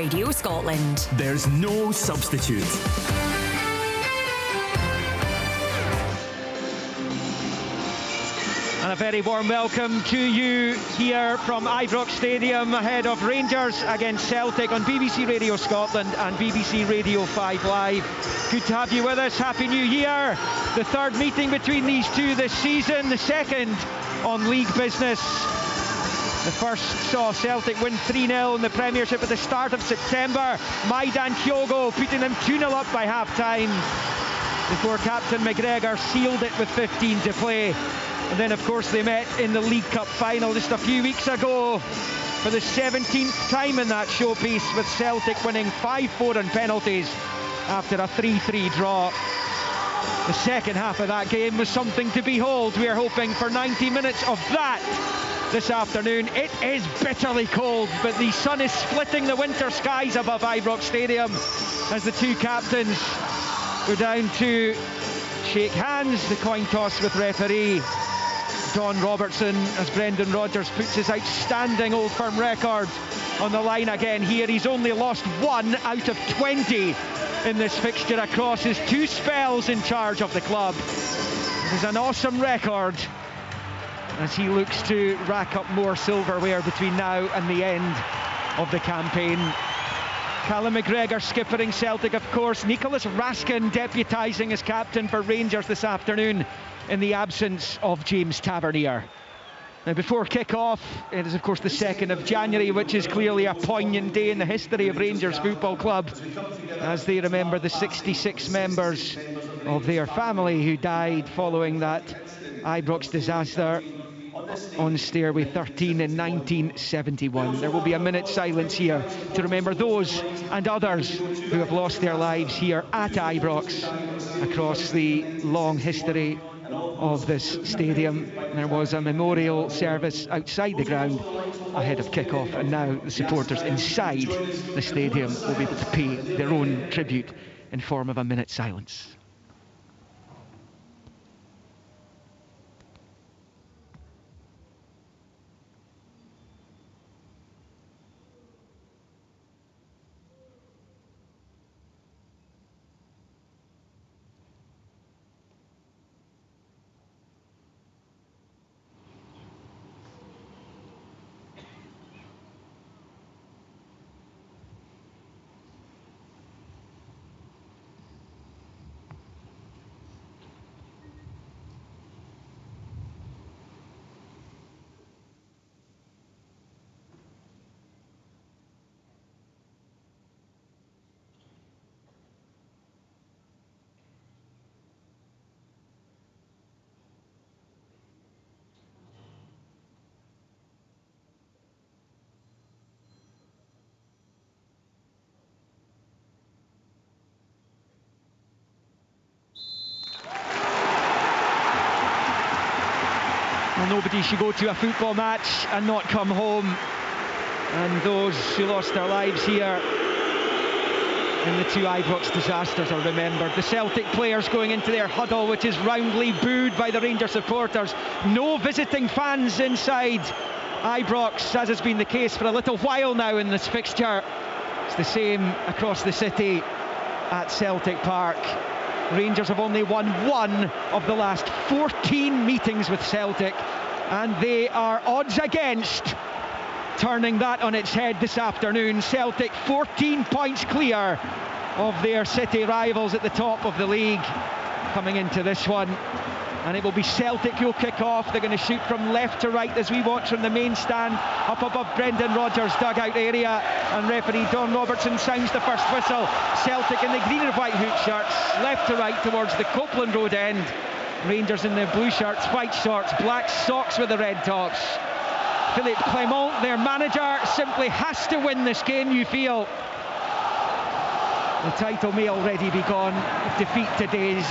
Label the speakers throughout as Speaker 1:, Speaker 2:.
Speaker 1: Radio Scotland.
Speaker 2: There's no substitute.
Speaker 3: And a very warm welcome to you here from Ibrox Stadium ahead of Rangers against Celtic on BBC Radio Scotland and BBC Radio 5 Live. Good to have you with us. Happy New Year. The third meeting between these two this season, the second on league business. The first saw Celtic win 3-0 in the Premiership at the start of September. Maidan Kyogo putting them 2-0 up by half-time before Captain McGregor sealed it with 15 to play. And then, of course, they met in the League Cup final just a few weeks ago for the 17th time in that showpiece, with Celtic winning 5-4 on penalties after a 3-3 draw. The second half of that game was something to behold. We are hoping for 90 minutes of that this afternoon. It is bitterly cold, but the sun is splitting the winter skies above Ibrox Stadium as the two captains go down to shake hands. The coin toss with referee Don Robertson as Brendan Rodgers puts his outstanding Old Firm record on the line again here. He's only lost 1 out of 20 in this fixture across his 2 spells in charge of the club. It is an awesome record as he looks to rack up more silverware between now and the end of the campaign. Callum McGregor skippering Celtic, of course. Nicholas Raskin deputising as captain for Rangers this afternoon in the absence of James Tavernier. Now, before kick-off, it is of course the 2nd of January, which is clearly a poignant day in the history of Rangers Football Club, as they remember the 66 members of their family who died following that Ibrox disaster on Stairway 13 in 1971. There will be a minute's silence here to remember those and others who have lost their lives here at Ibrox across the long history of this stadium. There was a memorial service outside the ground ahead of kick-off, and now the supporters inside the stadium will be able to pay their own tribute in form of a minute's silence. Well, nobody should go to a football match and not come home. And those who lost their lives here in the 2 Ibrox disasters are remembered. The Celtic players going into their huddle, which is roundly booed by the Rangers supporters. No visiting fans inside Ibrox, as has been the case for a little while now in this fixture. It's the same across the city at Celtic Park. Rangers have only won 1 of the last 14 meetings with Celtic, and they are odds against turning that on its head this afternoon. Celtic 14 points clear of their city rivals at the top of the league coming into this one. And it will be Celtic who'll kick off. They're going to shoot from left to right as we watch from the main stand up above Brendan Rodgers' dugout area. And referee Don Robertson sounds the first whistle. Celtic in the green and white hoop shirts, left to right towards the Copeland Road end. Rangers in their blue shirts, white shorts, black socks with the red tops. Philippe Clement, their manager, simply has to win this game, you feel. The title may already be gone. Defeat today's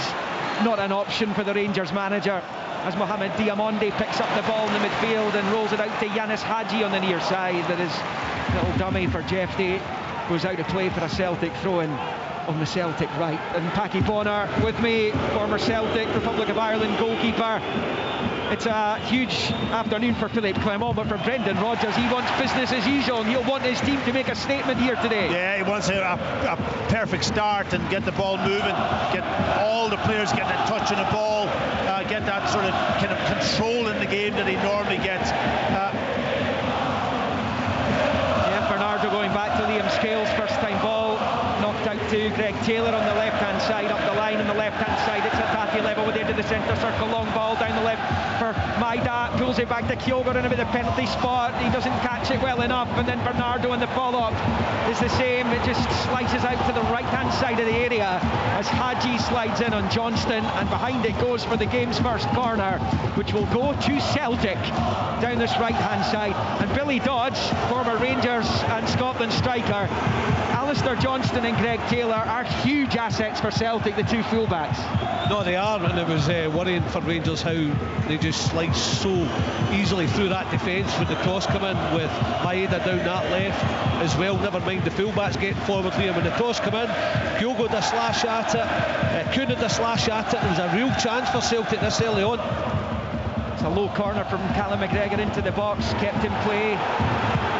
Speaker 3: not an option for the Rangers manager, as Mohamed Diamonde picks up the ball in the midfield and rolls it out to Yanis Hagi on the near side. That is little dummy for Jeffrey goes out to play for a Celtic throw-in on the Celtic right. And Paddy Bonner with me, former Celtic, Republic of Ireland goalkeeper. it's a huge afternoon for Philippe Clement, but for Brendan Rodgers, he wants business as usual, and he'll want his team to make a statement here today.
Speaker 1: Yeah, he wants a perfect start and get the ball moving, get all the players getting a touch on the ball, get that sort of kind of control in the game that he normally gets.
Speaker 3: Bernardo going back to Liam Scales, first time ball, knocked out to Greg Taylor on the left-hand side, up the line on the left-hand side. It's Hatate level with the end of the centre circle, long ball down the left for Maida, pulls it back to Kyogo in a bit of penalty spot. He doesn't catch it well enough, and then Bernardo in the follow-up is the same. It just slices out to the right-hand side of the area as Hagi slides in on Johnston, and behind it goes for the game's first corner, which will go to Celtic down this right-hand side. And Billy Dodds, former Rangers and Scotland striker, Alistair Johnston and Greg Taylor are huge assets for Celtic, the two fullbacks.
Speaker 4: No, they are, and it was worrying for Rangers how they just slice so easily through that defence when the cross come in with Maeda down that left as well. Never mind the fullbacks getting forward here. When the cross come in, Kyogo had a slash at it, Kuhn had a slash at it. There was a real chance for Celtic this early on.
Speaker 3: It's a low corner from Callum McGregor into the box, kept in play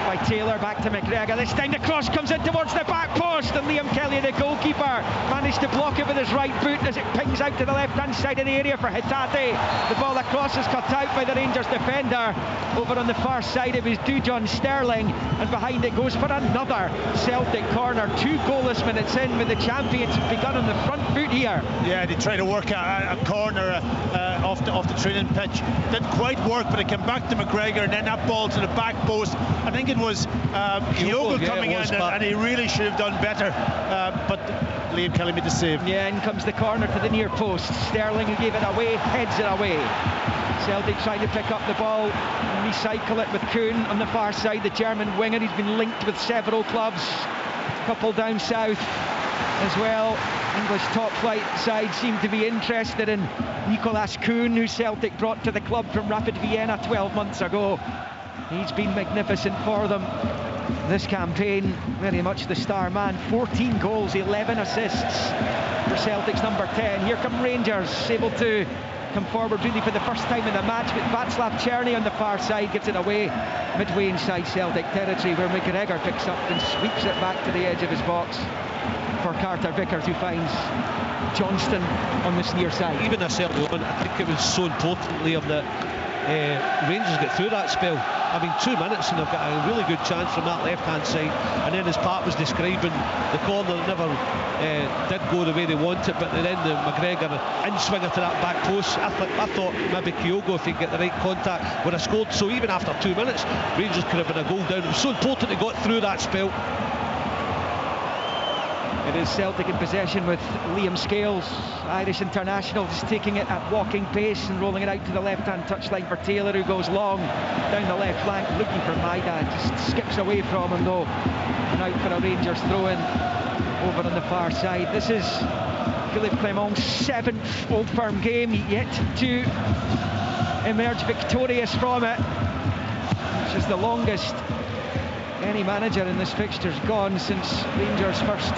Speaker 3: by Taylor, back to McGregor. This time the cross comes in towards the back post, and Liam Kelly, the goalkeeper, managed to block it with his right boot as it pings out to the left-hand side of the area for Hatate. The ball across is cut out by the Rangers defender. Over on the far side it was Dujon Sterling, and behind it goes for another Celtic corner. 2 goalless minutes in, with the champions have begun on the front foot here.
Speaker 1: Yeah, they tried to work a corner off the training pitch. Didn't quite work, but it came back to McGregor, and then that ball to the back post. I think it was Kyogo coming in, and he really should have done better, but Liam Kelly made the save.
Speaker 3: Yeah, in comes the corner to the near post. Sterling, who gave it away, heads it away. Celtic trying to pick up the ball and recycle it with Kuhn on the far side, the German winger. He's been linked with several clubs, a couple down south as well. English top flight side seem to be interested in Nicolas Kuhn, who Celtic brought to the club from Rapid Vienna 12 months ago. He's been magnificent for them this campaign, very much the star man. 14 goals, 11 assists for Celtic's number 10. Here come Rangers, able to come forward really for the first time in the match, with Václav Černý on the far side, gets it away midway inside Celtic territory, where McGregor picks up and sweeps it back to the edge of his box for Carter Vickers, who finds Johnston on this near side.
Speaker 4: Even a certain moment, I think it was so important, Liam, that Rangers get through that spell. I mean, 2 minutes and they've got a really good chance from that left-hand side, and then as Pat was describing, the corner never did go the way they wanted, but then the McGregor in-swinger to that back post. I thought maybe Kyogo, if he could get the right contact, would have scored. So even after 2 minutes, Rangers could have been a goal down. It was so important they got through that spell.
Speaker 3: It is Celtic in possession with Liam Scales, Irish international, just taking it at walking pace and rolling it out to the left-hand touchline for Taylor, who goes long down the left flank looking for Maida, and just skips away from him though, and out for a Rangers throw-in over on the far side. This is Philippe Clement's 7th Old Firm game, yet to emerge victorious from it, which is the longest any manager in this fixture's gone since Rangers' first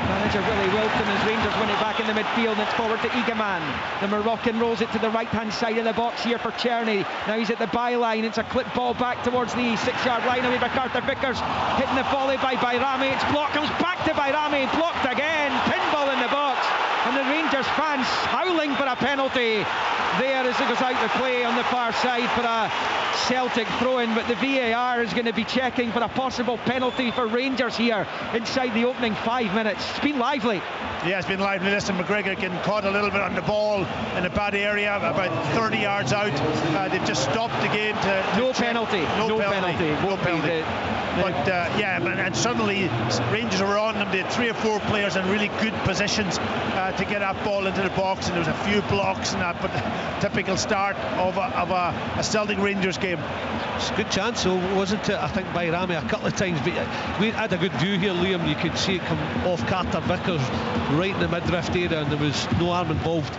Speaker 3: manager Willie Wilton, as Rangers win it back in the midfield, and it's forward to Igaman. The Moroccan rolls it to the right-hand side of the box here for Černý. Now he's at the byline. It's a clip ball back towards the 6-yard line away by Carter Vickers, hitting the volley by Bayrami. It's blocked, comes back to Bayrami, blocked again, pinball in the box, and the Rangers fans howling for a penalty there as it goes out to play on the far side for a Celtic throw-in, but the VAR is going to be checking for a possible penalty for Rangers here inside the opening 5 minutes. It's been lively.
Speaker 1: Yeah, it's been lively. Listen, McGregor getting caught a little bit on the ball in a bad area, about 30 yards out. They've just stopped the game to
Speaker 3: no penalty. No penalty.
Speaker 1: But yeah, and suddenly Rangers were on them. They had 3 or 4 players in really good positions to get that ball into the box, and there was a few blocks and that, but typical start of a Celtic Rangers game.
Speaker 4: It's a good chance, though, wasn't it? I think Bayrami a couple of times, but we had a good view here, Liam. You could see it come off Carter Vickers right in the midriff area, and there was no arm involved.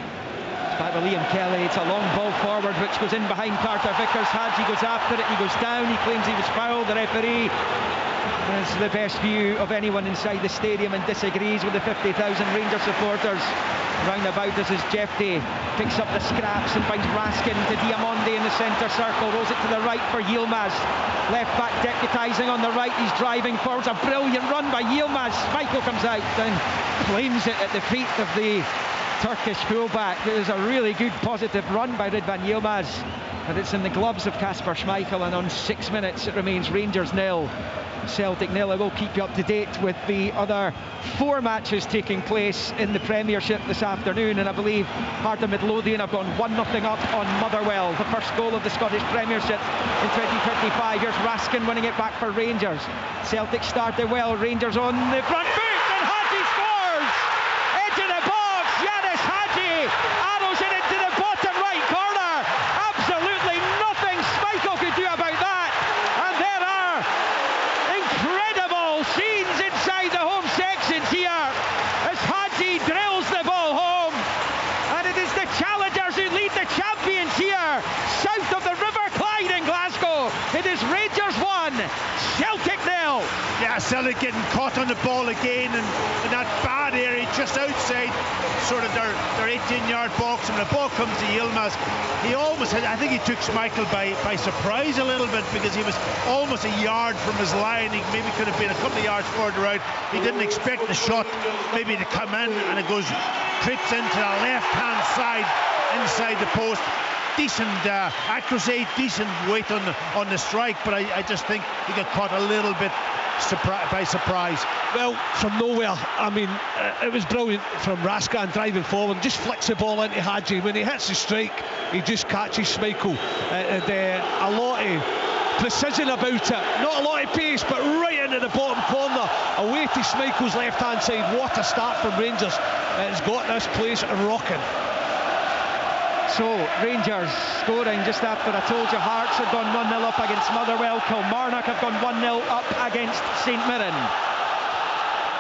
Speaker 3: Back with Liam Kelly. It's a long ball forward which goes in behind Carter Vickers. Hagi goes after it, he goes down, he claims he was fouled. The referee has the best view of anyone inside the stadium and disagrees with the 50,000 Rangers supporters Roundabout as Jeffrey picks up the scraps and finds Raskin to Diamonde in the centre circle, rolls it to the right for Yilmaz. Left back deputising on the right, he's driving forwards, a brilliant run by Yilmaz. Michael comes out and claims it at the feet of the Turkish fullback. It was a really good positive run by Ridvan Yilmaz, but it's in the gloves of Kasper Schmeichel, and on 6 minutes it remains Rangers 0, Celtic 0. I will keep you up to date with the other 4 matches taking place in the Premiership this afternoon, and I believe Heart of Midlothian have gone 1-0 up on Motherwell, the first goal of the Scottish Premiership in 2025. Here's Raskin winning it back for Rangers. Celtic started well, Rangers on the front foot, and Hagi scores! Into the box, Yanis Hagi arrows it into the bottom right corner. Absolutely nothing Schmeichel could do about that, and there are incredible scenes inside the home sections here as Hagi drills the ball home, and it is the challengers who lead the champions here south of the River Clyde in Glasgow. It is Rangers 1, Celtic 0.
Speaker 1: Yeah, Celtic getting caught on the ball again, and in that bad area just outside sort of their 18-yard box, and the ball comes to Yilmaz. He almost had, I think he took Schmeichel by surprise a little bit, because he was almost a yard from his line. He maybe could have been a couple of yards further out. He didn't expect the shot maybe to come in, and it goes trips into the left-hand side inside the post. Decent accuracy, decent weight on the strike, but I just think he got caught a little bit by surprise.
Speaker 4: Well, from nowhere, I mean, it was brilliant from Raskin driving forward, just flicks the ball into Hagi. When he hits the strike, he just catches Schmeichel. A lot of precision about it, not a lot of pace, but right into the bottom corner, away to Schmeichel's left-hand side. What a start from Rangers. It's got this place rocking.
Speaker 3: So, Rangers scoring just after I told you Hearts had gone 1-0 up against Motherwell. Kilmarnock have gone 1-0 up against St Mirren.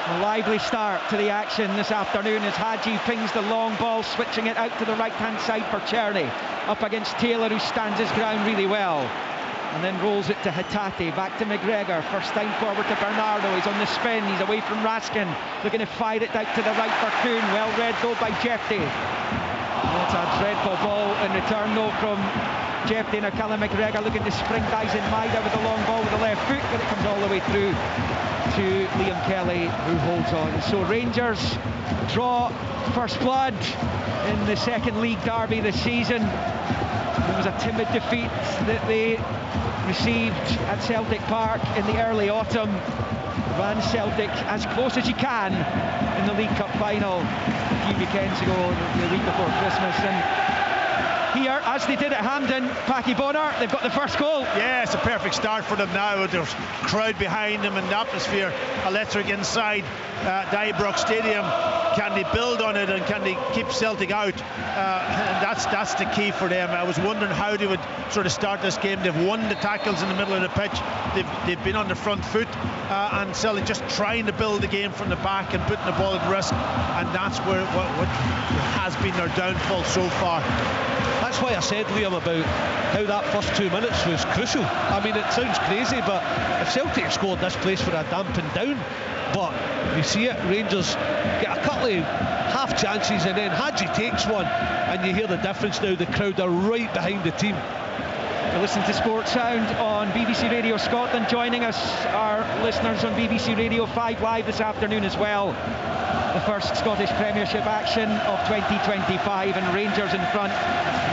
Speaker 3: A lively start to the action this afternoon as Hagi pings the long ball, switching it out to the right-hand side for Czerny. Up against Taylor, who stands his ground really well. And then rolls it to Hatate, back to McGregor, first time forward to Bernardo, he's on the spin, he's away from Raskin, looking to fire it out to the right for Kuhn, well read though by Jeffrey. It's a dreadful ball in return though from Jeffrey. Now Callum McGregor looking to spring Dyson Maida with a long ball with the left foot, but it comes all the way through to Liam Kelly, who holds on. So Rangers draw first blood in the second league derby this season. It was a timid defeat that they received at Celtic Park in the early autumn. Ran Celtic as close as you can in the League Cup final a few weekends ago, the week before Christmas. And here, as they did at Hampden, Packie Bonner, they've got the first goal.
Speaker 1: Yeah, it's a perfect start for them now. There's crowd behind them and the atmosphere electric inside the Ibrox Stadium. Can they build on it, and can they keep Celtic out? And that's the key for them. I was wondering how they would sort of start this game. They've won the tackles in the middle of the pitch. They've been on the front foot, and Celtic just trying to build the game from the back and putting the ball at risk. And that's where what has been their downfall so far.
Speaker 4: That's why I said, Liam, about how that first 2 minutes was crucial. I mean, it sounds crazy, but if Celtic scored, this place would have dampened down. But you see it, Rangers get a couple of half chances, and then Hagi takes one, and you hear the difference now. The crowd are right behind the team.
Speaker 3: You listen to Sports Sound on BBC Radio Scotland. Joining us are listeners on BBC Radio 5 Live this afternoon as well. The first Scottish Premiership action of 2025, and Rangers in front.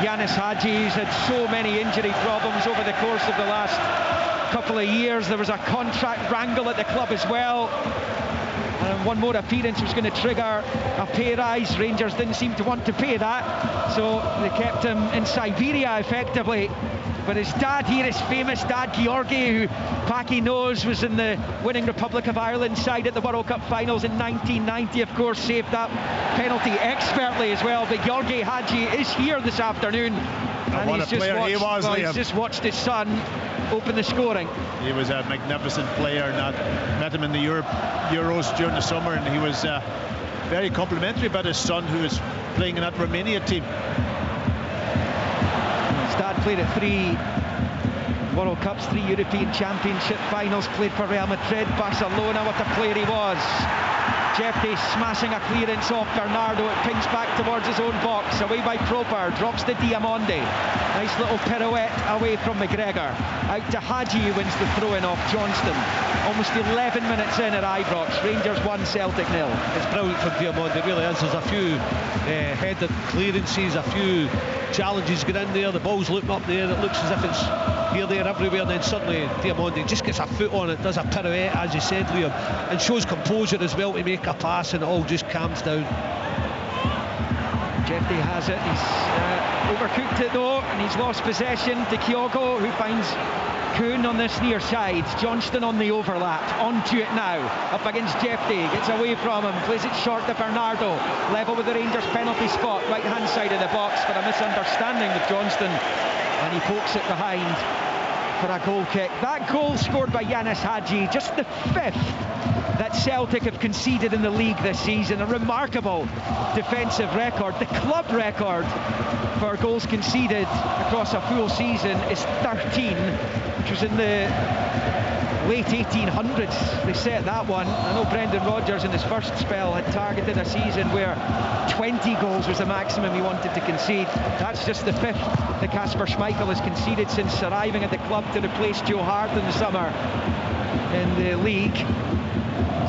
Speaker 3: Yanis Hagi's had so many injury problems over the course of the last couple of years. There was a contract wrangle at the club as well, and one more appearance was going to trigger a pay rise. Rangers didn't seem to want to pay that, so they kept him in Siberia effectively. But his dad here, his famous dad Georgi, who Packie knows was in the winning Republic of Ireland side at the World Cup finals in 1990, of course, saved that penalty expertly as well. But Georgi Hagi is here this afternoon, and he's just watched his son open the scoring.
Speaker 1: He was a magnificent player, and I met him in the Euros during the summer, and he was very complimentary about his son, who is playing in that Romania team.
Speaker 3: His dad played at 3 World Cups, 3 European Championship finals, played for Real Madrid, Barcelona. What a player he was. Jeffy smashing a clearance off Bernardo. It pings back towards his own box. Away by Proper. Drops to Diamonde. Nice little pirouette away from McGregor. Out to Hagi, who wins the throw-in off Johnston. Almost 11 minutes in at Ibrox. Rangers 1, Celtic 0.
Speaker 4: It's brilliant from Diamonde, it really is. There's a few headed clearances, a few challenges get in there. The ball's looking up there. It looks as if it's here, there, everywhere. And then suddenly Diamonde just gets a foot on it, does a pirouette, as you said, Liam, and shows composure as well to make a pass, and it all just calms down.
Speaker 3: Jeffy has it. He's overcooked it though, and he's lost possession to Kyogo, who finds Kuhn on this near side. Johnston on the overlap, onto it now, up against Jeffy, gets away from him, plays it short to Bernardo, level with the Rangers penalty spot, right hand side of the box for a misunderstanding with Johnston, and he pokes it behind for a goal kick. That goal scored by Yanis Hagi, just the 5th that Celtic have conceded in the league this season. A remarkable defensive record. The club record for goals conceded across a full season is 13, which was in the late 1800s. They set that one. I know Brendan Rodgers in his first spell had targeted a season where 20 goals was the maximum he wanted to concede. That's just the 5th that Kasper Schmeichel has conceded since arriving at the club to replace Joe Hart in the summer in the league.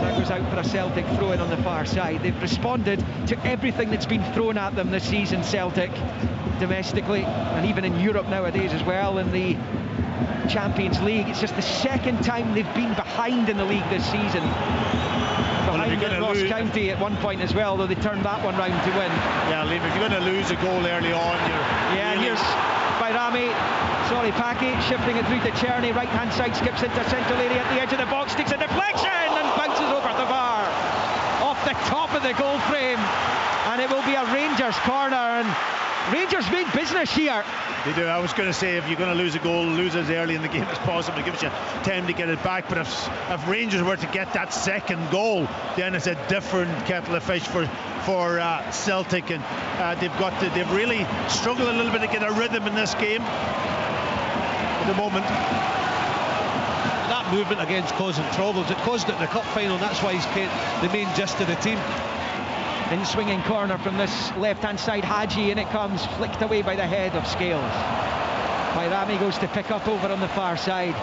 Speaker 3: That goes out for a Celtic throw-in on the far side. They've responded to everything that's been thrown at them this season, Celtic, domestically and even in Europe nowadays as well, in the Champions League. It's just the 2nd time they've been behind in the league this season. Behind Ross County at one point as well, though they turned that one round to win.
Speaker 1: Yeah, Liam, if you're going to lose a goal early on,
Speaker 3: yeah, really... here's Bayrami. Sorry, Paki, shifting it through to Czerny, right hand side, skips into central area at the edge of the box, takes a deflection and bounces over the bar off the top of the goal frame, and it will be a Rangers corner. And Rangers make business here.
Speaker 1: They do. I was going to say, if you're going to lose a goal, lose as early in the game as possible. It gives you time to get it back. But if Rangers were to get that 2nd goal, then it's a different kettle of fish for Celtic, and they've really struggled a little bit to get a rhythm in this game at the moment.
Speaker 4: That movement again's causing troubles. It caused it in the cup final, and that's why he's the main gist of the team.
Speaker 3: In swinging corner from this left-hand side, Hagi, and it comes flicked away by the head of Scales. Bayrami goes to pick up over on the far side.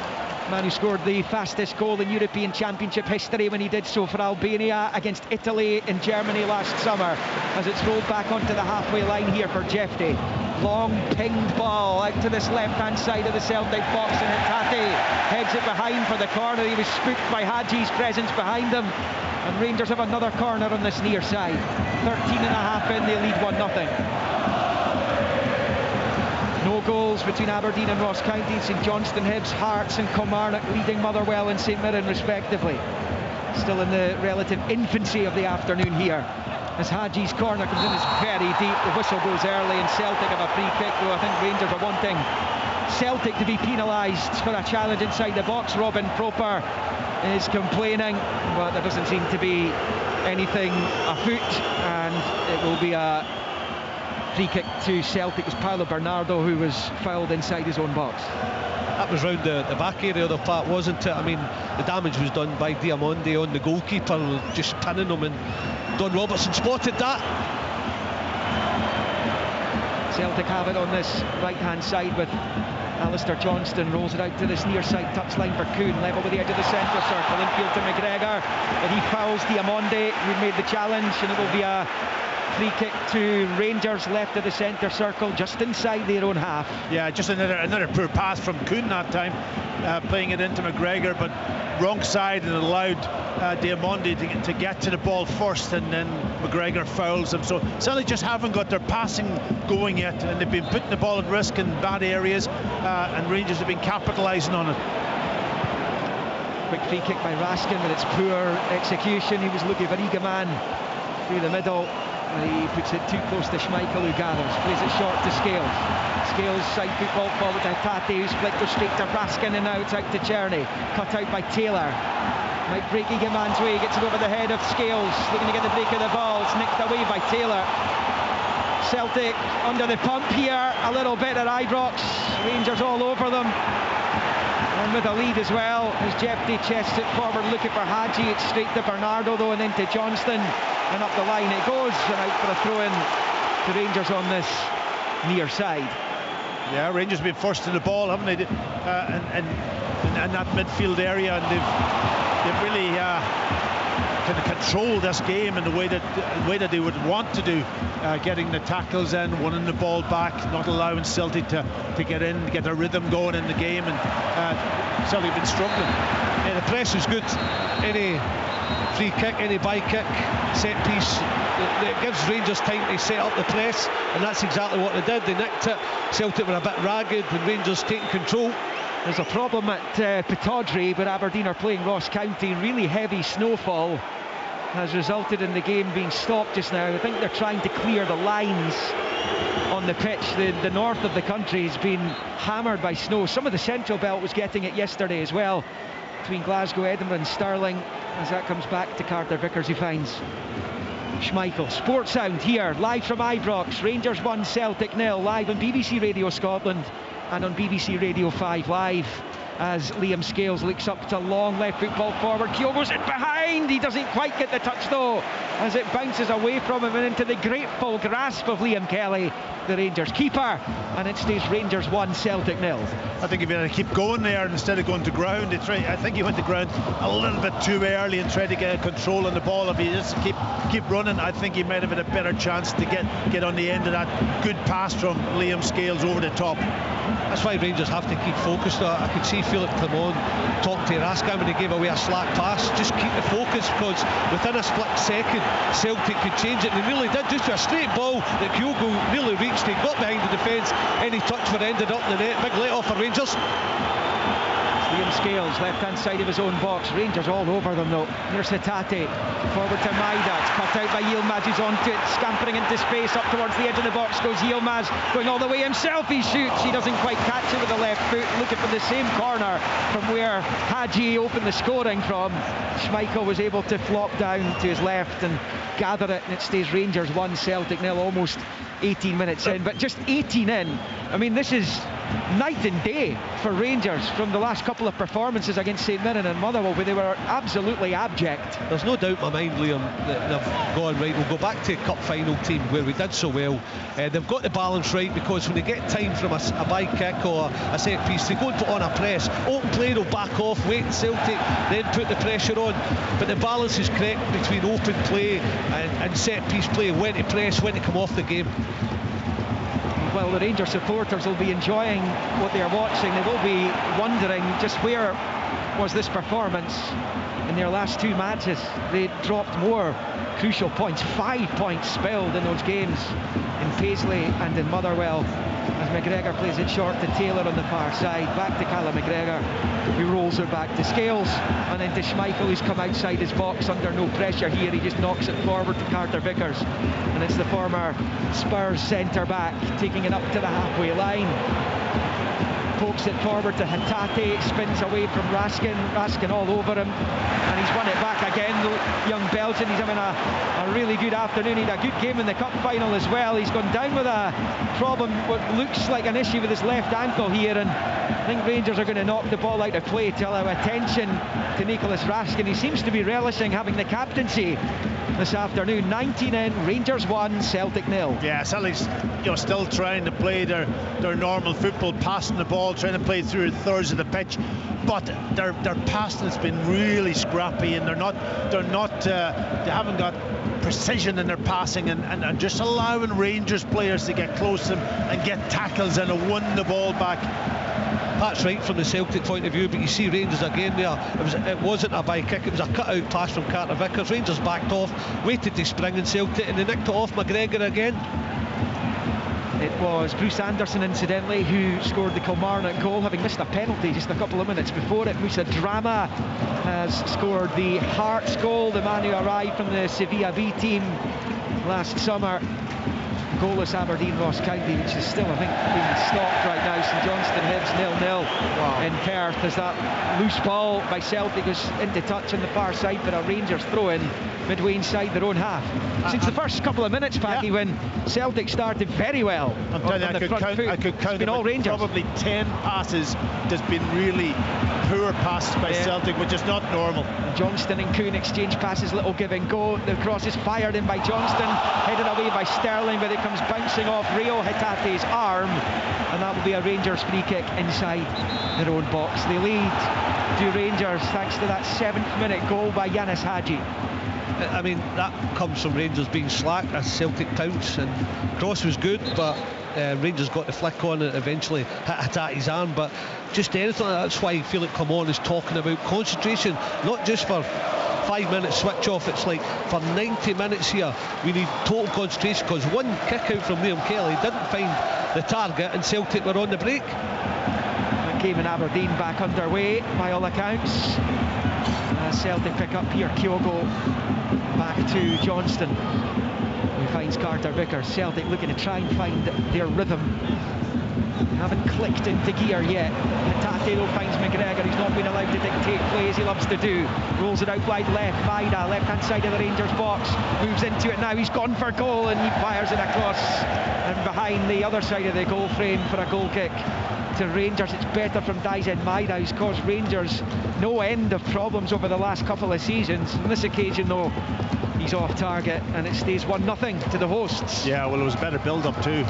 Speaker 3: Man who scored the fastest goal in European Championship history when he did so for Albania against Italy in Germany last summer, as it's rolled back onto the halfway line here for Jeffy. Long pinged ball out to this left-hand side of the Celtic box, and Hatate heads it behind for the corner. He was spooked by Hagi's presence behind him, and Rangers have another corner on this near side. 13.5 in, they lead 1-0. No goals between Aberdeen and Ross County. St Johnstone, Hibs, Hearts and Kilmarnock leading Motherwell and St Mirren respectively. Still in the relative infancy of the afternoon here, as Hagi's corner comes in, is very deep. The whistle goes early and Celtic have a free kick, though I think Rangers are wanting Celtic to be penalised for a challenge inside the box. Robin Proper is complaining, but there doesn't seem to be anything afoot, and it will be a free kick to Celtic as Paolo Bernardo, who was fouled inside his own box.
Speaker 4: That was round the back area of the flat, wasn't it? I mean, the damage was done by Diamonde on the goalkeeper, just pinning him, and Don Robertson spotted that.
Speaker 3: Celtic have it on this right-hand side with Alistair Johnston, rolls it out to this near side touchline for Kuhn, level with the edge of the centre circle, infield to McGregor, but he fouls Diamonde, who made the challenge, and it will be a free kick to Rangers left of the centre circle, just inside their own half.
Speaker 1: Yeah, just another poor pass from Kuhn that time, playing it into McGregor, but wrong side, and allowed Diamonde to get to the ball first, and then McGregor fouls him. So Celtic just haven't got their passing going yet, and they've been putting the ball at risk in bad areas, and Rangers have been capitalising on it.
Speaker 3: Quick free kick by Raskin, but it's poor execution. He was looking for Igaman through the middle. He puts it too close to Schmeichel, who gathers, plays it short to Scales. Scales side football forward to Hatate, who's flicked goes straight to Raskin, and now it's out to Czerny, cut out by Taylor. Might break Igaman's way, gets it over the head of Scales, looking to get the break of the ball. It's nicked away by Taylor. Celtic under the pump here a little bit at Ibrox. Rangers all over them. And with a lead as well, as Jephte chests it forward, looking for Hagi. It's straight to Bernardo though, and then to Johnston, and up the line it goes, and out for a throw-in to Rangers on this near side.
Speaker 1: Yeah, Rangers have been first to the ball, haven't they? In that midfield area, and they've really kind of controlled this game in the way that they would want to do, getting the tackles in, winning the ball back, not allowing Celtic to get in, to get their rhythm going in the game, and Celtic have been struggling.
Speaker 4: Yeah, the press is good. Any free kick, any by kick, set piece, it gives Rangers time to set up the press, and that's exactly what they did. They nicked it. Celtic were a bit ragged, and Rangers taking control.
Speaker 3: There's a problem at Pittodrie, but Aberdeen are playing Ross County. Really heavy snowfall has resulted in the game being stopped just now. I think they're trying to clear the lines on the pitch. The north of the country has been hammered by snow. Some of the central belt was getting it yesterday as well, between Glasgow, Edinburgh and Stirling, as that comes back to Carter Vickers, who finds Schmeichel. Sports Sound here, live from Ibrox. Rangers 1, Celtic 0, live on BBC Radio Scotland and on BBC Radio 5 Live, as Liam Scales looks up to long left foot ball forward. Kyogo's in behind, he doesn't quite get the touch though, as it bounces away from him and into the grateful grasp of Liam Kelly, the Rangers keeper, and it stays Rangers 1, Celtic 0.
Speaker 1: I think if you had to keep going there instead of going to ground, I think he went to ground a little bit too early and tried to get control on the ball. If he just keep running, I think he might have had a better chance to get on the end of that good pass from Liam Scales over the top.
Speaker 4: That's why Rangers have to keep focused. I could see Philip Clement talk to Raskin when he gave away a slack pass. Just keep the focus, because within a split second Celtic could change it, and they really did. Just to a straight ball that Kyogo really reached, he got behind the defence, any touch for ended up in the net. Big let off for Rangers.
Speaker 3: Liam Scales, left-hand side of his own box. Rangers all over them though. Here's Hatate, forward to Maida. It's cut out by Yilmaz, who's onto it, scampering into space. Up towards the edge of the box goes Yilmaz, going all the way himself. He shoots, he doesn't quite catch it with the left foot. Looking for the same corner from where Hagi opened the scoring from. Schmeichel was able to flop down to his left and gather it, and it stays Rangers 1, Celtic 0, almost 18 minutes in. But just 18 in, I mean, this is night and day for Rangers from the last couple of performances against St Mirren and Motherwell, where they were absolutely abject.
Speaker 4: There's no doubt in my mind, Liam, that they've gone right. We'll go back to cup final team where we did so well. They've got the balance right, because when they get time from a by kick or a set piece, they go and put on a press. Open play, they'll back off, wait in Celtic, then put the pressure on. But the balance is correct between open play and set piece play, when to press, when to come off the game.
Speaker 3: Well, the Rangers supporters will be enjoying what they are watching. They will be wondering just where was this performance in their last two matches. They dropped more crucial points, 5 points spilled in those games in Paisley and in Motherwell, as McGregor plays it short to Taylor on the far side. Back to Callum McGregor, who rolls it back to Scales, and then to Schmeichel, who's come outside his box under no pressure here. He just knocks it forward to Carter Vickers, and it's the former Spurs centre-back taking it up to the halfway line. Pokes it forward to Hatate, spins away from Raskin all over him, and he's won it back again. Young Belgian, he's having a really good afternoon. He had a good game in the cup final as well. He's gone down with a problem, what looks like an issue with his left ankle here, and I think Rangers are going to knock the ball out of play to allow attention to Nicholas Raskin. He seems to be relishing having the captaincy this afternoon. 19 in, Rangers 1, Celtic 0.
Speaker 1: Yeah, Celtic's still trying to play their normal football, passing the ball, trying to play through thirds of the pitch, but their passing has been really scrappy, and they haven't got precision in their passing, and just allowing Rangers players to get close to them and get tackles and win the ball back.
Speaker 4: That's right from the Celtic point of view, but you see Rangers again there. It wasn't a by kick, it was a cut-out pass from Carter Vickers. Rangers backed off, waited to spring in Celtic, and they nicked it off McGregor again.
Speaker 3: It was Bruce Anderson, incidentally, who scored the Kilmarnock goal, having missed a penalty just a couple of minutes before it. Moussa Drama has scored the Hearts goal, the man who arrived from the Sevilla B team last summer. goalless Aberdeen Ross County, which is still, I think, being stopped right now. St Johnstone Hibs 0-0 in Perth, as that loose ball by Celtic goes into touch on the far side for a Rangers throw-in midway inside their own half. Since the first couple of minutes, Paddy, when Celtic started very well
Speaker 1: I'm telling you, I could count
Speaker 3: all Rangers.
Speaker 1: Probably 10 passes. There's been really poor passes by Celtic, which is not normal.
Speaker 3: Johnston and Kuhn exchange passes, little give and go. The cross is fired in by Johnston, headed away by Sterling, but it comes bouncing off Rio Hitate's arm, and that will be a Rangers free kick inside their own box. They lead to Rangers thanks to that 7th minute goal by Yanis Hagi.
Speaker 4: I mean, that comes from Rangers being slack as Celtic pounce, and cross was good, but Rangers got the flick on it, eventually hit Hitate's arm. But just anything like that, that's why Felix Come is talking about concentration, not just for 5 minutes switch off. It's like for 90 minutes here we need total concentration, because one kick out from Liam Kelly didn't find the target and Celtic were on the break.
Speaker 3: That game in Aberdeen back underway by all accounts. Celtic pick up here Kyogo back to Johnston, who finds Carter Vickers. Celtic looking to try and find their rhythm. They haven't clicked into gear yet. Hitate though finds McGregor, who's not been allowed to dictate play as he loves to do. Rolls it out wide left. Maida, left hand side of the Rangers box, moves into it now. He's gone for goal and he fires it across and behind the other side of the goal frame for a goal kick to Rangers. It's better from Daizen Maida, who's caused Rangers no end of problems over the last couple of seasons. On this occasion though, he's off target and it stays 1-0 to the hosts.
Speaker 1: Yeah, well, it was a better build-up too.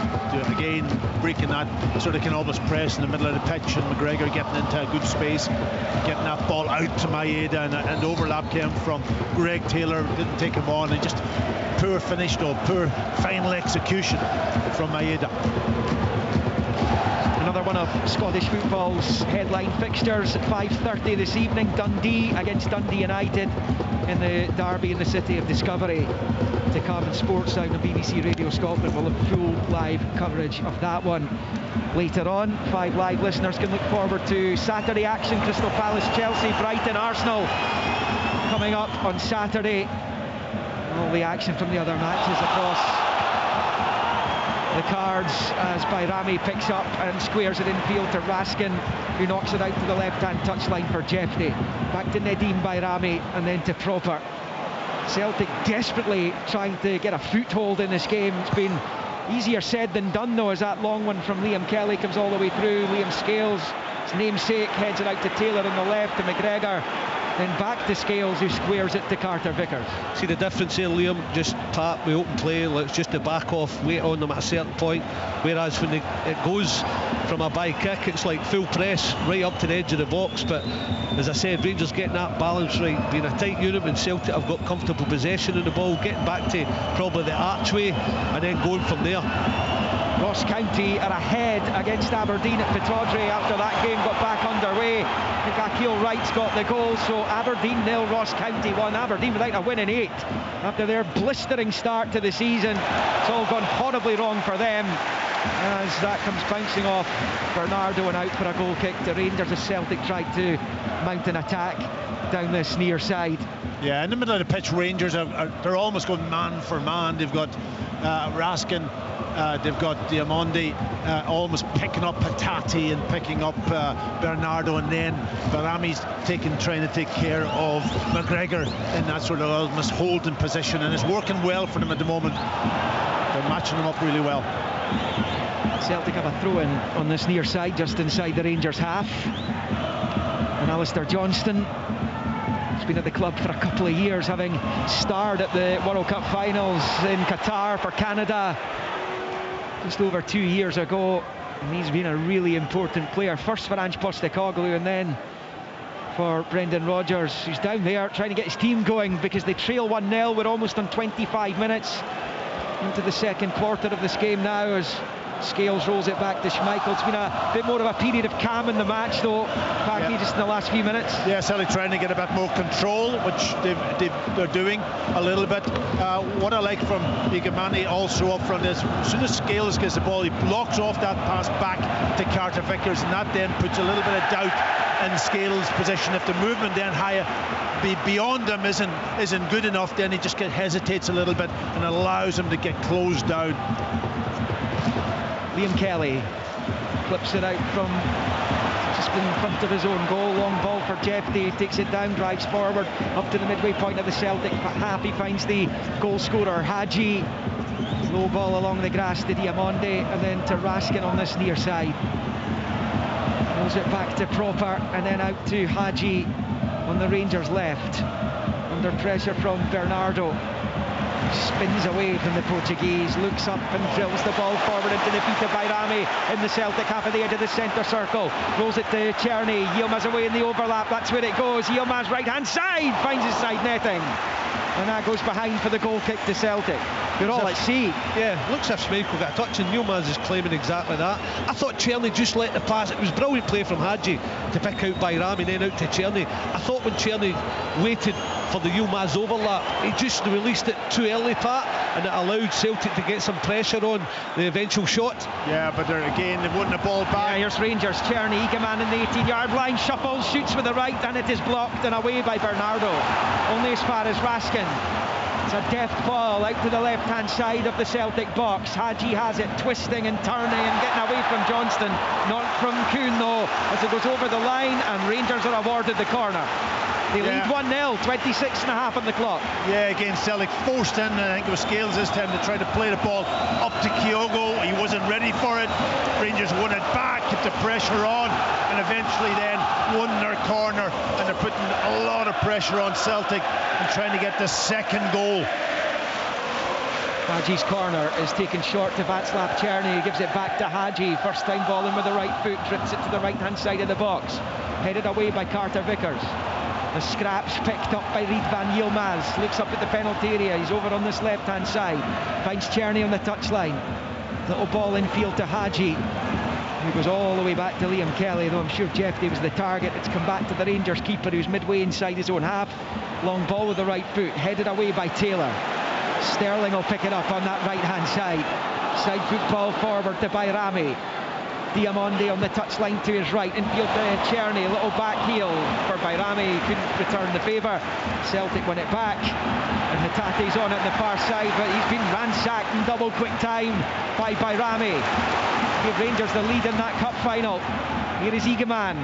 Speaker 1: Again, breaking that sort of can almost press in the middle of the pitch, and McGregor getting into a good space, getting that ball out to Maeda, and overlap came from Greg Taylor, didn't take him on, and just poor finish though, poor final execution from Maeda.
Speaker 3: Another one of Scottish football's headline fixtures at 5:30 this evening. Dundee against Dundee United in the derby in the city of Discovery. To come, and Sports Sound and BBC Radio Scotland will have full live coverage of that one later on. 5 Live listeners can look forward to Saturday action. Crystal Palace, Chelsea, Brighton, Arsenal coming up on Saturday. All the action from the other matches across the cards as Bayrami picks up and squares it infield to Raskin, who knocks it out to the left-hand touchline for Jeffney. Back to Nedim Bayrami and then to Proper. Celtic desperately trying to get a foothold in this game. It's been easier said than done though, as that long one from Liam Kelly comes all the way through. Liam Scales, his namesake, heads it out to Taylor on the left, to McGregor, then back to Scales, who squares it to Carter Vickers.
Speaker 4: See the difference here, Liam? Just tap with open play, it's just to back off, wait on them at a certain point, whereas when it goes from a by kick, it's like full press right up to the edge of the box. But as I said, Rangers getting that balance right, being a tight unit, when Celtic have got comfortable possession of the ball, getting back to probably the archway and then going from there.
Speaker 3: Ross County are ahead against Aberdeen at Pittodrie after that game got back underway. I think Akil Wright's got the goal, so Aberdeen 0, Ross County 1. Aberdeen without a win in 8 after their blistering start to the season. It's all gone horribly wrong for them as that comes bouncing off Bernardo and out for a goal kick to Rangers as Celtic tried to mount an attack down this near side.
Speaker 1: Yeah, in the middle of the pitch, Rangers they're almost going man for man. They've got Raskin, they've got Diamondi almost picking up Hatate and picking up Bernardo, and then Bayrami's trying to take care of McGregor in that sort of almost holding position, and it's working well for them at the moment. They're matching them up really well.
Speaker 3: Celtic have a throw-in on this near side, just inside the Rangers half. And Alistair Johnston has been at the club for a couple of years, having starred at the World Cup finals in Qatar for Canada just over 2 years ago. And he's been a really important player, first for Ange Postecoglou and then for Brendan Rodgers, who's down there trying to get his team going because they trail 1-0. We're almost on 25 minutes into the second quarter of this game now as Scales rolls it back to Schmeichel. It's been a bit more of a period of calm in the match though, Paki, just in the last few minutes.
Speaker 1: Yeah, certainly trying to get a bit more control, which they're doing a little bit. What I like from Igamani also up front is, as soon as Scales gets the ball, he blocks off that pass back to Carter Vickers, and that then puts a little bit of doubt in Scales' position. If the movement then higher beyond him isn't good enough, then he just hesitates a little bit and allows him to get closed down.
Speaker 3: Liam Kelly clips it out from just in front of his own goal. Long ball for Jeffrey, takes it down, drives forward up to the midway point of the Celtic half. He finds the goal scorer Hagi. Low ball along the grass to Diamonde, and then to Raskin on this near side. Rolls it back to Proper, and then out to Hagi on the Rangers left. Under pressure from Bernardo. Spins away from the Portuguese, looks up and drills the ball forward into the feet of Bayrami in the Celtic half of the edge of the centre circle. Rolls it to Czerny. Yilmaz away in the overlap, that's where it goes. Yilmaz right hand side, finds his side netting. And that goes behind for the goal kick to Celtic. We're all at sea.
Speaker 4: Yeah, looks as if Schmeichel got a touch, and Yilmaz is claiming exactly that. I thought Czerny just let the pass. It was brilliant play from Hagi to pick out Bayrami, then out to Czerny. I thought when Czerny waited for the Yilmaz overlap, he just released it too early, Pat, and it allowed Celtic to get some pressure on the eventual shot.
Speaker 1: Yeah, but they're again, they won the ball back.
Speaker 3: Yeah, here's Rangers. Czerny, Egeman in the 18-yard line, shuffles, shoots with the right, and it is blocked and away by Bernardo. Only as far as Raskin. It's a deft ball out to the left-hand side of the Celtic box. Hagi has it, twisting and turning and getting away from Johnston. Not from Kuhn though, as it goes over the line, and Rangers are awarded the corner. They lead 1-0, 26.5 on the clock.
Speaker 1: Yeah, again, Celtic forced in, I think it was Scales this time, to try to play the ball up to Kyogo. He wasn't ready for it. Rangers won it back, kept the pressure on, and eventually then won their corner, and they're putting a lot of pressure on Celtic and trying to get the second goal.
Speaker 3: Hagi's corner is taken short to Václav Czerny. He gives it back to Hagi. First time ball in with the right foot, trips it to the right-hand side of the box. Headed away by Carter Vickers. The scraps picked up by Reid van Yilmaz. Looks up at the penalty area. He's over on this left-hand side. Finds Czerny on the touchline. Little ball infield to Hagi. He goes all the way back to Liam Kelly, though I'm sure Jeffrey was the target. It's come back to the Rangers keeper, who's midway inside his own half. Long ball with the right foot, headed away by Taylor. Sterling will pick it up on that right-hand side. Side football forward to Bayrami. Diamonde on the touchline to his right, infield to Czerny, little back heel for Bayrami, couldn't return the favour. Celtic win it back, and Hatate's on it on the far side, but he's been ransacked in double quick time by Bayrami. Give Rangers the lead in that cup final. Here is Egeman.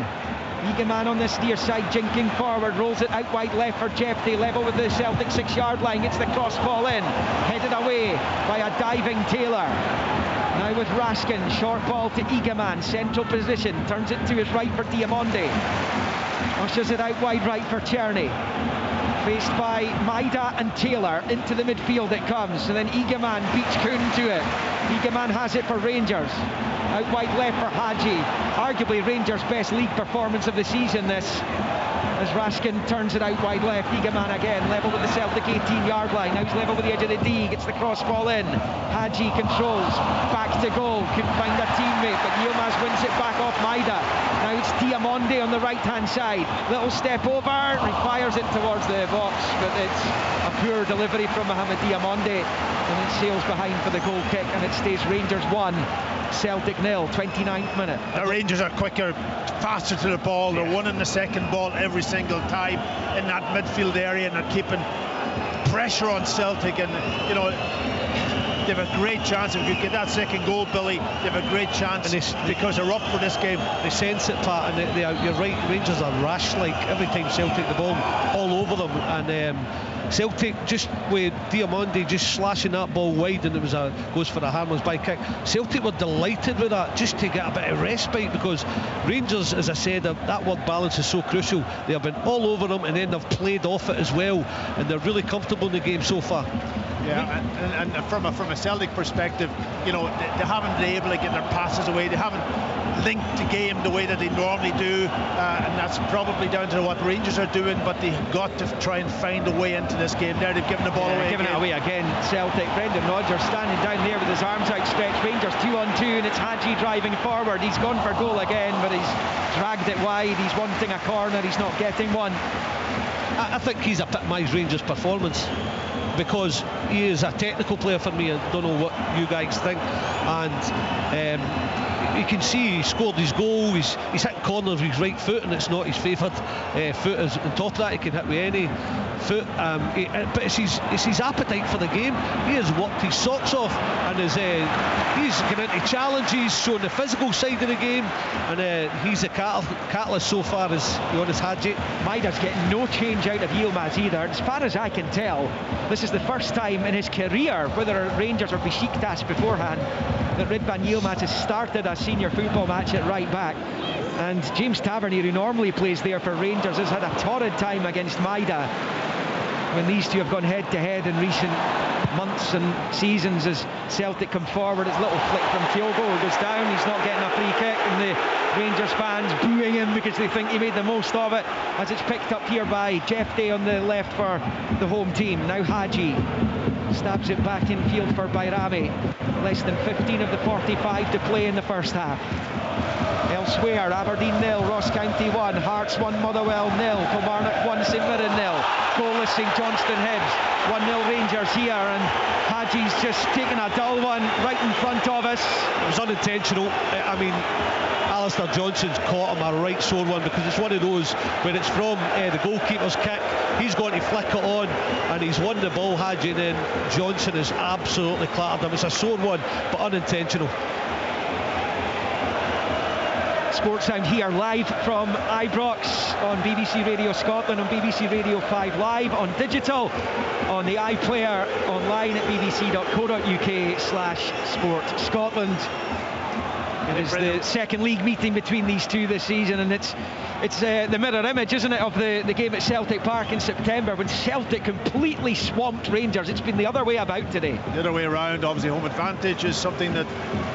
Speaker 3: Egeman on this near side, jinking forward, rolls it out wide left for Jeffrey, level with the Celtic 6-yard line, gets the cross ball in, headed away by a diving Taylor. Now with Raskin, short ball to Egeman, central position, turns it to his right for Diamonde. Ushers it out wide right for Czerny. Faced by Maida and Taylor, into the midfield it comes, and then Egeman beats Kuhn to it. Egeman has it for Rangers. Out wide left for Hagi. Arguably Rangers' best league performance of the season this. As Raskin turns it out wide left, Egeman again, level with the Celtic 18-yard line. Now he's level with the edge of the D, gets the cross ball in. Hagi controls, back to goal, couldn't find a teammate, but Yilmaz wins it back off Maida. Now it's Diamonde on the right-hand side. Little step over, he fires it towards the box, but it's a poor delivery from Mohamed Diamonde, and it sails behind for the goal kick, and it stays Rangers 1, Celtic 0, 29th minute.
Speaker 1: The Rangers are quicker, faster to the ball. They're winning the second ball every single time in that midfield area, and they're keeping pressure on Celtic. And you know, they have a great chance. If you get that second goal, Billy, they have a great chance, because they're up for this game.
Speaker 4: They sense it, Pat, and you're right, Rangers are rash like every time Celtic the ball all over them, and Celtic just with Diamonde just slashing that ball wide, and it was goes for a harmless by kick. Celtic were delighted with that, just to get a bit of respite, because Rangers, as I said, that word balance is so crucial. They have been all over them, and then they've played off it as well, and they're really comfortable in the game so far.
Speaker 1: Yeah, and from a Celtic perspective, you know, they haven't been able to get their passes away. They haven't linked the game the way that they normally do, and that's probably down to what Rangers are doing, but they've got to try and find a way into this game. There they've given the ball away.
Speaker 3: Giving it away again. Celtic, Brendan Rodgers standing down there with his arms outstretched. Rangers 2-on-2, and it's Hagi driving forward. He's gone for goal again, but he's dragged it wide. He's wanting a corner, he's not getting one.
Speaker 4: I think he's epitomised Rangers' performance, because he is a technical player for me. I don't know what you guys think, and you can see he scored his goal. He's hit corner with his right foot, and it's not his favoured foot. As on top of that, he can hit with any foot. But it's his appetite for the game. He has worked his socks off, and he's getting into challenges, showing the physical side of the game, and he's a catalyst so far as Jonas Hagi.
Speaker 3: Maida's getting no change out of Yilmaz either. As far as I can tell, this is the first time in his career, whether Rangers or Besiktas beforehand, that Ridvan Yilmaz has started a senior football match at right back. And James Tavernier, who normally plays there for Rangers, has had a torrid time against Maida when these two have gone head to head in recent months and seasons. As Celtic come forward, his little flick from Kyogo goes down. He's not getting a free kick, and the Rangers fans booing him because they think he made the most of it, as it's picked up here by Jeff Day on the left for the home team. Now Hagi stabs it back in field for Bayrami. Less than 15 of the 45 to play in the first half. Elsewhere, Aberdeen 0, Ross County 1, Hearts 1, Motherwell 0, Kilmarnock 1, St Mirren 0. Goalless St Johnstone Hibs, 1-0 Rangers here, and Hagi's just taken a dull one right in front of us.
Speaker 4: It was unintentional. I mean, Alistair Johnson's caught him a right sore one, because it's one of those where it's from the goalkeeper's kick. He's going to flick it on, and he's won the ball, Hagi, and then Johnson has absolutely clattered him. It's a sore one, but unintentional.
Speaker 3: Sports Sound here live from Ibrox on BBC Radio Scotland, on BBC Radio 5 Live, on digital, on the iPlayer, online at bbc.co.uk/Sport Scotland. It is the second league meeting between these two this season, and it's the mirror image, isn't it, of the game at Celtic Park in September when Celtic completely swamped Rangers. It's been the other way about today.
Speaker 1: The other way around. Obviously home advantage is something that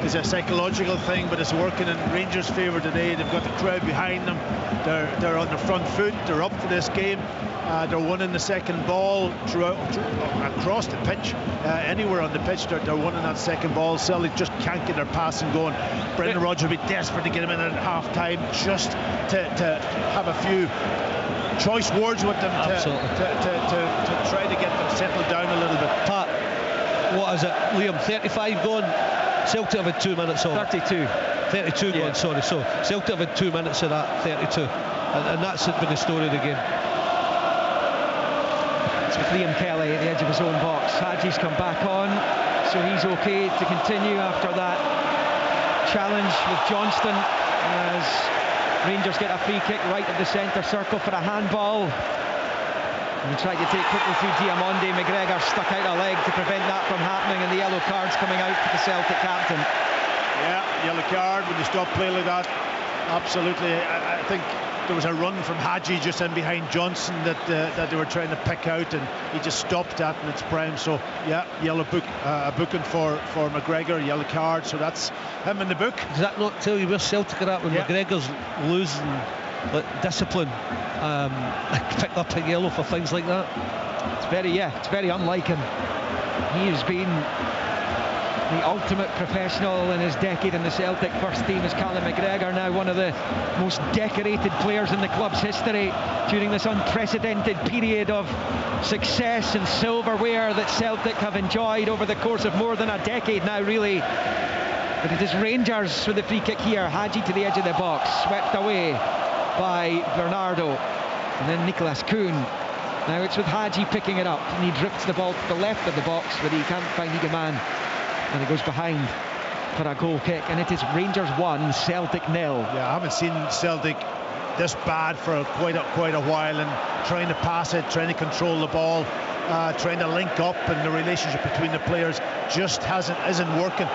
Speaker 1: is a psychological thing, but it's working in Rangers' favour today. They've got the crowd behind them. They're on the front foot. They're up for this game. They're winning the second ball across the pitch, anywhere on the pitch. They're winning that second ball. Celtic just can't get their passing going. Brendan Rodgers will be desperate to get him in at half time, just to have a few choice words with them, to try to get them settled down a little bit.
Speaker 4: Pat, what is it, Liam? 35 gone. Celtic have had 2 minutes of
Speaker 3: 32
Speaker 4: gone, sorry. So Celtic have had 2 minutes of that 32, and that's been the story of the game.
Speaker 3: It's with Liam Kelly at the edge of his own box. Hagi's come back on, so he's okay to continue after that challenge with Johnston, as Rangers get a free kick right of the centre circle for a handball. And he tried to take quickly through Diamonde. McGregor stuck out a leg to prevent that from happening, and the yellow card's coming out for the Celtic captain.
Speaker 1: Yeah, yellow card when you stop playing like that. Absolutely. I think there was a run from Hagi just in behind Johnson that they were trying to pick out, and he just stopped that in its prime. So yeah, yellow booking for McGregor, yellow card. So that's him in the book.
Speaker 4: Does that not tell you where Celtic are at when McGregor's losing discipline? Picked up a yellow for things like that.
Speaker 3: It's very unlike him. He has been the ultimate professional in his decade in the Celtic first team. Is Callum McGregor now one of the most decorated players in the club's history during this unprecedented period of success and silverware that Celtic have enjoyed over the course of more than a decade now, really. But it is Rangers with the free kick here. Hagi to the edge of the box, swept away by Bernardo, and then Nicholas Kuhn. Now it's with Hagi picking it up, and he drifts the ball to the left of the box, but he can't find Igaman, and he goes behind for a goal kick, and it is Rangers 1, Celtic 0.
Speaker 1: Yeah, I haven't seen Celtic this bad for quite a while, and trying to pass it, trying to control the ball, trying to link up, and the relationship between the players just isn't working.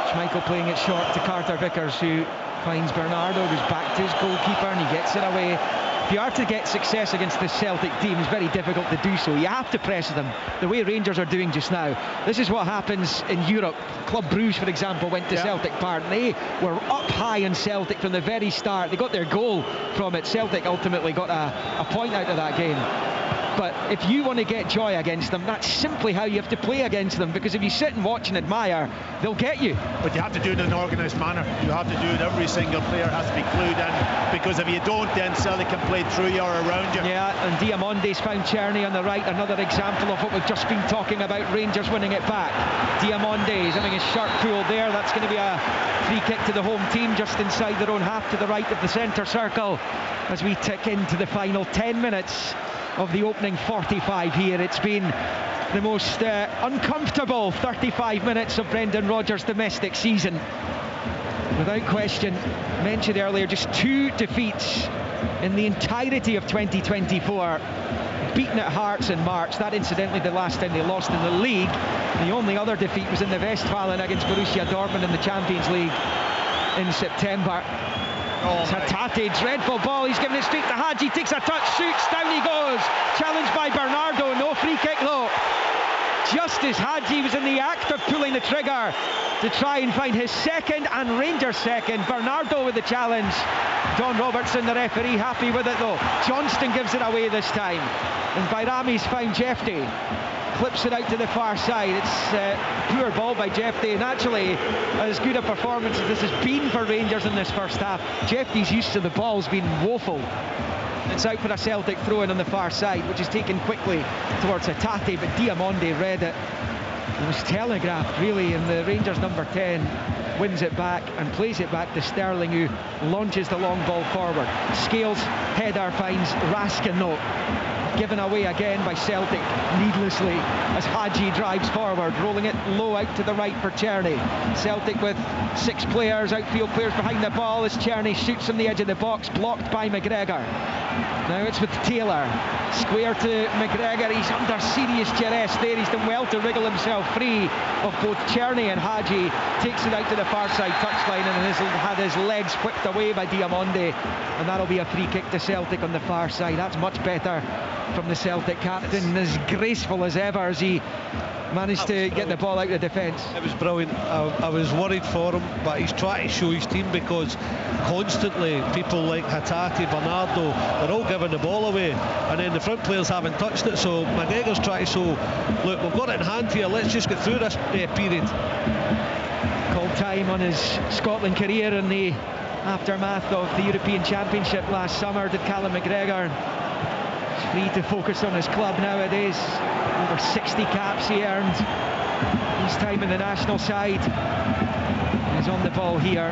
Speaker 3: Schmeichel playing it short to Carter Vickers, who finds Bernardo, goes back to his goalkeeper, and he gets it away. If you are to get success against this Celtic team, it's very difficult to do so. You have to press them the way Rangers are doing just now. This is what happens in Europe. Club Brugge, for example, went to Celtic Park. They were up high in Celtic from the very start. They got their goal from it. Celtic ultimately got a point out of that game. but if you want to get joy against them, that's simply how you have to play against them, because if you sit and watch and admire, they'll get you.
Speaker 1: But you have to do it in an organised manner. You have to do it, every single player has to be clued in, because if you don't, then Celtic can play through you or around you.
Speaker 3: Yeah, and Diamonde's found Czerny on the right, another example of what we've just been talking about, Rangers winning it back. Diamonde is having his shirt pulled there. That's going to be a free kick to the home team just inside their own half to the right of the centre circle as we tick into the final 10 minutes of the opening 45 here. It's been the most uncomfortable 35 minutes of Brendan Rodgers' domestic season. Without question, mentioned earlier, just 2 defeats in the entirety of 2024. Beaten at Hearts in March, that incidentally the last time they lost in the league. The only other defeat was in the Westfalen against Borussia Dortmund in the Champions League in September. It's Hatate, dreadful ball, he's given it straight to Hagi, takes a touch, shoots, down he goes. Challenged by Bernardo, no free kick though. Just as Hagi was in the act of pulling the trigger to try and find his second and Rangers' second, Bernardo with the challenge. Don Robertson, the referee, happy with it though. Johnston gives it away this time, and Bayrami's found Jefty, clips it out to the far side. It's poor ball by Jefty, and actually as good a performance as this has been for Rangers in this first half, Jefty's use of the ball's been woeful. It's out for a Celtic throw-in on the far side, which is taken quickly towards Hatate, but Diamonde read it. It was telegraphed really, and the Rangers number 10 wins it back and plays it back to Sterling, who launches the long ball forward. Scales header finds Raskin though, given away again by Celtic needlessly as Hagi drives forward, rolling it low out to the right for Czerny. Celtic with 6 players, outfield players behind the ball as Czerny shoots from the edge of the box, blocked by McGregor. Now it's with Taylor, square to McGregor, he's under serious duress there, he's done well to wriggle himself free of both Czerny and Hagi, takes it out to the far side touchline and had his legs whipped away by Diamonde, and that'll be a free kick to Celtic on the far side. That's much better from the Celtic captain, as graceful as ever as he managed to get the ball out of defence.
Speaker 4: It was brilliant. I was worried for him, but he's trying to show his team, because constantly people like Hatate, Bernardo, they're all giving the ball away, and then the front players haven't touched it, so McGregor's trying to show, look, we've got it in hand here, let's just get through this period.
Speaker 3: Called time on his Scotland career in the aftermath of the European Championship last summer, did Callum McGregor. Free to focus on his club nowadays. Over 60 caps he earned his time in the national side. He's on the ball here.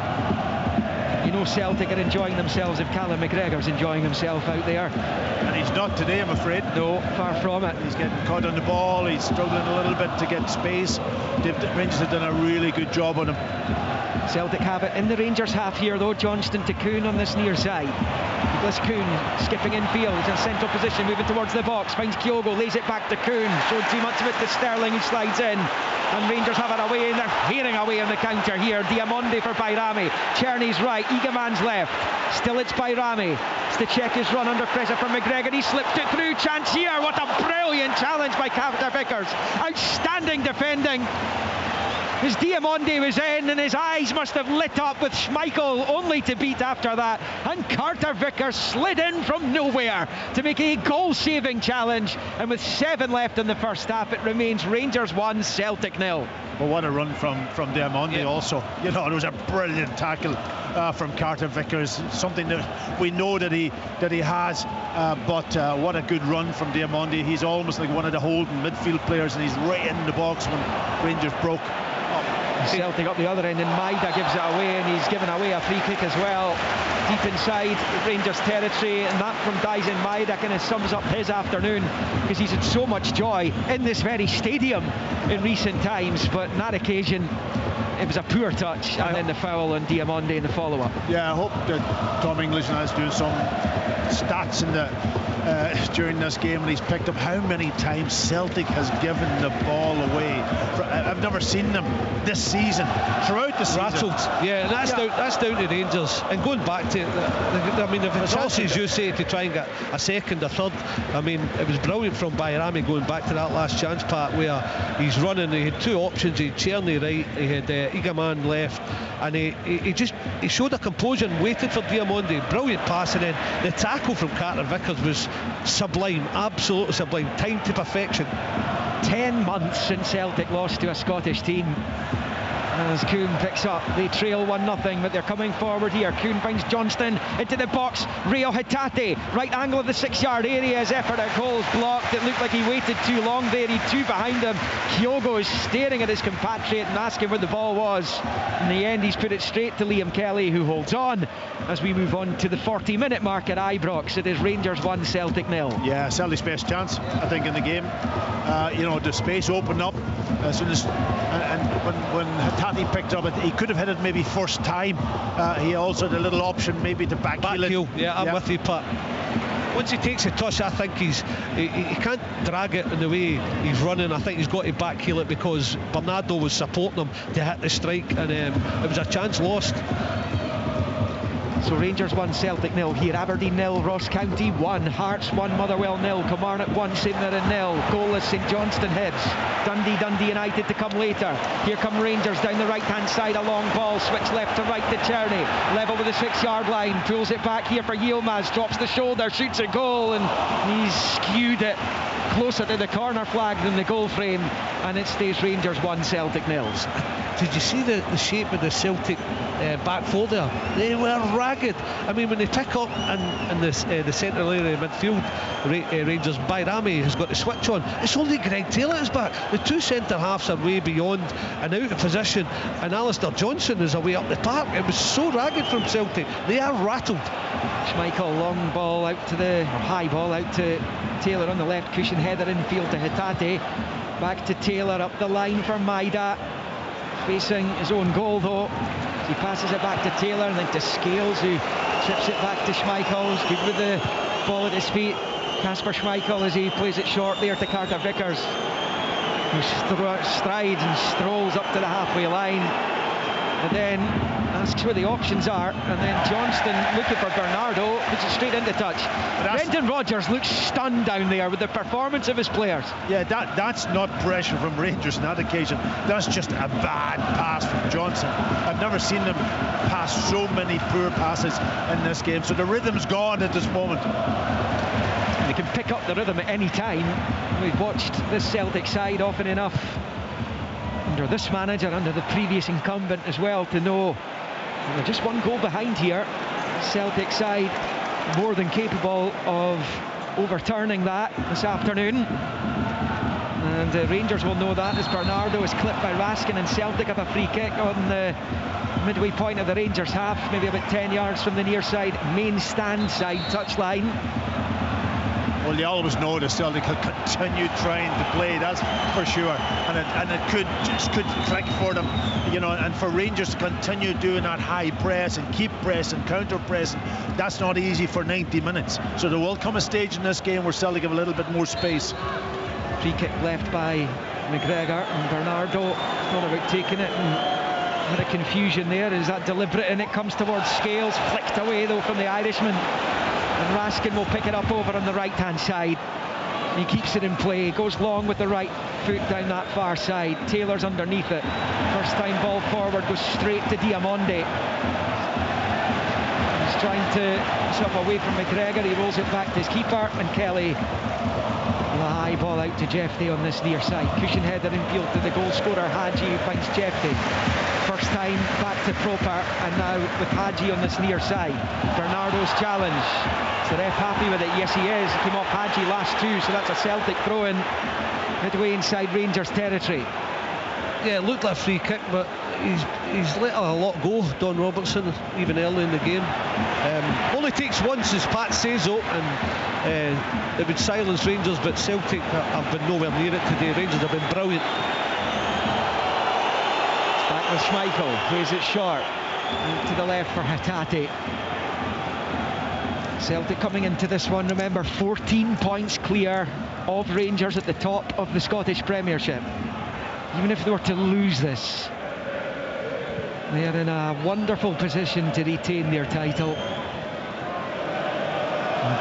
Speaker 3: You know Celtic are enjoying themselves if Callum McGregor's enjoying himself out there.
Speaker 1: And he's not today, I'm afraid.
Speaker 3: No, far from it.
Speaker 1: He's getting caught on the ball, he's struggling a little bit to get space. Rangers have done a really good job on him.
Speaker 3: Celtic have it in the Rangers half here though. Johnston to Kuhn on this near side. Douglas Kuhn skipping infield in central position, moving towards the box, finds Kyogo, lays it back to Kuhn, showed too much of it to Sterling, who slides in, and Rangers have it away, and they're hearing away on the counter here. Diamonde for Bayrami, Czerny's right, Egaman's left, still it's Bayrami. It's to check his run under pressure from McGregor, he slipped it through, chance here, what a brilliant challenge by Carter Vickers, outstanding defending. As Diamonde was in, and his eyes must have lit up with Schmeichel, only to beat after that, and Carter Vickers slid in from nowhere to make a goal-saving challenge, and with 7 left in the first half, it remains Rangers 1, Celtic 0.
Speaker 1: Well, what a run from Diamonde also. You know, it was a brilliant tackle from Carter Vickers, something that we know that he has, but what a good run from Diamonde. He's almost like one of the holding midfield players, and he's right in the box when Rangers broke.
Speaker 3: Celtic up the other end, and Maida gives it away, and he's given away a free kick as well, deep inside Rangers territory, and that from Dyson Maida kind of sums up his afternoon, because he's had so much joy in this very stadium in recent times, but on that occasion it was a poor touch, and then the foul on Diamonde in the follow-up.
Speaker 1: Yeah, I hope that Tom English now is doing some stats in the during this game, and he's picked up how many times Celtic has given the ball away. I've never seen them this season, throughout the season.
Speaker 4: Rattled. Yeah, and that's down to Rangers. And going back to, I mean, if it's also, as you say, to try and get a second, a third, I mean, it was brilliant from Bayrami going back to that last chance part where he's running, he had 2 options, he had Czerny right, he had Egaman left, and he showed a composure and waited for Diamonde. Brilliant pass, and then the tackle from Carter Vickers was sublime, absolutely sublime, timed to perfection.
Speaker 3: 10 months since Celtic lost to a Scottish team. As Kuhn picks up, they trail 1-0, but they're coming forward here. Kuhn finds Johnston into the box. Rio Hatate, right angle of the 6-yard area. His effort at goal is blocked. It looked like he waited too long there. He'd two behind him. Kyogo is staring at his compatriot and asking where the ball was. In the end, he's put it straight to Liam Kelly, who holds on as we move on to the 40-minute mark at Ibrox. It is Rangers 1, Celtic 0.
Speaker 1: Yeah, Celtic's best chance, I think, in the game. The space opened up as soon as, and when Hatate picked up it, he could have hit it maybe first time. He also had a little option maybe to backheel it.
Speaker 4: Yeah, I'm with you, Pat. Once he takes a touch, I think he can't drag it in the way he's running. I think he's got to backheel it because Bernardo was supporting him to hit the strike, and it was a chance lost.
Speaker 3: So Rangers 1, Celtic 0 here. Aberdeen 0, Ross County 1, Hearts 1, Motherwell 0, Kilmarnock 1, St Mirren 0, goalless St Johnstone Hibs. Dundee United to come later. Here come Rangers down the right hand side, a long ball, switch left to right to Czerny, level with the 6-yard line, pulls it back here for Yilmaz, drops the shoulder, shoots a goal, and he's skewed it closer to the corner flag than the goal frame, and it stays Rangers 1, Celtic 0.
Speaker 4: Did you see the shape of the Celtic back four there? They were ragged. I mean, when they pick up in the central area of midfield, Rangers, Bayrami has got the switch on. It's only Greg Taylor is back. The two centre halves are way beyond and out of position, and Alistair Johnson is away up the park. It was so ragged from Celtic. They are rattled.
Speaker 3: Schmeichel, long ball out to high ball out to Taylor on the left, cushion header infield to Hatate. Back to Taylor up the line for Maida. Facing his own goal though. He passes it back to Taylor and then to Scales, who chips it back to Schmeichel. He's good with the ball at his feet. Kasper Schmeichel as he plays it short there to Carter Vickers, who strides and strolls up to the halfway line and then asks where the options are, and then Johnston looking for Bernardo, puts it straight into touch. Brendan Rodgers looks stunned down there with the performance of his players.
Speaker 1: Yeah, that's not pressure from Rangers on that occasion. That's just a bad pass from Johnson. I've never seen them pass so many poor passes in this game, so the rhythm's gone at this moment.
Speaker 3: They can pick up the rhythm at any time. We've watched this Celtic side often enough under this manager, under the previous incumbent as well, to know they're just one goal behind here. Celtic side more than capable of overturning that this afternoon, and Rangers will know that as Bernardo is clipped by Raskin, and Celtic have a free kick on the midway point of the Rangers half, maybe about 10 yards from the near side main stand side touchline.
Speaker 1: Well, you always know that Celtic could continue trying to play, that's for sure, and it could click for them, and for Rangers to continue doing that high press and keep pressing, counter pressing, that's not easy for 90 minutes. So there will come a stage in this game where Celtic have a little bit more space.
Speaker 3: Free kick left by McGregor, and Bernardo thought about taking it and had a confusion there. Is that deliberate? And it comes towards Scales, flicked away though from the Irishman. And Raskin will pick it up over on the right-hand side. He keeps it in play, goes long with the right foot down that far side. Taylor's underneath it. First time ball forward goes straight to Diamonde. He's trying to stop away from McGregor. He rolls it back to his keeper, and Kelly with a high ball out to Jeffrey on this near side. Cushion header infield to the goal scorer Hagi, who finds Jeffrey. First time back to proper, and now with Hagi on this near side. Bernardo's challenge. Is the ref happy with it? Yes, he is. He came off Hagi last two, so that's a Celtic throw-in midway inside Rangers territory.
Speaker 4: Yeah, it looked like a free kick, but he's let a lot go, Don Robertson, even early in the game. Only takes once, as Pat says, though, and it would silence Rangers, but Celtic have been nowhere near it today. Rangers have been brilliant.
Speaker 3: Back with Schmeichel, plays it short to the left for Hatate. Celtic coming into this one, remember, 14 points clear of Rangers at the top of the Scottish Premiership. Even if they were to lose this, they're in a wonderful position to retain their title.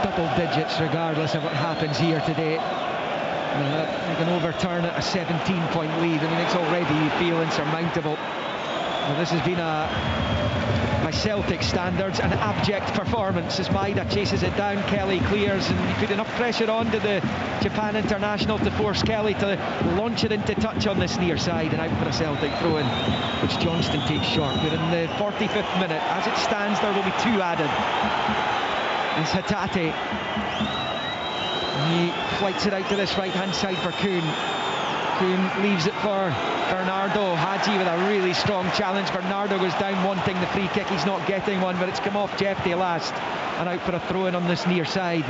Speaker 3: Double digits regardless of what happens here today. They can overturn it, a 17-point lead. I mean, it's already, you feel, insurmountable. Well, this has been a by Celtic standards, an abject performance as Maida chases it down. Kelly clears, and he put enough pressure onto the Japan international to force Kelly to launch it into touch on this near side, and out for a Celtic throw-in, which Johnston takes short. We're in the 45th minute. As it stands, there will be 2 added. It's Hatate. He flights it out to this right-hand side for Kuhn. Kuhn leaves it for Bernardo. Hagi with a really strong challenge. Bernardo goes down wanting the free kick. He's not getting one, but it's come off Jefty last, and out for a throw-in on this near side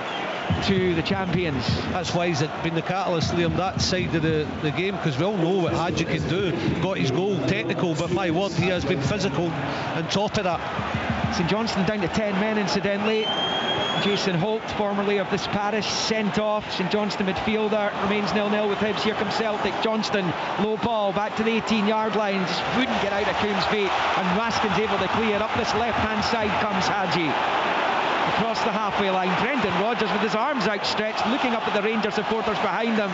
Speaker 3: to the champions.
Speaker 4: That's why he's been the catalyst, Liam, that side of the game, because we all know what Hagi can do. Got his goal, technical, but my word, he has been physical on top of that.
Speaker 3: St Johnstone down to 10 men incidentally. Jason Holt, formerly of this parish, sent off. St Johnstone midfielder, remains 0-0 with Hibs. Here comes Celtic. Johnston, low ball, back to the 18-yard line. Just wouldn't get out of Kuhn's feet, and Raskin's able to clear. Up this left-hand side comes Hagi. Across the halfway line, Brendan Rodgers with his arms outstretched, looking up at the Rangers supporters behind him,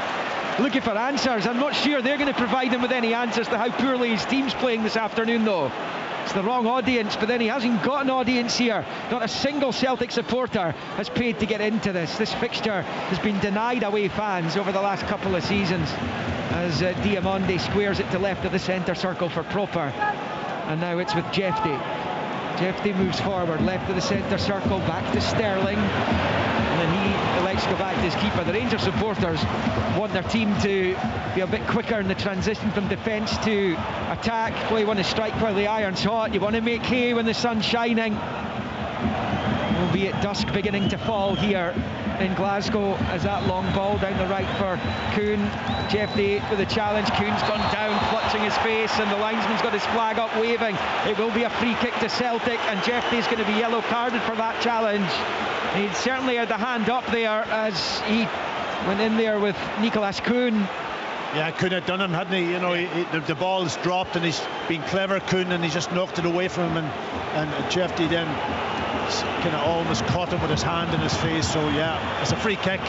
Speaker 3: looking for answers. I'm not sure they're going to provide him with any answers to how poorly his team's playing this afternoon, though. It's the wrong audience, but then he hasn't got an audience here. Not a single Celtic supporter has paid to get into this. This fixture has been denied away fans over the last couple of seasons, as Diamonde squares it to left of the centre circle for Proper. And now it's with Jefty. Jefty moves forward, left of the centre circle, back to Sterling. And then he elects to go back to his keeper. The Rangers supporters want their team to be a bit quicker in the transition from defence to attack. Well, you want to strike while the iron's hot. You want to make hay when the sun's shining. Albeit dusk beginning to fall here in Glasgow, as that long ball down the right for Kuhn. Jefty with a challenge. Kuhn's gone down, clutching his face, and the linesman's got his flag up waving. It will be a free kick to Celtic, and Jefty's going to be yellow carded for that challenge. He certainly had the hand up there as he went in there with Nicolas Kuhn.
Speaker 1: Yeah, Kuhn had done him, hadn't he? You know, the ball's dropped and he's been clever, Kuhn, and he's just knocked it away from him, and Jefty then kind of almost caught him with his hand in his face. So yeah, it's a free kick,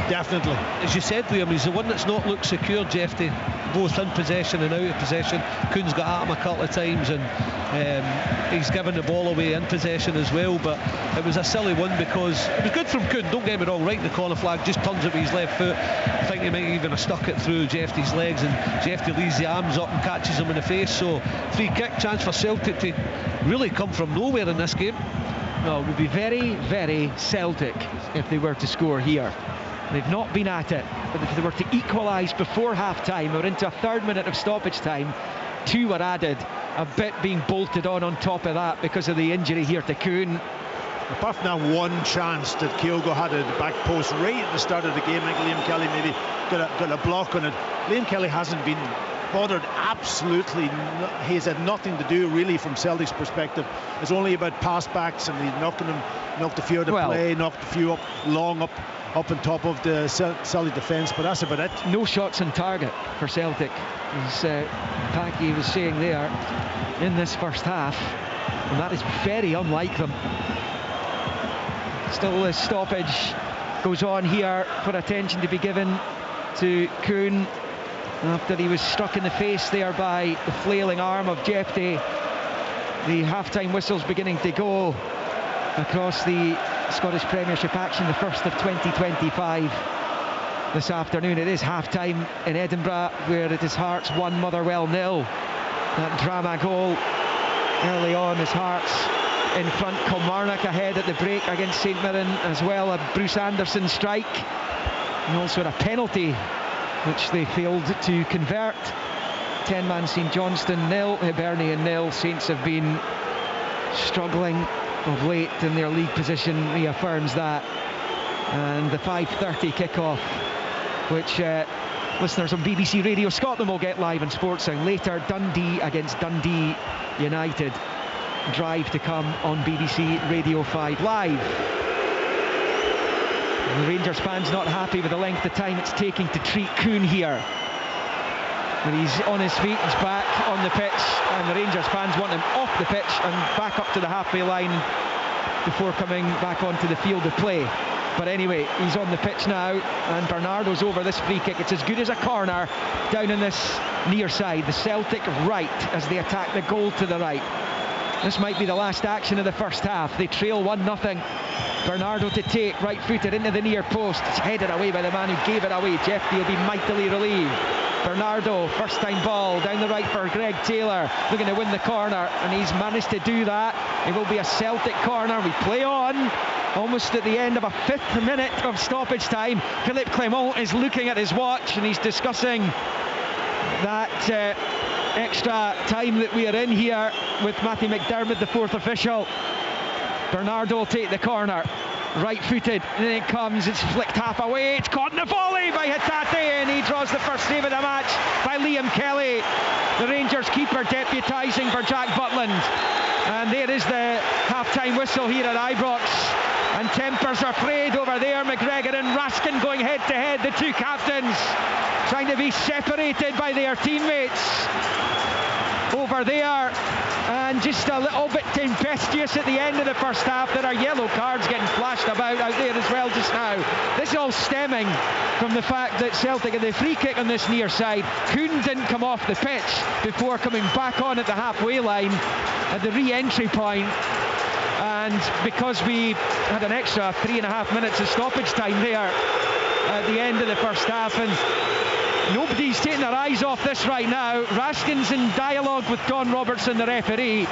Speaker 1: definitely. As
Speaker 4: you said, Liam, he's the one that's not looked secure, Jefty, both in possession and out of possession. Kuhn's got at him a couple of times, and he's given the ball away in possession as well, but it was a silly one because it was good from Kuhn, don't get me wrong, right in the corner flag, just turns it with his left foot. I think he might even have stuck it through Jefty's legs, and Jefty leaves the arms up and catches him in the face. So free kick chance for Celtic to really come from nowhere in this game.
Speaker 3: Well, it would be very, very Celtic if they were to score here. They've not been at it, but if they were to equalise before half-time or into a third minute of stoppage time, 2 were added, a bit being bolted on top of that because of the injury here to Kuhn.
Speaker 1: Apart from that one chance that Kyogo had at the back post right at the start of the game, I think Liam Kelly maybe got a block on it. Liam Kelly hasn't been bothered, absolutely. He's had nothing to do really from Celtic's perspective. It's only about pass backs, and he's knocked a few out of play, knocked a few up on top of the Celtic defence, but that's about it.
Speaker 3: No shots on target for Celtic, as Paki was saying there, in this first half, and that is very unlike them. Still, the stoppage goes on here for attention to be given to Kuhn after he was struck in the face there by the flailing arm of Jefty. The half-time whistle's beginning to go across the Scottish Premiership action, the first of 2025 this afternoon. It is half-time in Edinburgh, where it is Hearts 1, Motherwell 0. That drama goal early on is Hearts in front. Kilmarnock ahead at the break against St Mirren as well. A Bruce Anderson strike, and also a penalty which they failed to convert. 10-man St Johnstone 0, Hibernian 0. Saints have been struggling of late, and their league position reaffirms that. And the 5:30 kickoff, which listeners on BBC Radio Scotland will get live on Sportsound later. Dundee against Dundee United. Drive to come on BBC Radio 5 Live. And the Rangers fans not happy with the length of time it's taking to treat Kuhn here. But he's on his feet, he's back on the pitch, and the Rangers fans want him off the pitch and back up to the halfway line before coming back onto the field of play. But anyway, he's on the pitch now, and Bernardo's over this free kick. It's as good as a corner down in this near side, the Celtic right, as they attack the goal to the right. This might be the last action of the first half. They trail 1-0. Bernardo to take, right-footed into the near post. It's headed away by the man who gave it away. Jeffrey will be mightily relieved. Bernardo, first-time ball, down the right for Greg Taylor, looking to win the corner, and he's managed to do that. It will be a Celtic corner. We play on, almost at the end of a 5th minute of stoppage time. Philippe Clement is looking at his watch, and he's discussing that extra time that we are in here with Matthew McDermott, the 4th official. Bernardo will take the corner, right-footed, and then it comes, it's flicked half away, it's caught in a volley by Hatate, and he draws the first save of the match by Liam Kelly, the Rangers keeper deputising for Jack Butland. And there is the half-time whistle here at Ibrox, and tempers are frayed over there. McGregor and Raskin going head-to-head, the two captains trying to be separated by their teammates over there, and just a little bit tempestuous at the end of the first half. There are yellow cards getting flashed about out there as well just now. This is all stemming from the fact that Celtic had the free kick on this near side. Kuhn didn't come off the pitch before coming back on at the halfway line at the re-entry point, and because we had an extra 3.5 minutes of stoppage time there at the end of the first half, and nobody's taking their eyes off this right now. Raskin's in dialogue with Don Robertson, the referee,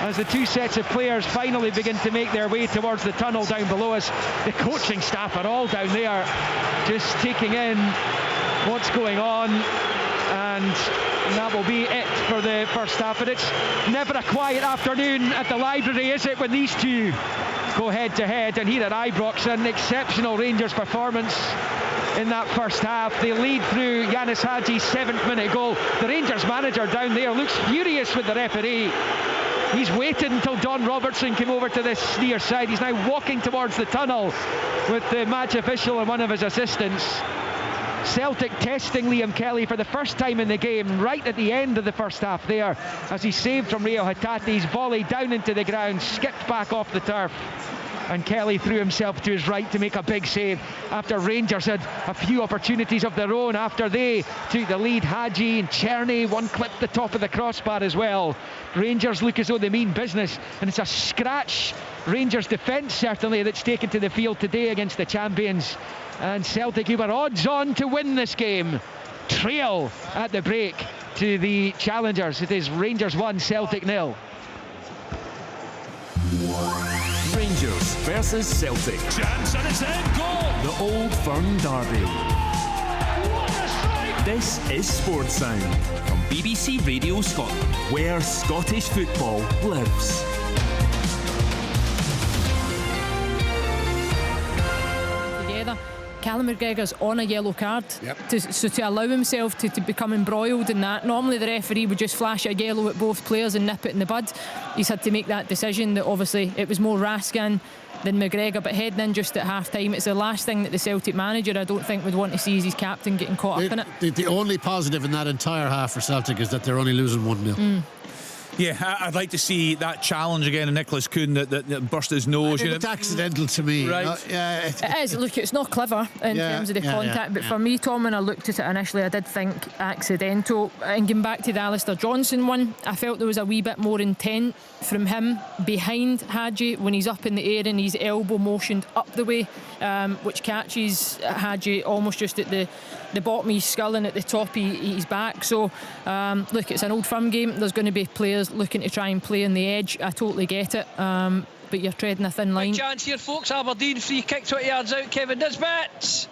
Speaker 3: as the two sets of players finally begin to make their way towards the tunnel down below us. The coaching staff are all down there just taking in what's going on, and that will be it for the first half. But it's never a quiet afternoon at the Library, is it, when these two go head to head? And here at Ibrox, an exceptional Rangers performance in that first half. They lead through Yanis Hagi's 7th minute goal. The Rangers manager down there looks furious with the referee. He's waited until Don Robertson came over to this near side. He's now walking towards the tunnel with the match official and one of his assistants. Celtic testing Liam Kelly for the first time in the game, right at the end of the first half there, as he saved from Rio Hatate's volley down into the ground, skipped back off the turf, and Kelly threw himself to his right to make a big save after Rangers had a few opportunities of their own after they took the lead. Hagi and Czerny, one clipped the top of the crossbar as well. Rangers look as though they mean business, and it's a scratch Rangers defence certainly that's taken to the field today against the champions. And Celtic, who were odds on to win this game, trail at the break to the challengers. It is Rangers 1, Celtic 0.
Speaker 2: Rangers versus Celtic.
Speaker 5: Chance and it's in, goal!
Speaker 2: The Old Firm Derby.
Speaker 5: What a strike!
Speaker 2: This is Sports Sound from BBC Radio Scotland, where Scottish football lives.
Speaker 6: Together. Callum McGregor's on a yellow card,
Speaker 7: Yep.
Speaker 6: to allow himself to become embroiled in that. Normally the referee would just flash a yellow at both players and nip it in the bud. He's had to make that decision that obviously it was more Raskin than McGregor, but heading in just at half time, it's the last thing that the Celtic manager, I don't think, would want to see is his captain getting caught up in it.
Speaker 7: The only positive in that entire half for Celtic is that they're only losing 1-0.
Speaker 5: Yeah, I'd like to see that challenge again of Nicholas Kuhn that burst his nose.
Speaker 7: It's accidental to me.
Speaker 5: Right.
Speaker 6: It is. Look, it's not clever in terms of the contact, but for me, Tom, when I looked at it initially, I did think accidental. And going back to the Alistair Johnson one, I felt there was a wee bit more intent from him behind Hagi when he's up in the air and his elbow motioned up the way, which catches Hagi almost just at the bottom of his skull and at the top of his back. So, look, it's an Old Firm game. There's going to be players looking to try and play on the edge. I totally get it, but you're treading a thin line.
Speaker 8: Big chance here, folks. Aberdeen free kick 20 yards out. Kevin Nisbet.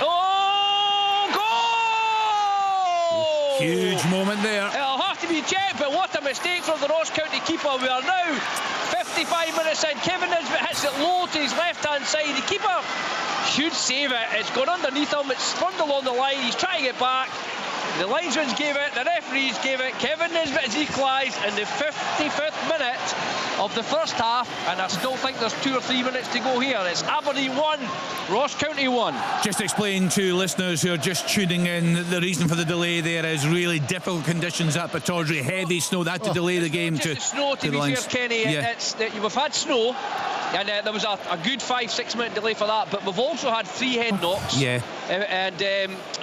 Speaker 8: Oh, goal!
Speaker 5: Huge moment there.
Speaker 8: It'll have to be checked, but what a mistake from the Ross County keeper. We are now 55 minutes in. Kevin Nisbet hits it low to his left-hand side. The keeper should save it. It's gone underneath him. It's spun along the line. He's trying to get back. The linesmans gave it, the referees gave it. Kevin Nisbet has equalised in the 55th minute of the first half, and I still think there's 2 or 3 minutes to go here. It's Aberdeen 1, Ross County 1.
Speaker 5: Just explain to listeners who are just tuning in, the reason for the delay there is really difficult conditions at Pittodrie, heavy snow. That had to delay the game to
Speaker 8: snow, to
Speaker 5: the
Speaker 8: be
Speaker 5: lines.
Speaker 8: fair, Kenny.
Speaker 5: Yeah.
Speaker 8: We've had snow, and there was a good 5-6 minute delay for that, but we've also had 3 head knocks.
Speaker 5: Yeah.
Speaker 8: And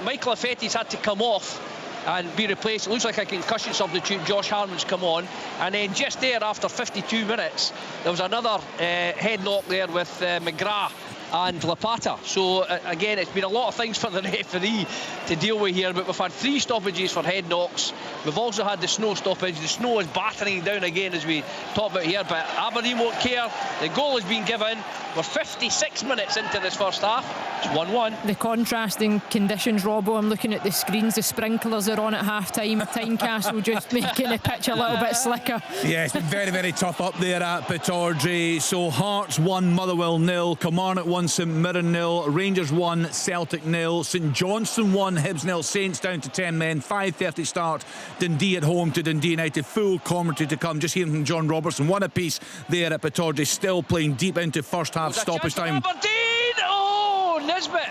Speaker 8: Michael Affetti's had to come off and be replaced. It looks like a concussion substitute. Josh Harmon's come on, and then just there after 52 minutes there was another head knock there with McGrath and Lapata. So again, it's been a lot of things for the referee to deal with here, but we've had 3 stoppages for head knocks. We've also had the snow stoppage. The snow is battering down again as we talk about here, but Aberdeen won't care. The goal has been given. We're 56 minutes into this first half. It's 1-1.
Speaker 6: The contrasting conditions, Robbo, I'm looking at the screens. The sprinklers are on at half-time. Tynecastle just making the pitch a little bit slicker.
Speaker 5: Yeah, it's been very, very tough up there at Pittodrie. So Hearts 1, Motherwell 0, Kilmarnock 1, St Mirren 0, Rangers 1, Celtic 0, St Johnstone 1, Hibs 0, Saints down to 10 men, 5:30 start, Dundee at home to Dundee United. Full commentary to come. Just hearing from John Robertson, one apiece there at Pittodrie, still playing deep into first half stoppage time.
Speaker 8: Aberdeen! Oh, Nisbet!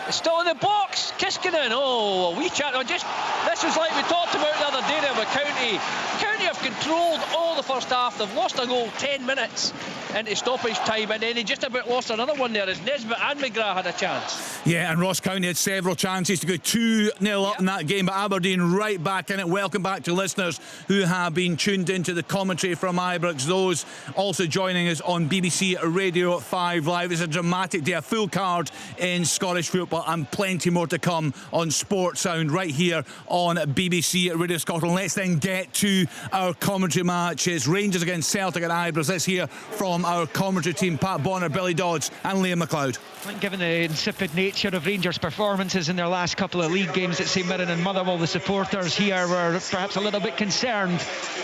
Speaker 8: It's still in the box. Kiskinen, oh, a wee chat. This was like we talked about the other day there with County. County have controlled all the first half. They've lost a goal 10 minutes into stoppage time, and then he just about lost another one there as Nisbet and McGrath had a chance.
Speaker 5: Yeah, and Ross County had several chances to go 2-0 up in that game, but Aberdeen right back in it. Welcome back to listeners who have been tuned into the commentary from Ibrox. Those also joining us on BBC Radio 5 Live. It's a dramatic day, a full card in Scottish football, and plenty more to come on Sports Sound right here on BBC Radio Scotland. Let's then get to our commentary matches. Rangers against Celtic at Ibrox. Let's hear from our commentary team, Pat Bonner, Billy Dodds and Liam McLeod.
Speaker 3: I think given the insipid nature of Rangers' performances in their last couple of league games at St Mirren and Motherwell, the supporters here were perhaps a little bit concerned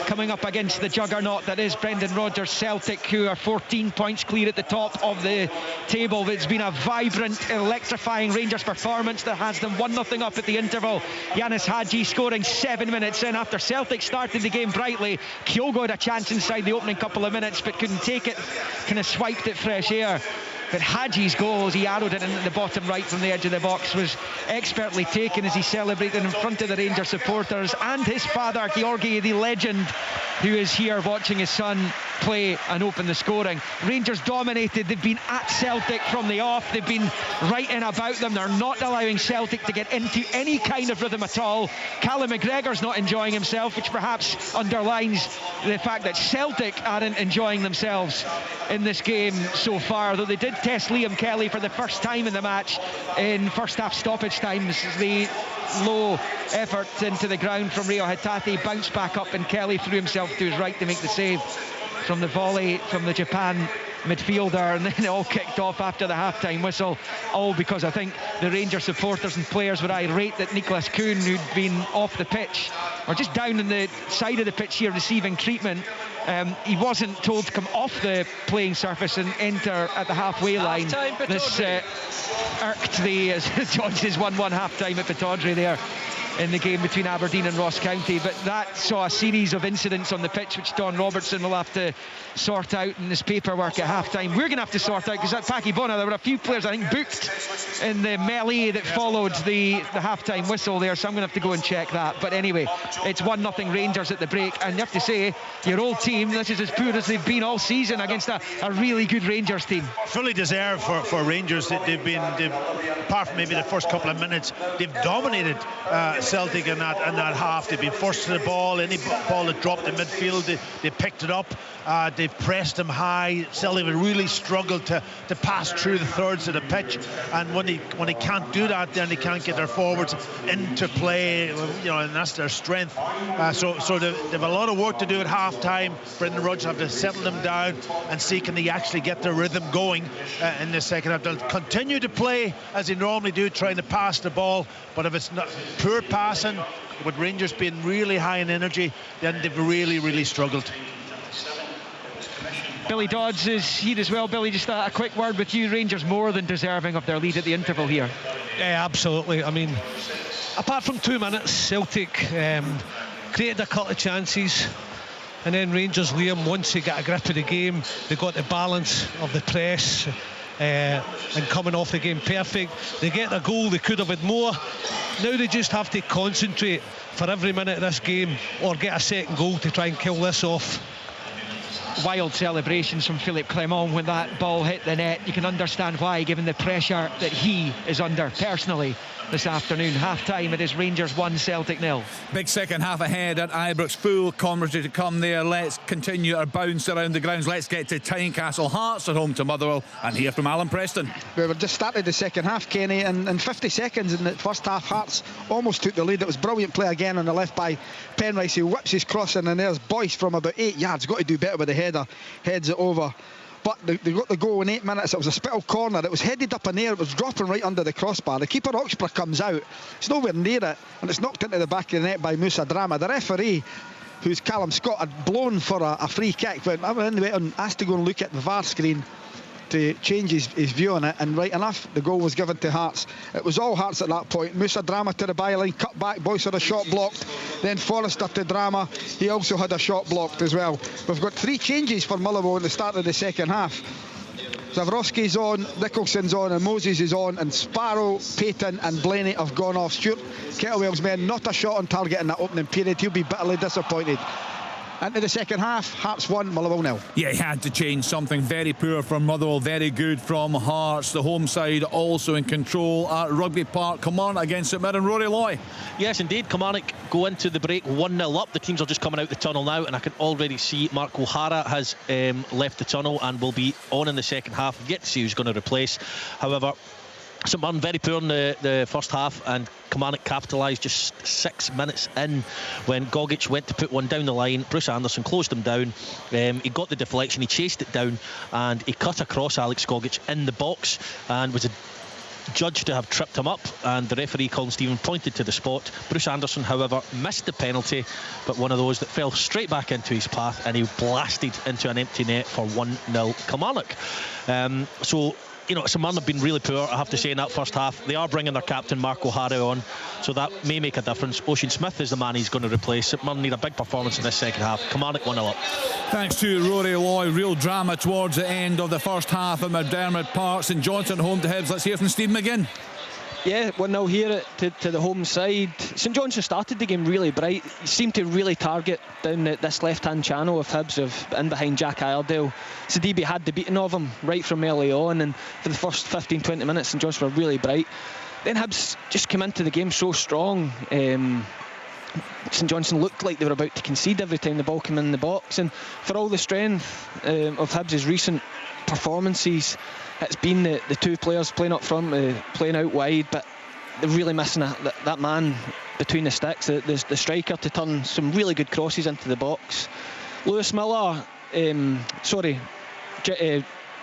Speaker 3: coming up against the juggernaut that is Brendan Rodgers' Celtic, who are 14 points clear at the top of the table. It's been a vibrant, electrifying Rangers performance that has them 1-0 up at the interval. Yanis Hagi scoring 7 minutes in after Celtic started the game brightly. Kyogo had a chance inside the opening couple of minutes but couldn't take it, kind of swiped at fresh air. But Hagi's goal, as he arrowed it in at the bottom right from the edge of the box, was expertly taken as he celebrated in front of the Rangers supporters and his father, Georgi, the legend, who is here watching his son play and open the scoring. Rangers dominated. They've been at Celtic from the off. They've been right in about them. They're not allowing Celtic to get into any kind of rhythm at all. Callum McGregor's not enjoying himself, which perhaps underlines the fact that Celtic aren't enjoying themselves in this game so far, though they did test Liam Kelly for the first time in the match in first half stoppage time. This is the low effort into the ground from Rio Hitati, bounced back up, and Kelly threw himself to his right to make the save from the volley from the Japan midfielder, and then it all kicked off after the half-time whistle, all because I think the Rangers supporters and players were irate that Nicholas Kuhn, who'd been off the pitch or just down on the side of the pitch here receiving treatment, he wasn't told to come off the playing surface and enter at the halfway line. This irked the, as John says, 1-1 half-time at Pittodrie there in the game between Aberdeen and Ross County. But that saw a series of incidents on the pitch which Don Robertson will have to sort out in his paperwork at half-time. We're going to have to sort out, because at Paki Bona there were a few players I think booked in the melee that followed the half-time whistle there, so I'm going to have to go and check that. But anyway, it's 1-0 Rangers at the break, and you have to say, your old team, this is as poor as they've been all season against a really good Rangers team.
Speaker 1: Fully deserved for Rangers. They've apart from maybe the first couple of minutes, they've dominated Celtic in that half. They've been first to the ball. Any ball that dropped in midfield, they picked it up. They've pressed them high. Celtic have really struggled to pass through the thirds of the pitch, and when they can't do that, then they can't get their forwards into play, and that's their strength. So they've a lot of work to do at half-time. Brendan Rodgers have to settle them down and see can they actually get their rhythm going in the second half. They'll continue to play as they normally do, trying to pass the ball, but if it's not poor passing, with Rangers being really high in energy, then they've really struggled.
Speaker 3: Billy Dodds is here as well. Billy, just a quick word with you. Rangers more than deserving of their lead at the interval here.
Speaker 4: Yeah, absolutely. I mean, apart from 2 minutes, Celtic created a couple of chances, and then Rangers, Liam, once they got a grip of the game, they got the balance of the press and coming off the game perfect. They get a goal, they could have had more. Now they just have to concentrate for every minute of this game, or get a second goal to try and kill this off.
Speaker 3: wild celebrations from Philippe Clement when that ball hit the net. You can understand why, given the pressure that he is under personally this afternoon. Half-time, it is Rangers 1, Celtic 0.
Speaker 5: Big second half ahead at Ibrox. Full commentary to come there. Let's continue our bounce around the grounds. Let's get to Tynecastle. Hearts at home to Motherwell, and hear from Alan Preston.
Speaker 9: We were just started the second half, Kenny, and in 50 seconds in the first half, Hearts almost took the lead. It was brilliant play again on the left by Penrice. He whips his cross in, and there's Boyce from about 8 yards. Got to do better with the header. Heads it over. But they got the goal in 8 minutes. It was a spittle corner. It was headed up in the air. It was dropping right under the crossbar. The keeper, Oxborough, comes out. It's nowhere near it, and it's knocked into the back of the net by Moussa Drama. The referee, who's Callum Scott, had blown for a free kick, but I went and asked to go and look at the VAR screen to change his view on it, and right enough, the goal was given to Hearts. It was all Hearts at that point. Moussa Drama to the byline, cut back, Boyce had a shot blocked, then Forrester to Drama, he also had a shot blocked as well. We've got 3 changes for Motherwell at the start of the second half. Zawrowski's on, Nicholson's on, and Moses is on, and Sparrow, Payton and Blaney have gone off. Stuart Kettlewell's men, not a shot on target in that opening period. He'll be bitterly disappointed. Into the second half, Hearts 1, Motherwell 0.
Speaker 5: Yeah, he had to change something. Very poor from Motherwell, very good from Hearts. The home side also in control at Rugby Park. Kilmarnock against St Mirren. Rory Loy.
Speaker 10: Yes, indeed. Kilmarnock go into the break 1-0 up. The teams are just coming out the tunnel now, and I can already see Mark O'Hara has left the tunnel and will be on in the second half. We've yet to see who's going to replace. However, St Mirren very poor in the first half, and Kilmarnock capitalised just 6 minutes in when Gogic went to put one down the line. Bruce Anderson closed him down. He got the deflection, he chased it down, and he cut across Alex Gogic in the box and was judged to have tripped him up, and the referee Colin Stephen pointed to the spot. Bruce Anderson, however, missed the penalty, but one of those that fell straight back into his path, and he blasted into an empty net for 1-0 Kilmarnock. So you know, St Mirren have been really poor, I have to say, in that first half. They are bringing their captain Mark O'Hara on, so that may make a difference. Ocean Smith is the man he's going to replace. St Mirren need a big performance in this second half. Kilmarnock 1-0 up.
Speaker 5: Thanks to Rory Loy. Real drama towards the end of the first half at McDermott Park. St Johnstone home to Hibs. Let's hear from Steve McGinn.
Speaker 11: Yeah, 1-0 here to the home side. St Johnstone started the game really bright. He seemed to really target down this left-hand channel of Hibs, in behind Jack Iredale. Sidibe had the beating of him right from early on, and for the first 15-20 minutes St Johnstone were really bright. Then Hibs just came into the game so strong. St Johnstone looked like they were about to concede every time the ball came in the box, and for all the strength of Hibs' recent performances, it's been the two players playing up front, playing out wide, but they're really missing that man between the sticks, the striker, to turn some really good crosses into the box. Lewis Miller,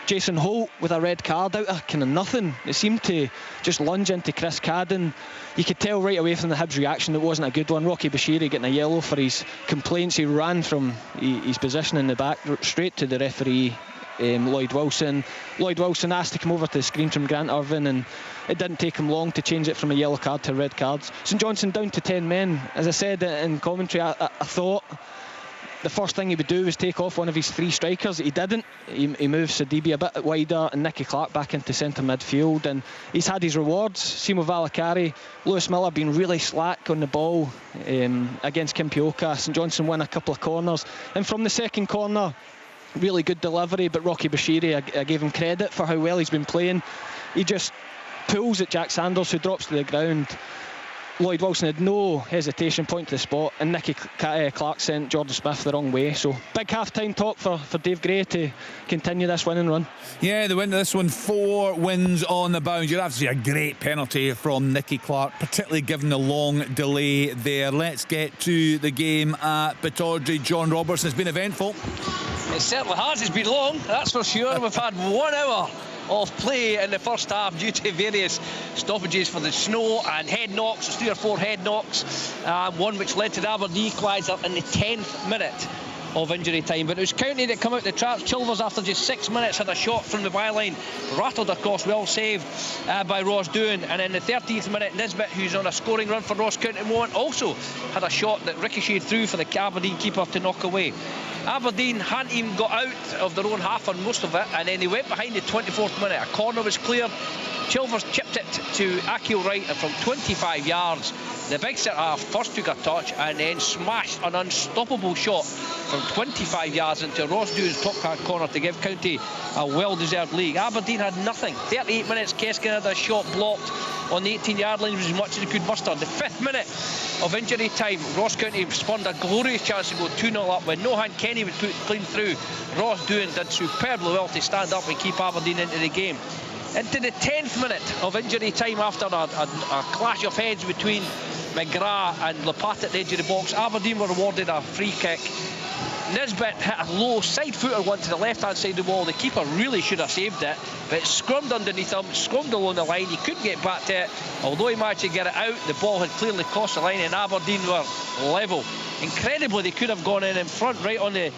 Speaker 11: Jason Holt with a red card out of kind of nothing. It seemed to just lunge into Chris Cadden. You could tell right away from the Hibs reaction it wasn't a good one. Rocky Bashiri getting a yellow for his complaints. He ran from his position in the back straight to the referee, Lloyd Wilson. Lloyd Wilson asked to come over to the screen from Grant Irvin, and it didn't take him long to change it from a yellow card to red cards. St Johnstone down to 10 men. As I said in commentary, I thought the first thing he would do was take off one of his three strikers. He didn't. He moved Sidibe a bit wider and Nicky Clark back into centre midfield, and he's had his rewards. Simo Valakari, Lewis Miller been really slack on the ball against Kimpioka. St Johnstone won a couple of corners, and from the second corner, really good delivery, but Rocky Bashiri, I gave him credit for how well he's been playing. He just pulls at Jack Sanders, who drops to the ground. Lloyd Wilson had no hesitation, point to the spot, and Nicky Clark sent Jordan Smith the wrong way. So big half-time talk for Dave Gray to continue this winning run. Yeah, they win this one, 4 wins on the bounce. You'd have to see a great penalty from Nicky Clark, particularly given the long delay there. Let's get to the game at Pittodrie. John Robertson, has been eventful.
Speaker 8: It certainly has. It's been long, that's for sure. We've had 1 hour of play in the first half due to various stoppages for the snow and head knocks. There's 3 or 4 head knocks, one which led to the Aberdeen equaliser in the 10th minute of injury time. But it was County that come out the traps. Chilvers, after just 6 minutes, had a shot from the byline, rattled across, well saved by Ross Doohan. And in the 13th minute, Nisbet, who's on a scoring run for Ross County at the moment, also had a shot that ricocheted through for the Aberdeen keeper to knock away. Aberdeen hadn't even got out of their own half on most of it, and then they went behind the 24th minute. A corner was cleared. Chilvers chipped it to Akil Wright, and from 25 yards The big centre-half first took a touch and then smashed an unstoppable shot from 25 yards into Ross Doohan's top-hand corner to give County a well-deserved lead. Aberdeen had nothing. 38 minutes, Keskin had a shot blocked on the 18-yard line, was as much as he could muster. The 5th minute of injury time, Ross County spawned a glorious chance to go 2-0 up when Nohan Kenny was put clean through. Ross Doohan did superbly well to stand up and keep Aberdeen into the game. Into the 10th minute of injury time, after a clash of heads between McGrath and Lapat at the edge of the box, Aberdeen were awarded a free kick. Nisbet hit a low side-footer one to the left-hand side of the wall. The keeper really should have saved it, but it scrummed underneath him, scrummed along the line. He couldn't get back to it. Although he managed to get it out, the ball had clearly crossed the line and Aberdeen were level. Incredibly, they could have gone in front right on the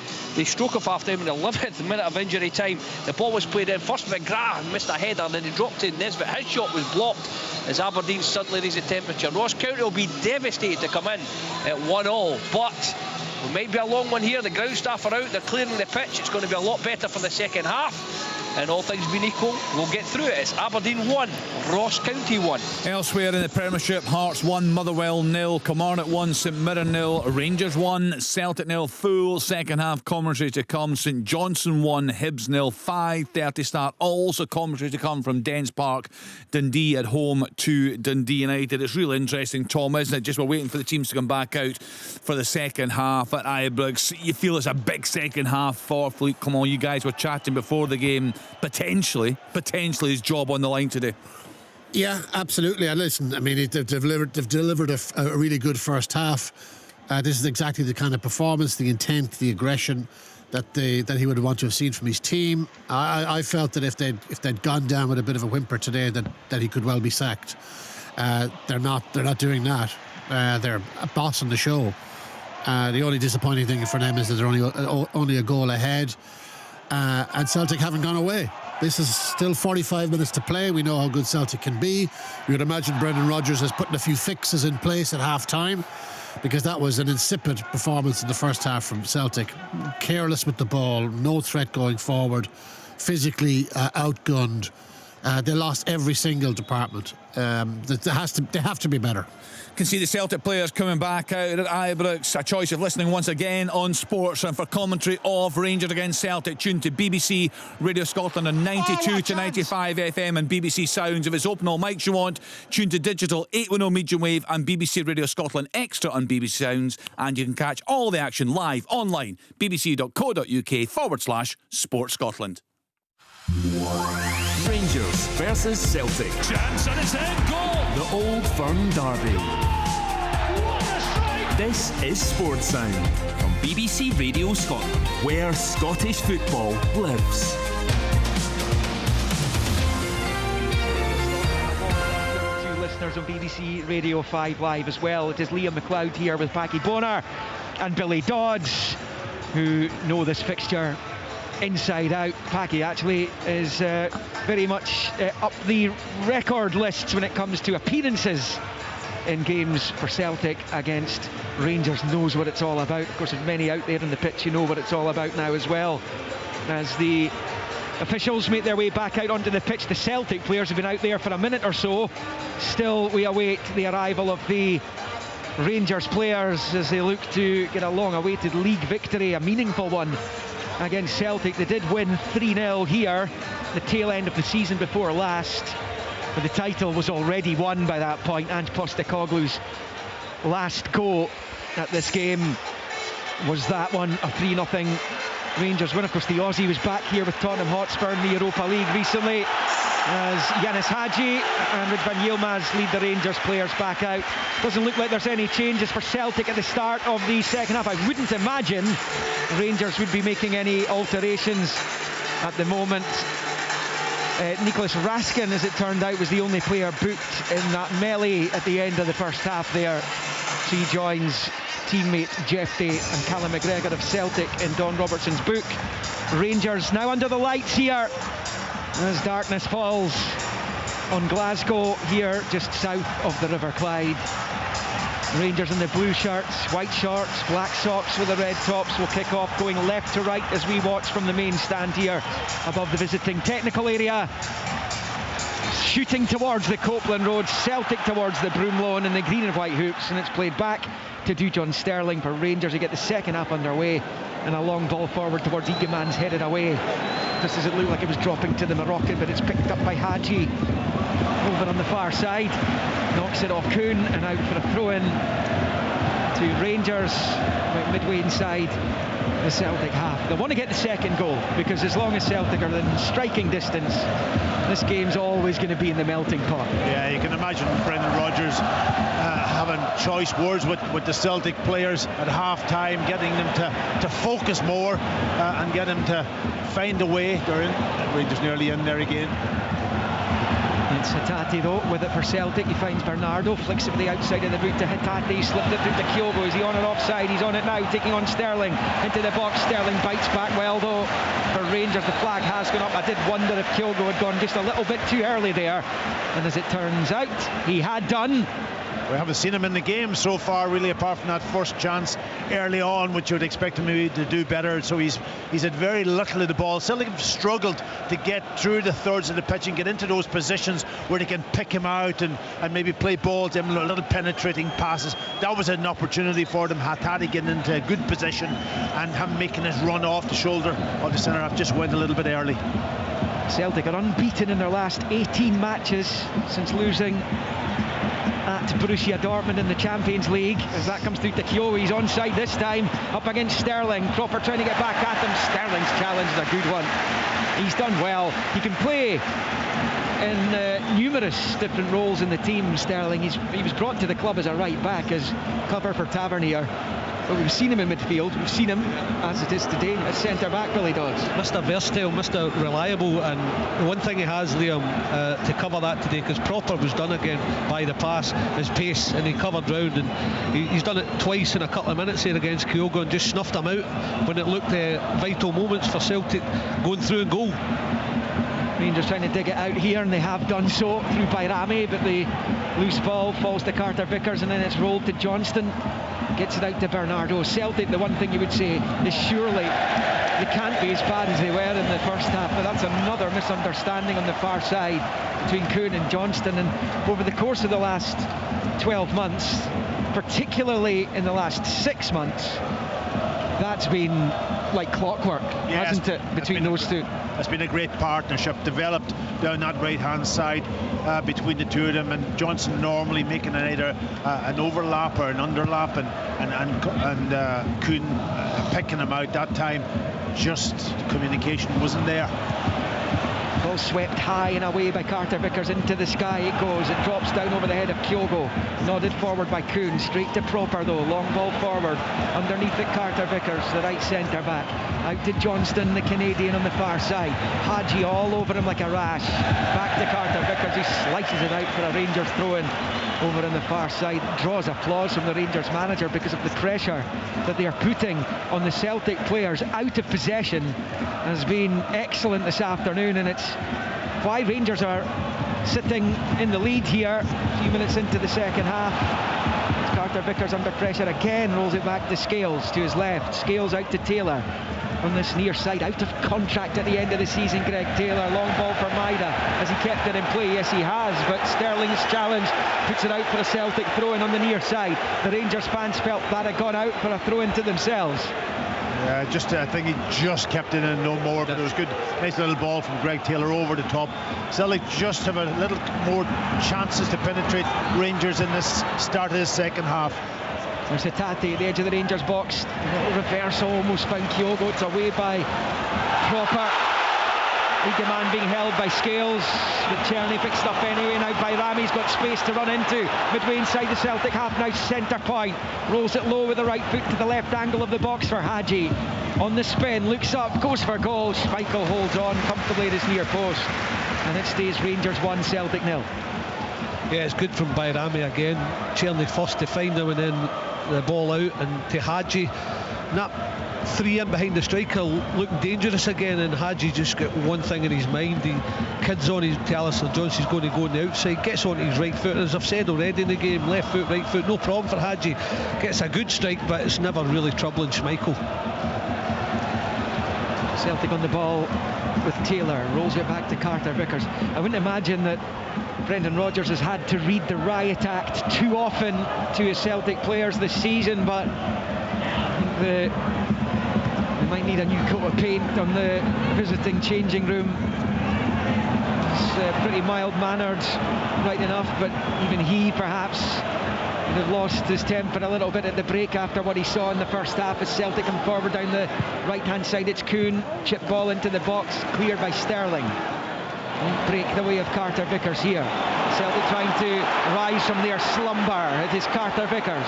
Speaker 8: stroke of half-time in the 11th minute of injury time. The ball was played in. First McGrath missed a header, and then he dropped to Nisbet. His shot was blocked as Aberdeen suddenly raised the temperature. Ross County will be devastated to come in at 1-1, but it might be a long one here. The ground staff are out, they're clearing the pitch. It's going to be a lot better for the second half. And all things being equal, we'll get through it. It's Aberdeen 1, Ross County 1.
Speaker 5: Elsewhere in the Premiership, Hearts 1, Motherwell 0, Kilmarnock 1, St Mirren 0, Rangers 1, Celtic 0. Full second half commentary to come. St Johnstone 1, Hibs 0. 5:30 start. Also commentary to come from Dens Park. Dundee at home to Dundee United. It's really interesting, Tom, isn't it? Just we're waiting for the teams to come back out for the second half at Ibrox. You feel it's a big second half for Fleet. Come on, you guys were chatting before the game. Potentially his job on the line today.
Speaker 7: Yeah, absolutely. And listen, I mean, they've delivered a really good first half. This is exactly the kind of performance, the intent, the aggression that he would want to have seen from his team. I felt that if they'd gone down with a bit of a whimper today, that he could well be sacked. They're not doing that. They're bossing the show. The only disappointing thing for them is that they're only a goal ahead. And Celtic haven't gone away. This is still 45 minutes to play. We know how good Celtic can be. You would imagine Brendan Rodgers has put a few fixes in place at half-time, because that was an insipid performance in the first half from Celtic. Careless with the ball, no threat going forward, physically outgunned. They lost every single department. They have to be better.
Speaker 5: Can see the Celtic players coming back out at Ibrox. A choice of listening once again on Sports, and for commentary of Rangers against Celtic, tune to BBC Radio Scotland on 92 to 95 FM and BBC Sounds. If it's open all mics you want, tune to digital 810 medium wave and BBC Radio Scotland Extra on BBC Sounds, and you can catch all the action live online, bbc.co.uk/Sports Scotland.
Speaker 2: Rangers versus Celtic.
Speaker 12: Chance and it's in, goal!
Speaker 2: The Old Firm Derby. This is Sports Sound from BBC Radio Scotland, where Scottish football lives.
Speaker 3: To listeners on BBC Radio 5 Live as well. It is Liam McLeod here with Paddy Bonner and Billy Dodds, who know this fixture inside out. Paddy actually is very much up the record lists when it comes to appearances in games for Celtic against Rangers. Knows what it's all about. Of course, there's many out there on the pitch who know what it's all about now as well. As the officials make their way back out onto the pitch, the Celtic players have been out there for a minute or so. Still, we await the arrival of the Rangers players as they look to get a long-awaited league victory, a meaningful one against Celtic. They did win 3-0 here, the tail end of the season before last, but the title was already won by that point. And Postecoglou's last go at this game was that one, a 3-0 Rangers win. Of course, the Aussie was back here with Tottenham Hotspur in the Europa League recently, as Yanis Hagi and Ridvan Yilmaz lead the Rangers players back out. Doesn't look like there's any changes for Celtic at the start of the second half. I wouldn't imagine Rangers would be making any alterations at the moment. Nicholas Raskin, as it turned out, was the only player booked in that melee at the end of the first half there. So he joins teammate Jeff Day and Callum McGregor of Celtic in Don Robertson's book. Rangers now under the lights here as darkness falls on Glasgow here just south of the River Clyde. Rangers in the blue shirts, white shorts, black socks with the red tops will kick off, going left to right as we watch from the main stand here above the visiting technical area. shooting towards the Copeland Road, Celtic towards the Broom Lawn and the green and white hoops, and it's played back to do John Sterling for Rangers to get the second half underway, and a long ball forward towards Egamans, headed away just as it looked like it was dropping to the Moroccan, but it's picked up by Hagi over on the far side, knocks it off Kuhn, and out for a throw-in to Rangers midway inside the Celtic half. They want to get the second goal, because as long as Celtic are in striking distance, this game's always going to be in the melting pot.
Speaker 1: Yeah, you can imagine Brendan Rodgers having choice words with the Celtic players at half-time, getting them to focus more and get them to find a way. They're in. Rangers nearly in there again.
Speaker 3: It's Hatate though with it for Celtic. He finds Bernardo, flicks it to the outside of the boot to Hatate, slipped it through to Kyogo. Is he on or offside? He's on it now, taking on Sterling into the box. Sterling bites back well though for Rangers. The flag has gone up. I did wonder if Kyogo had gone just a little bit too early there, and as it turns out, he had done.
Speaker 1: We haven't seen him in the game so far, really, apart from that first chance early on, which you would expect him maybe to do better. So he's had very little of the ball. Celtic have struggled to get through the thirds of the pitch and get into those positions where they can pick him out and maybe play ball to him, little penetrating passes. That was an opportunity for them. Hatate getting into a good position and him making his run off the shoulder of the centre half just went a little bit early.
Speaker 3: Celtic are unbeaten in their last 18 matches since losing at Borussia Dortmund in the Champions League. As that comes through to Kyogo, he's onside this time, up against Sterling. Cropper trying to get back at him. Sterling's challenge is a good one. He's done well. He can play in numerous different roles in the team, Sterling. He was brought to the club as a right back, as cover for Tavernier. But we've seen him in midfield, we've seen him, as it is today, at centre-back, Billy Dodds.
Speaker 4: Mr Versatile, Mr Reliable, and the one thing he has, Liam, to cover that today, because Proper was done again by the pass, his pace, and he covered round, and he's done it twice in a couple of minutes here against Kyogo and just snuffed him out when it looked vital moments for Celtic going through and goal.
Speaker 3: Rangers trying to dig it out here, and they have done so through Bayrami, but the loose ball falls to Carter Vickers, and then it's rolled to Johnston. Gets it out to Bernardo. Celtic, the one thing you would say is surely they can't be as bad as they were in the first half, but that's another misunderstanding on the far side between Kuhn and Johnston. And over the course of the last 12 months, particularly in the last 6 months, that's been like clockwork, hasn't it, between those two?
Speaker 1: It's been a great partnership developed down that right hand side between the two of them, and Johnson normally making either an overlap or an underlap, and Kuhn picking him out. That time just the communication wasn't there.
Speaker 3: Ball swept high and away by Carter Vickers, into the sky it goes, it drops down over the head of Kyogo, nodded forward by Kuhn, straight to Proper though, long ball forward, underneath it Carter Vickers, the right centre back, out to Johnston, the Canadian on the far side. Hagi all over him like a rash, back to Carter Vickers, he slices it out for a Rangers throw-in over on the far side. Draws applause from the Rangers manager because of the pressure that they are putting on the Celtic players. Out of possession has been excellent this afternoon, and it's why Rangers are sitting in the lead here a few minutes into the second half. It's Carter Vickers under pressure again, rolls it back to Scales to his left, Scales out to Taylor on this near side, out of contract at the end of the season. Greg Taylor, long ball for Maida. Has he kept it in play? Yes, he has, but Sterling's challenge puts it out for a Celtic throw-in on the near side. The Rangers fans felt that had gone out for a throw-in to themselves.
Speaker 1: Yeah, I think he just kept it in, no more, but it was good. Nice little ball from Greg Taylor over the top. Celtic just have a little more chances to penetrate Rangers in this start of the second half.
Speaker 3: There's Hatate at the edge of the Rangers box. A little reversal, almost found Kyogo. It's away by Proper. Egaman being held by Scales, but Czerny picks it up anyway. Now Bayrami's got space to run into. Midway inside the Celtic half, now centre point. Rolls it low with the right foot to the left angle of the box for Hagi. On the spin, looks up, goes for goal. Schmeichel holds on comfortably at his near post. And it stays Rangers 1, Celtic 0.
Speaker 4: Yeah, it's good from Bayrami again. Czerny first to find him, and then the ball out and to Hagi. And that 3 in behind the striker looking dangerous again, and Hagi just got one thing in his mind. He kids on his to Alistair Johnson's going to go on the outside, gets on his right foot, as I've said already in the game, left foot, right foot, no problem for Hagi. Gets a good strike, but it's never really troubling Schmeichel.
Speaker 3: Celtic on the ball with Taylor, rolls it back to Carter Vickers. I wouldn't imagine that Brendan Rodgers has had to read the riot act too often to his Celtic players this season, but I think they might need a new coat of paint on the visiting changing room. He's pretty mild-mannered, right enough, but even he perhaps would have lost his temper a little bit at the break after what he saw in the first half as Celtic come forward down the right-hand side. It's Kuhn, chip ball into the box, cleared by Sterling. Won't break the way of Carter Vickers here. Celtic trying to rise from their slumber. It is Carter Vickers.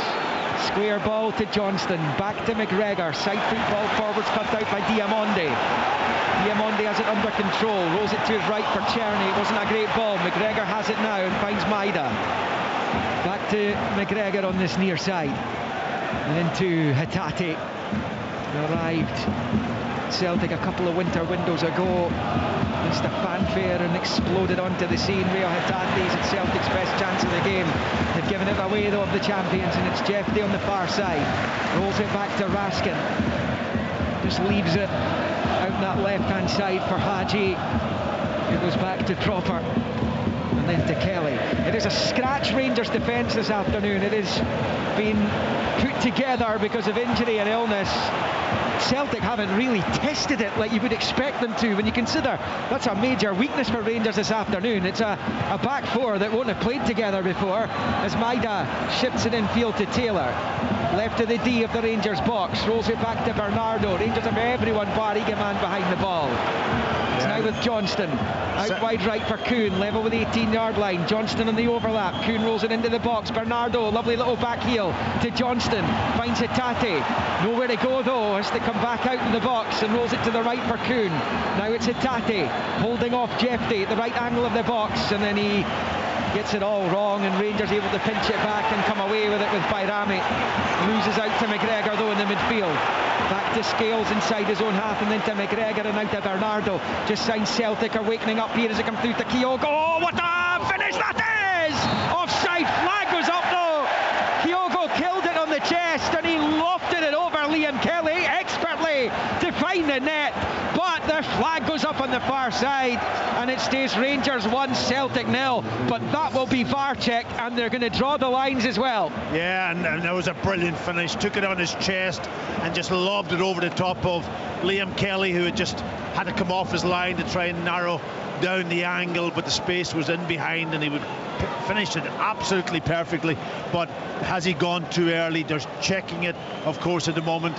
Speaker 3: Square ball to Johnston, back to McGregor, side football forwards cut out by Diamonde. Diamonde has it under control, rolls it to his right for Czerny. It wasn't a great ball. McGregor has it now and finds Maida. Back to McGregor on this near side. And into Hatate. Arrived Celtic a couple of winter windows ago. Missed a fanfare and exploded onto the scene. Rio Hatate's at Celtic's best chance of the game. They've given it away though of the champions, and it's Jeffrey on the far side. Rolls it back to Raskin. Just leaves it out that left-hand side for Hagi. It goes back to Cropper. And then to Kelly. It is a scratch Rangers defence this afternoon. It has been put together because of injury and illness. Celtic haven't really tested it like you would expect them to when you consider that's a major weakness for Rangers this afternoon. It's a back four that won't have played together before as Maida shifts it in field to Taylor. Left to the D of the Rangers box, rolls it back to Bernardo. Rangers have everyone bar Egeman behind the ball. It's now with Johnston, out wide right for Kuhn, level with the 18-yard line. Johnston on the overlap, Kuhn rolls it into the box. Bernardo, lovely little back heel to Johnston, finds Hatate, nowhere to go though, has to come back out in the box and rolls it to the right for Kuhn. Now it's Hatate, holding off Jeffrey at the right angle of the box, and then he gets it all wrong, and Rangers able to pinch it back and come away with it with Bayrami. Loses out to McGregor though in the midfield. Back to Scales inside his own half, and then to McGregor and out to Bernardo. Just signs Celtic are wakening up here as it comes through to Kyogo. Oh, what a finish that is! Offside flag goes up though. Kyogo killed it on the chest and he lofted it over Liam Kelly expertly to find the net. But the flag goes up on the far side and it stays Rangers 1, Celtic 0. But that will be VAR checked and they're going to draw the lines as well.
Speaker 1: Yeah, and that was a brilliant finish. Took it on his chest and just lobbed it over the top of Liam Kelly, who had just had to come off his line to try and narrow down the angle, but the space was in behind and he would finish it absolutely perfectly. But has he gone too early? They're checking it, of course, at the moment.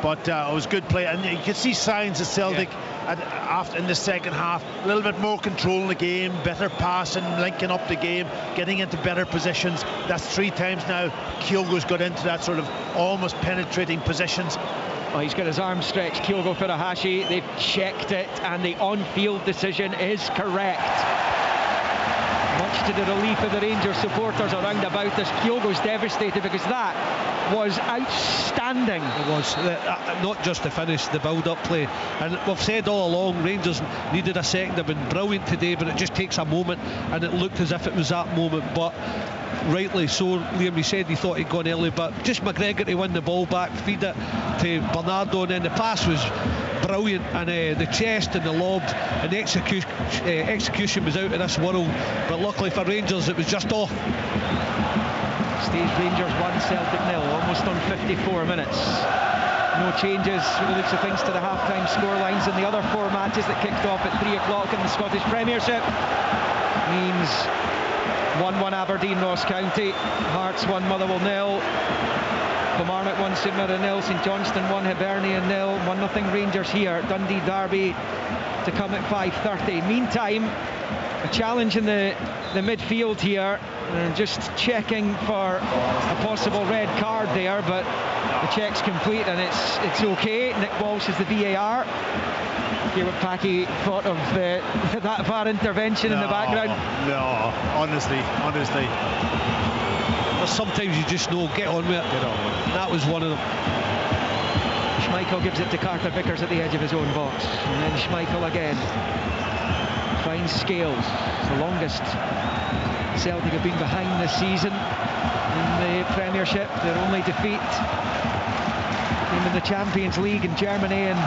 Speaker 1: But it was good play, and you could see signs of Celtic after in the second half, a little bit more control in the game, better passing, linking up the game, getting into better positions. That's 3 times now Kyogo's got into that sort of almost penetrating positions.
Speaker 3: Oh, he's got his arm stretched, Kyogo Furuhashi. They've checked it and the on-field decision is correct. Much to the relief of the Rangers supporters around about this. Kyogo's devastated because that was outstanding.
Speaker 4: It was, not just the finish, the build-up play. And we've said all along, Rangers needed a second. They've been brilliant today, but it just takes a moment, and it looked as if it was that moment. But rightly so, Liam, he said he thought he'd gone early, but just McGregor to win the ball back, feed it to Bernardo, and then the pass was brilliant, and the chest and the lob and the execution was out of this world, but luckily for Rangers it was just off.
Speaker 3: Stays Rangers 1, Celtic 0, almost on 54 minutes. No changes when it looks of things to the half-time scorelines in the other 4 matches that kicked off at 3 o'clock in the Scottish Premiership. Means 1-1 Aberdeen, Ross County, Hearts 1, Motherwell 0, Kilmarnock 1, St Mirren 0, St Johnstone 1, Hibernian 0, 1-0 Rangers here, Dundee Derby to come at 5:30. Meantime, a challenge in the midfield here, just checking for a possible red card there, but the check's complete and it's okay. Nick Walsh is the VAR. Hear what Packy thought of that VAR intervention in the background.
Speaker 1: No, honestly.
Speaker 4: But sometimes you just know, get on with it. And that was one of them.
Speaker 3: Schmeichel gives it to Carter Vickers at the edge of his own box. And then Schmeichel again. Finds Scales. It's the longest Celtic have been behind this season in the Premiership. Their only defeat came in the Champions League in Germany, and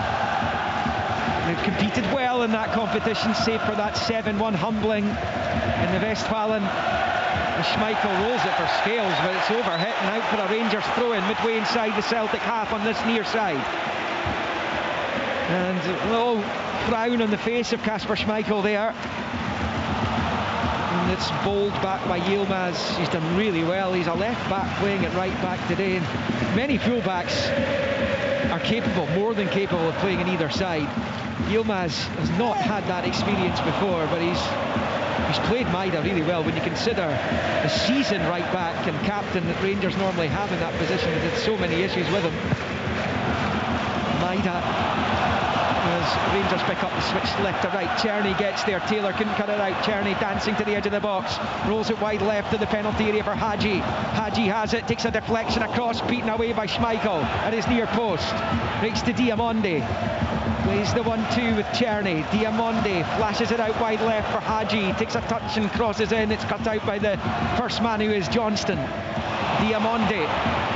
Speaker 3: They've competed well in that competition, save for that 7-1 humbling in the Westfalen. Schmeichel rolls it for Scales, but it's overhit and out for a Rangers throw-in midway inside the Celtic half on this near side. And a little frown on the face of Kasper Schmeichel there. And it's bowled back by Yilmaz. He's done really well. He's a left back playing at right back today. And many full-backs are capable, more than capable of playing on either side. Yilmaz has not had that experience before, but he's played Maida really well when you consider the seasoned right back and captain that Rangers normally have in that position. They've had so many issues with him. Maida, as Rangers pick up the switch left to right. Czerny gets there, Taylor couldn't cut it out. Czerny dancing to the edge of the box, rolls it wide left to the penalty area for Hagi. Hagi has it, takes a deflection across, beaten away by Schmeichel at his near post. Breaks to Diamonde. Plays the 1-2 with Czerny. Diamonde flashes it out wide left for Hagi. Takes a touch and crosses in. It's cut out by the first man, who is Johnston. Diamonde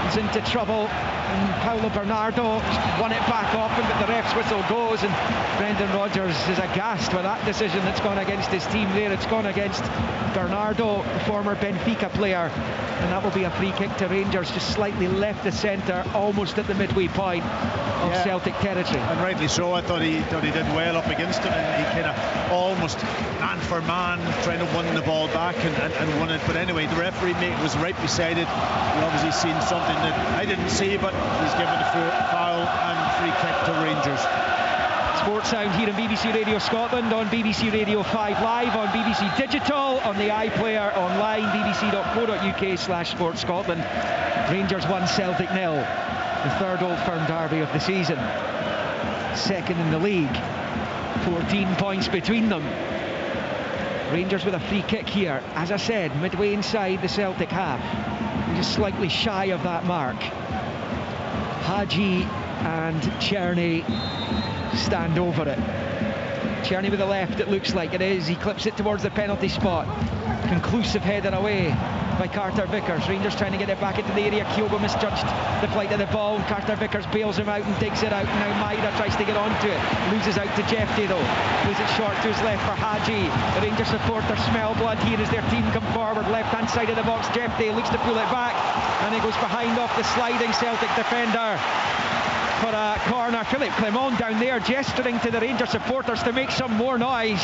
Speaker 3: is into trouble. And Paulo Bernardo won it back off him, but the ref's whistle goes, and Brendan Rodgers is aghast with that decision that's gone against his team there. It's gone against Bernardo, the former Benfica player, and that will be a free kick to Rangers, just slightly left the centre, almost at the midway point of Celtic territory.
Speaker 1: And rightly so. I thought he did well up against him, and he kind of almost man for man trying to win the ball back and won it. But anyway, the referee was right beside it. He obviously seen something that I didn't see, but he's given the foul and free kick to Rangers.
Speaker 3: Sports Sound here on BBC Radio Scotland, on BBC Radio 5 Live, on BBC Digital, on the iPlayer, online, bbc.co.uk/Sports Scotland. Rangers 1, Celtic 0. The third Old Firm derby of the season. Second in the league. 14 points between them. Rangers with a free kick here. As I said, midway inside the Celtic half. Just slightly shy of that mark. Hagi and Czerny stand over it. Czerny with the left, it looks like it is. He clips it towards the penalty spot. Conclusive header away by Carter Vickers. Rangers trying to get it back into the area. Kyogo misjudged the flight of the ball. Carter Vickers bails him out and digs it out. Now Maida tries to get onto it. Loses out to Jeffrey though. Plays it short to his left for Hagi. The Rangers supporters smell blood here as their team come forward. Left hand side of the box. Jeffrey looks to pull it back, and he goes behind off the sliding Celtic defender for a corner. Philip Clement down there gesturing to the Rangers supporters to make some more noise.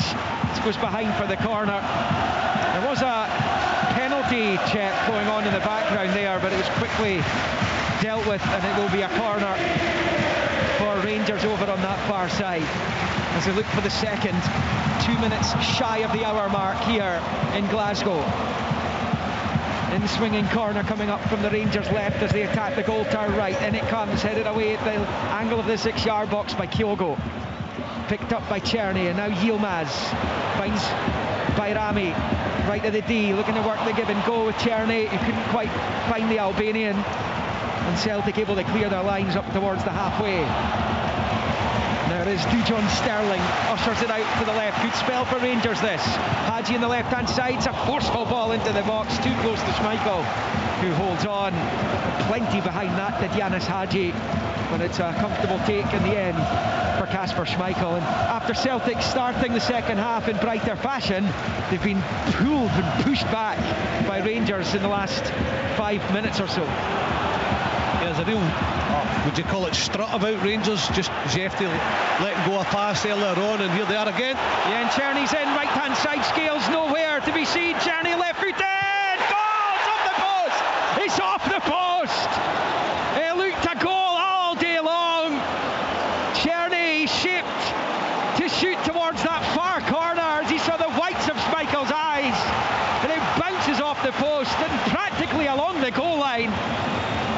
Speaker 3: This goes behind for the corner. There was a penalty check going on in the background there, but it was quickly dealt with, and it will be a corner for Rangers over on that far side as they look for the second. 2 minutes shy of the hour mark here in Glasgow. In swinging corner coming up from the Rangers left as they attack the goal turn right. In it comes, headed away at the angle of the 6-yard box by Kyogo. Picked up by Czerny, and now Yilmaz finds Bayrami right to the D, looking to work the give and go with Czerny. He couldn't quite find the Albanian, and Celtic able to clear their lines up towards the halfway. There is Dujon Sterling, ushers it out to the left. Good spell for Rangers this. Hagi on the left hand side, it's a forceful ball into the box, too close to Schmeichel, who holds on. Plenty behind that to Giannis Hagi, but it's a comfortable take in the end for Kasper Schmeichel. And after Celtic starting the second half in brighter fashion, they've been pulled and pushed back by Rangers in the last 5 minutes or so.
Speaker 4: There's a real, would you call it, strut about Rangers, just Jeffrey letting go a pass earlier on, and here they are again.
Speaker 3: Yeah, and Czerny's in, right hand side, Scales nowhere to be seen. Czerny left footed, goal! It's off the post! It's off the post! It looked a goal all day long. Czerny shaped to shoot towards that far corner as he saw the whites of Schmeichel's eyes, and it bounces off the post and practically along the goal line.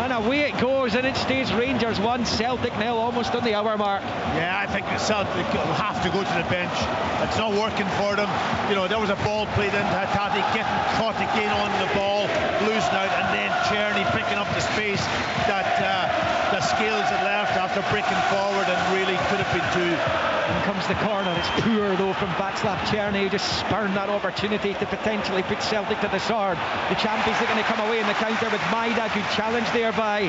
Speaker 3: And away it goes, and it stays Rangers 1, Celtic 0, almost on the hour mark.
Speaker 1: Yeah, I think Celtic will have to go to the bench. It's not working for them. You know, there was a ball played into Hatate, getting caught again on the ball, losing out, and then Czerny picking up the space that the Scales had left after breaking forward, and really could have been two.
Speaker 3: In comes the corner. It's poor though from Václav Czerny, who just spurned that opportunity to potentially put Celtic to the sword. The champions looking to come away in the counter with Maida. Good challenge there by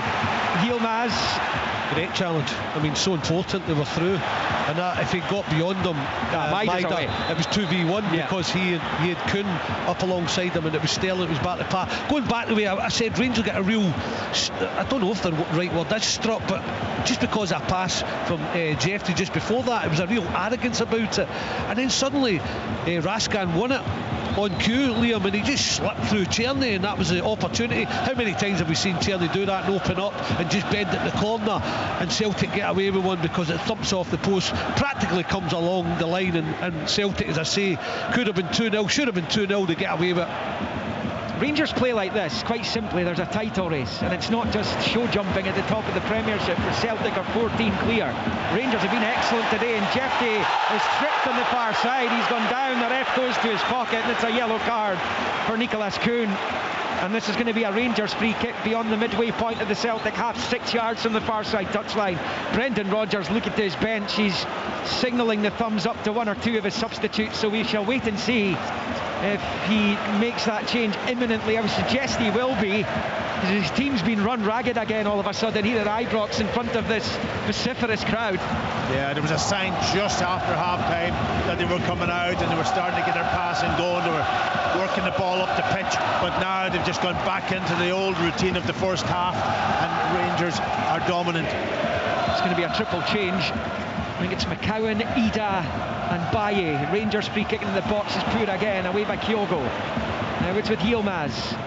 Speaker 3: Yilmaz.
Speaker 4: great challenge. I mean, so important, they were through, and that, if he got beyond them, Maida, it was 2v1 because he had Kuhn up alongside him, and it was Sterling, it was back to par. Going back the way I said, Rangers get a real, I don't know if the right word is struck, but just because of a pass from Jeffrey just before that, it was a real arrogance about it, and then suddenly Raskin won it on cue, Liam, and he just slipped through Tierney, and that was the opportunity. How many times have we seen Tierney do that and open up and just bend at the corner, and Celtic get away with one because it thumps off the post, practically comes along the line, and Celtic, as I say, could have been 2-0, should have been 2-0 to get away with it.
Speaker 3: Rangers play like this, quite simply. There's a title race, and it's not just show jumping at the top of the Premiership, where Celtic are 14 clear. Rangers have been excellent today, and Jeffrey is tripped on the far side. He's gone down, the ref goes to his pocket, and it's a yellow card for Nicholas Kuhn. And this is going to be a Rangers free kick beyond the midway point of the Celtic half, 6 yards from the far side touchline. Brendan Rodgers looking to his bench. He's signalling the thumbs up to one or two of his substitutes, so we shall wait and see if he makes that change imminently. I would suggest he will be. His team's been run ragged again all of a sudden here at Ibrox in front of this vociferous crowd.
Speaker 1: Yeah, there was a sign just after half-time that they were coming out and they were starting to get their passing going. They were working the ball up the pitch, but now they've just gone back into the old routine of the first half, and Rangers are dominant.
Speaker 3: It's going to be a triple change. I think it's McCowan, Ida and Baye. Rangers free kick in the box is poor again, away by Kyogo. Now it's with Yilmaz.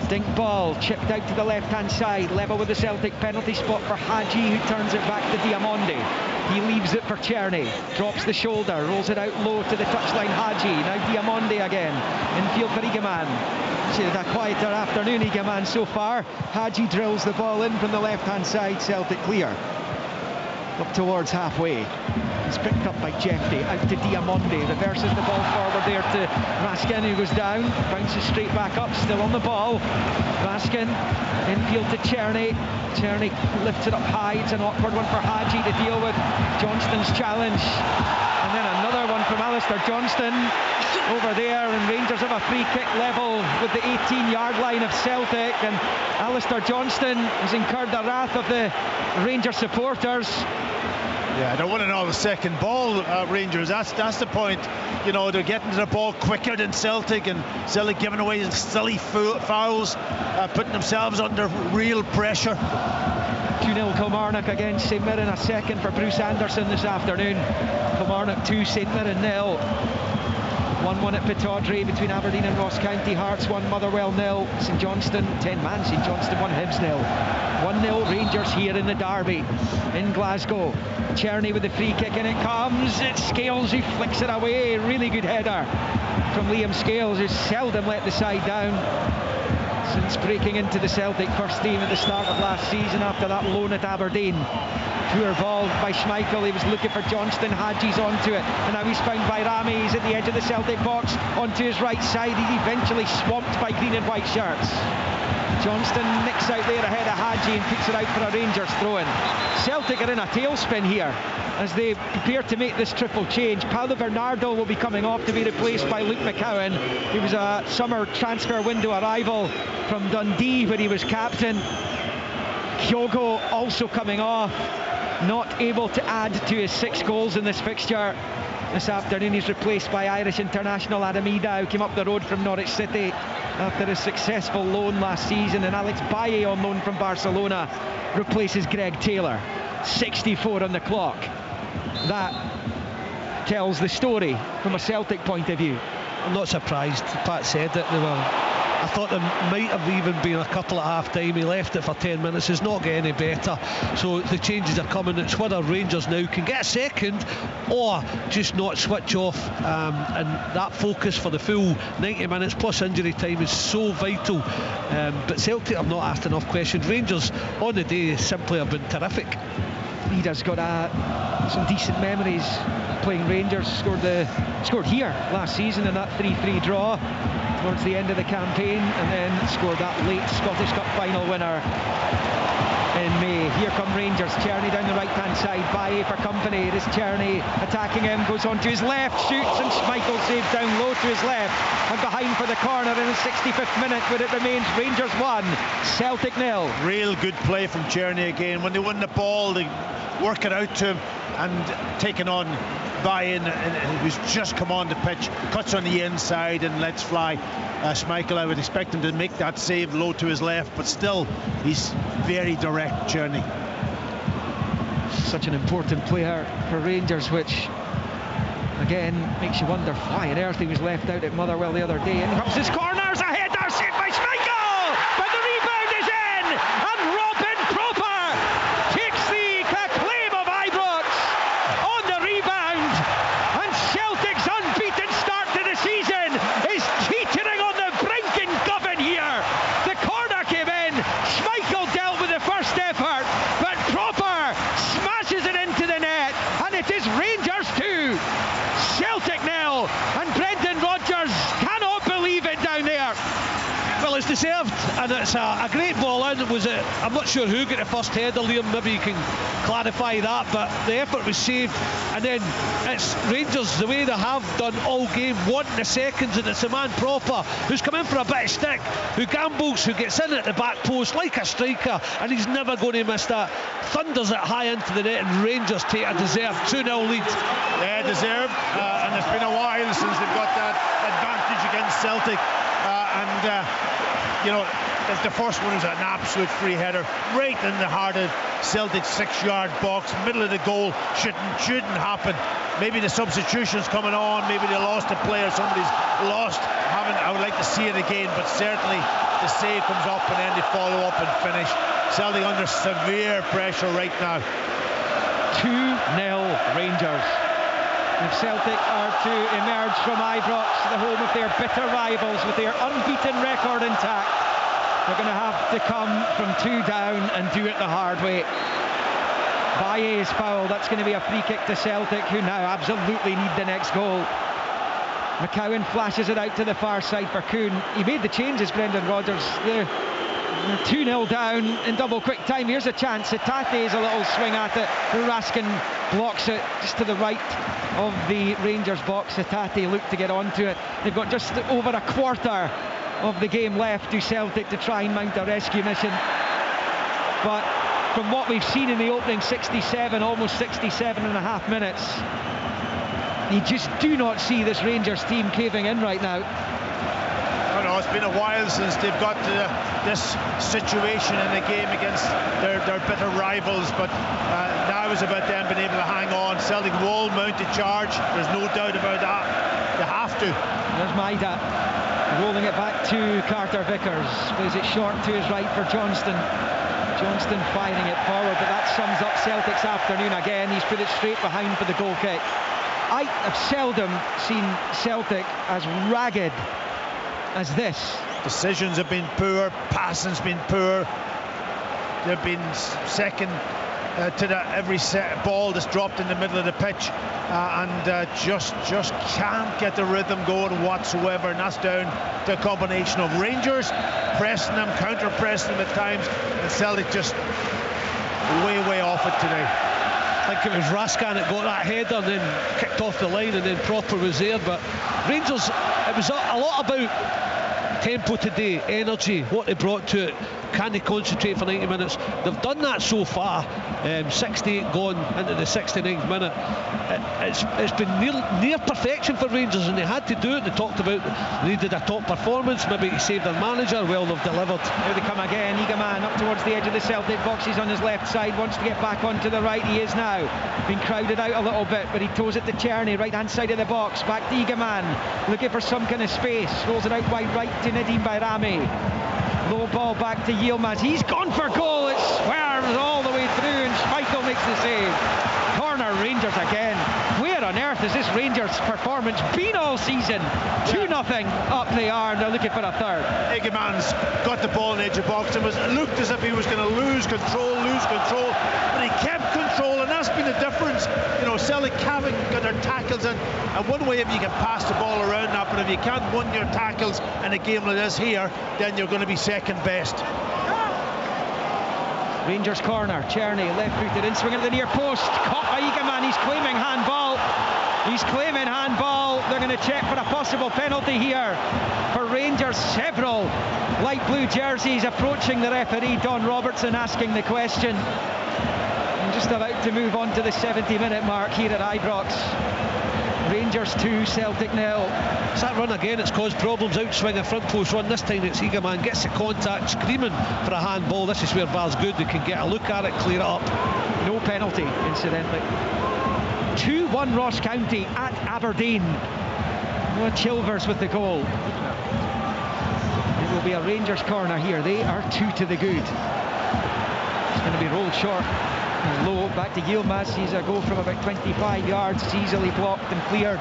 Speaker 3: Dink ball, chipped out to the left-hand side, level with the Celtic penalty spot for Hagi, who turns it back to Diamonde. He leaves it for Czerny, drops the shoulder, rolls it out low to the touchline. Hagi, now Diamonde again, infield for Igaman. It's a quieter afternoon, Igaman, so far. Hagi drills the ball in from the left-hand side, Celtic clear. Up towards halfway. It's picked up by Jeffrey, out to Diamonde, reverses the ball forward there to Raskin, who goes down, bounces straight back up, still on the ball. Raskin, infield to Czerny. Czerny lifts it up high, it's an awkward one for Hagi to deal with. Johnston's challenge, and then another one from Alistair Johnston over there, and Rangers have a free kick level with the 18-yard line of Celtic, and Alistair Johnston has incurred the wrath of the Rangers supporters.
Speaker 1: Yeah, they're winning all the second ball, Rangers. That's the point. You know, they're getting to the ball quicker than Celtic, and Celtic giving away silly fouls, putting themselves under real pressure.
Speaker 3: 2-0 Kilmarnock against St Mirren, a second for Bruce Anderson this afternoon. Kilmarnock 2, St Mirren 0. 1-1 at Pittodrie between Aberdeen and Ross County. Hearts 1, Motherwell 0. St Johnstone, 10-man St Johnstone 1, Hibs 0. 1-0 Rangers here in the derby in Glasgow. Czerny with the free kick, and it comes. It's Scales who flicks it away. Really good header from Liam Scales, who's seldom let the side down since breaking into the Celtic first team at the start of last season after that loan at Aberdeen. Poor ball by Schmeichel, he was looking for Johnston, Hagi's onto it, and now he's found by Rami. He's at the edge of the Celtic box, onto his right side. He's eventually swamped by green and white shirts. Johnston nicks out there ahead of Hagi and puts it out for a Rangers throw-in. Celtic are in a tailspin here as they prepare to make this triple change. Paulo Bernardo will be coming off to be replaced by Luke McCowan. He was a summer transfer window arrival from Dundee where he was captain. Kyogo also coming off, not able to add to his 6 goals in this fixture. This afternoon he's replaced by Irish international Adam Ida, who came up the road from Norwich City after a successful loan last season, and Alex Baye on loan from Barcelona replaces Greg Taylor. 64 on the clock. That tells the story from a Celtic point of view.
Speaker 4: I'm not surprised. Pat said it. I thought there might have even been a couple at half-time. He left it for 10 minutes. It's not getting any better. So the changes are coming. It's whether Rangers now can get a second or just not switch off. And that focus for the full 90 minutes plus injury time is so vital. But Celtic have not asked enough questions. Rangers on the day simply have been terrific.
Speaker 3: Ida's got some decent memories playing Rangers, scored here last season in that 3-3 draw towards the end of the campaign, and then scored that late Scottish Cup final winner in May. Here come Rangers. Tierney down the right hand side, Baye for company. It is Tierney attacking him, goes on to his left, shoots, and Schmeichel saves down low to his left and behind for the corner in the 65th minute, but it remains Rangers 1, Celtic 0.
Speaker 1: Real good play from Tierney again. When they win the ball, they work it out to him and taking on Baye, who's just come on the pitch, cuts on the inside and lets fly Schmeichel. I would expect him to make that save low to his left, but still he's very direct, Tierney.
Speaker 3: Such an important player for Rangers, which again makes you wonder why on earth he was left out at Motherwell the other day. And comes his corners, a header saved by Schmeichel, but the rebound is in, and Robin Proper takes the acclaim of Ibrox on the rebound, and Celtic's unbeaten start to the season is teetering on the brink in Govan here. The corner came in, Schmeichel dealt with the first effort, but Proper smashes it into the net, and it is Rangers 2, Celtic 0, and Brendan Rodgers cannot believe it down there.
Speaker 4: Well, it's deserved, and it's a great ball in. I'm not sure who got the first header, Liam, maybe you can clarify that, but the effort was saved, and then it's Rangers the way they have done all game, wanting the seconds, and it's a man Proper who's come in for a bit of stick, who gambles, who gets in at the back post like a striker, and he's never going to miss that. Thunders it high into the net, and Rangers take a deserved 2-0 lead.
Speaker 1: Yeah, deserved, and it's been a while since they've got that advantage against Celtic. You know, the first one was an absolute free header right in the heart of Celtic's 6-yard box, middle of the goal. Shouldn't happen. Maybe the substitution's coming on, maybe they lost a player, somebody's lost. I would like to see it again, but certainly the save comes up and then they follow up and finish. Celtic under severe pressure right now.
Speaker 3: 2-0 Rangers. If Celtic are to emerge from Ibrox, the home of their bitter rivals, with their unbeaten record intact, they're going to have to come from 2 down and do it the hard way. Baye is fouled. That's going to be a free kick to Celtic, who now absolutely need the next goal. McCowan flashes it out to the far side for Kuhn. He made the changes, Brendan Rodgers. They're 2-0 down in double quick time. Here's a chance. Itate's a little swing at it. Raskin blocks it just to the right of the Rangers box. Itate looked to get onto it. They've got just over a quarter of the game left to Celtic to try and mount a rescue mission. But from what we've seen in the opening 67, almost 67 and a half minutes, you just do not see this Rangers team caving in right now.
Speaker 1: I know it's been a while since they've got to this situation in the game against their bitter rivals, but now it's about them being able to hang on. Celtic will mount a charge, there's no doubt about that. They have to.
Speaker 3: There's Maida rolling it back to Carter Vickers, plays it short to his right for Johnston firing it forward, but that sums up Celtic's afternoon again. He's put it straight behind for the goal kick. I have seldom seen Celtic as ragged as this.
Speaker 1: Decisions have been poor, passing's been poor. They've been second to every ball that's dropped in the middle of the pitch, and just can't get the rhythm going whatsoever, and that's down to a combination of Rangers pressing them, counter-pressing them at times, and Celtic just way off it today.
Speaker 4: I think it was Raskin that got that header and then kicked off the line, and then Proper was there. But Rangers, it was a lot about tempo today, energy, what they brought to it. Can they concentrate for 90 minutes? They've done that so far. 68 gone into the 69th minute. It's been near perfection for Rangers, and they had to do it. They talked about they needed a top performance, maybe to save their manager. Well, they've delivered.
Speaker 3: Here they come again. Eagleman up towards the edge of the Celtic box. He's on his left side, wants to get back onto the right. He is now. Been crowded out a little bit, but he toes it to Tierney, right hand side of the box. Back to Eagleman, looking for some kind of space. Rolls it out wide right to Nadim Bayrami. Low ball back to Yilmaz. He's gone for goal. It swerves all the way through, and Schmeichel makes the save. Corner, Rangers again. Where on earth has this Rangers performance been all season? 2-0 up they are, and they're looking for a third.
Speaker 1: Egeman's got the ball in the edge of box and looked as if he was going to lose control, but he kept control, and that's been the difference. You know, Celtic haven't got their tackles in, and one way if you can pass the ball around that, but if you can't win your tackles in a game like this here, then you're going to be second best.
Speaker 3: Rangers corner, Czerny left-footed in, swinging at the near post, caught by Egeman. He's claiming handball. He's claiming handball. They're going to check for a possible penalty here for Rangers. Several light blue jerseys approaching the referee, Don Robertson, asking the question. I'm just about to move on to the 70-minute mark here at Ibrox. Rangers 2, Celtic 0.
Speaker 4: It's that run again, it's caused problems. Outswing a front post run. This time it's Egeman gets the contact, screaming for a handball. This is where VAR's good. They can get a look at it, clear it up.
Speaker 3: No penalty, incidentally. 2-1 Ross County at Aberdeen. Chilvers with the goal. It will be a Rangers corner here. They are 2 to the good. It's going to be rolled short. Low, back to Yilmaz. He's a goal from about 25 yards. It's easily blocked and cleared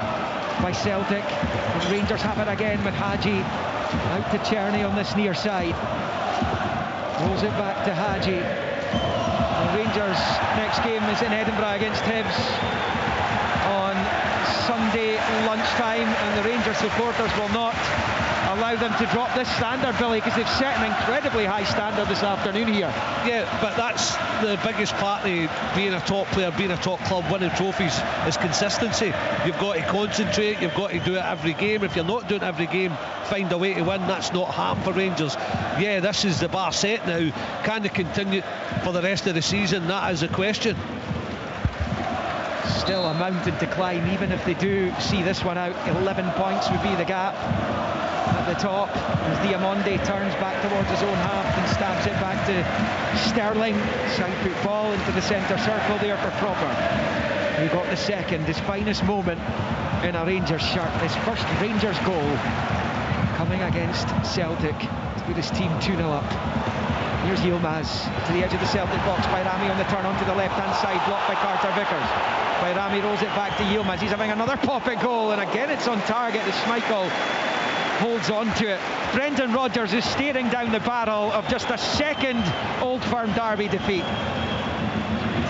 Speaker 3: by Celtic. And Rangers have it again with Hagi. Out to Czerny on this near side. Rolls it back to Hagi. The Rangers' next game is in Edinburgh against Hibs on Sunday lunchtime, and the Rangers supporters will not allow them to drop this standard, Billy, because they've set an incredibly high standard this afternoon here.
Speaker 4: Yeah, but that's the biggest part of being a top player, being a top club, winning trophies, is consistency. You've got to concentrate, you've got to do it every game. If you're not doing it every game, find a way to win. That's not happened for Rangers. Yeah, this is the bar set now. Can they continue for the rest of the season? That is the question.
Speaker 3: Still a mountain to climb, even if they do see this one out. 11 points would be the gap at the top as Diamonde turns back towards his own half and stabs it back to Sterling. Side foot ball into the centre circle there for Cropper, who got the second, his finest moment in a Rangers shirt. His first Rangers goal coming against Celtic to put his team 2-0 up. Here's Yilmaz to the edge of the Celtic box by Rami on the turn onto the left-hand side, blocked by Carter Vickers. By Rami, rolls it back to Yilmaz. He's having another pop at goal, and again it's on target as Schmeichel holds on to it. Brendan Rodgers is staring down the barrel of just a second Old Firm derby defeat.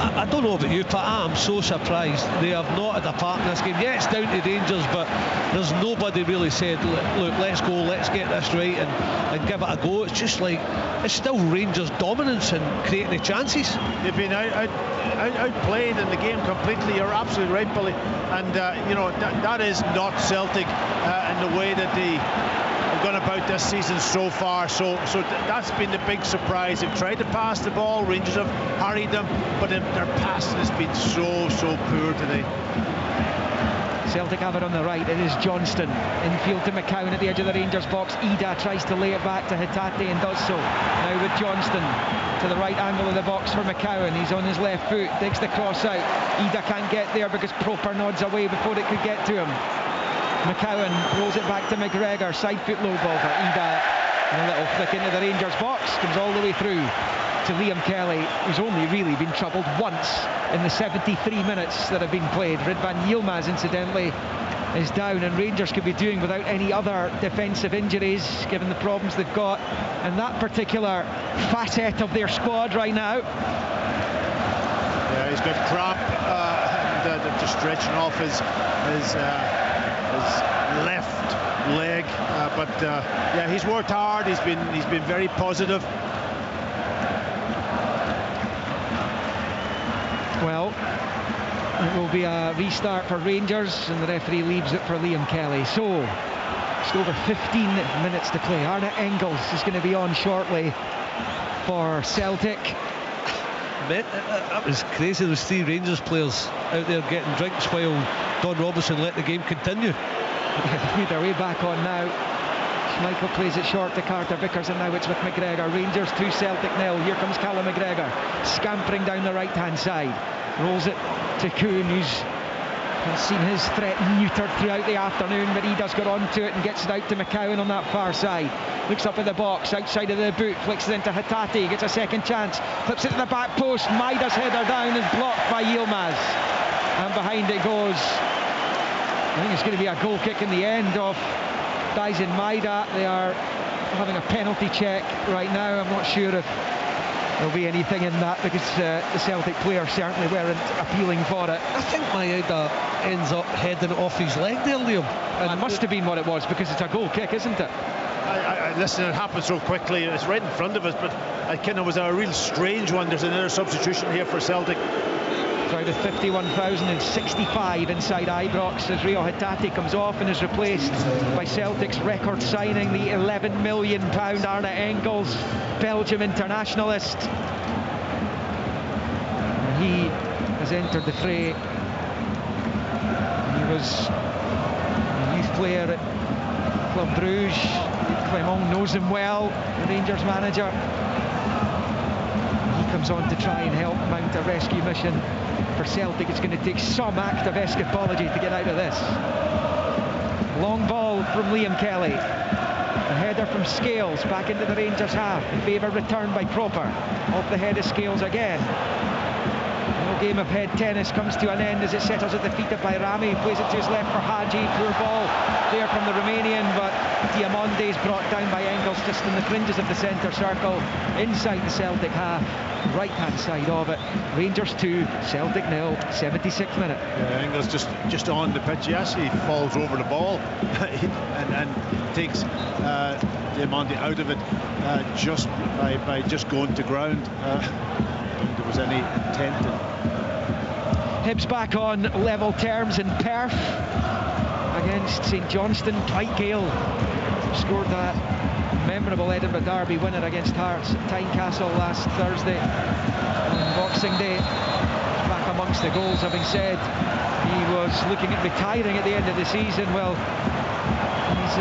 Speaker 4: I don't know about you, but I'm so surprised they have not had a part in this game. Yeah, it's down to Rangers, but there's nobody really said, look, let's go, let's get this right and give it a go. It's just like, it's still Rangers' dominance and creating the chances.
Speaker 1: They've been outplayed in the game completely. You're absolutely right, Billy. And, you know, that is not Celtic in the way that they have gone about this season so far. So that's been the big surprise. They've tried to pass the ball. Rangers have harried them, but their passing has been so poor today.
Speaker 3: Celtic have it on the right. It is Johnston infield to McCowan at the edge of the Rangers box. Ida tries to lay it back to Hatate and does so. Now with Johnston to the right angle of the box for McCowan. He's on his left foot, digs the cross out. Ida can't get there because Proper nods away before it could get to him. McCowan rolls it back to McGregor. Side foot low ball for Ida. And a little flick into the Rangers box. Comes all the way through to Liam Kelly, who's only really been troubled once in the 73 minutes that have been played. Ridvan Yilmaz, incidentally, is down, and Rangers could be doing without any other defensive injuries, given the problems they've got and that particular facet of their squad right now.
Speaker 1: Yeah, he's got cramp, and just stretching off his left leg, but yeah, he's worked hard. He's been very positive.
Speaker 3: Well, it will be a restart for Rangers, and the referee leaves it for Liam Kelly. So, just over 15 minutes to play. Arne Engels is going to be on shortly for Celtic.
Speaker 4: That was crazy, those three Rangers players out there getting drinks while Don Robertson let the game continue.
Speaker 3: They've made their way back on now. Schmeichel plays it short to Carter Vickers, and now it's with McGregor. Rangers 2, Celtic 0. Here comes Callum McGregor, scampering down the right-hand side. Rolls it to Kuhn, who's seen his threat neutered throughout the afternoon, but he does get onto it and gets it out to McCowan on that far side. Looks up at the box, outside of the boot, flicks it into Hatate, gets a second chance, flips it to the back post. Maida's header down is blocked by Yilmaz, and behind it goes. I think it's going to be a goal kick in the end of Daisen Maida. They are having a penalty check right now. I'm not sure if there'll be anything in that, because the Celtic players certainly weren't appealing for it.
Speaker 4: I think Maeda ends up heading it off his leg there, Liam.
Speaker 3: And it must have been what it was, because it's a goal kick, isn't it?
Speaker 1: Listen, it happened so quickly. It's right in front of us, but it kind of was a real strange one. There's another substitution here for Celtic.
Speaker 3: Crowd of 51,065 inside Ibrox as Rio Hatate comes off and is replaced by Celtic's record signing, the £11 million Arne Engels, Belgium internationalist. And he has entered the fray. He was a youth player at Club Bruges. Clement knows him well, the Rangers manager. He comes on to try and help mount a rescue mission for Celtic. It's going to take some act of escapology to get out of this. Long ball from Liam Kelly. A header from Scales back into the Rangers half. The favour returned by Proper. Off the head of Scales again. No game of head tennis comes to an end as it settles at the feet of Bayrami. Plays it to his left for Hagi. Poor ball there from the Romanian, but Diamonde is brought down by Engels just in the fringes of the centre circle, inside the Celtic half, right hand side of it. Rangers 2, Celtic 0, 76th minute.
Speaker 1: Yeah, Engels just on the pitch. Yes, he falls over the ball and takes Diamonde out of it just by just going to ground. If there was any intent.
Speaker 3: Hibs back on level terms in Perth against St Johnstone. Dwight Gale scored that memorable Edinburgh Derby winner against Hearts at Tynecastle last Thursday on Boxing Day. Back amongst the goals, having said he was looking at retiring at the end of the season. Well, he's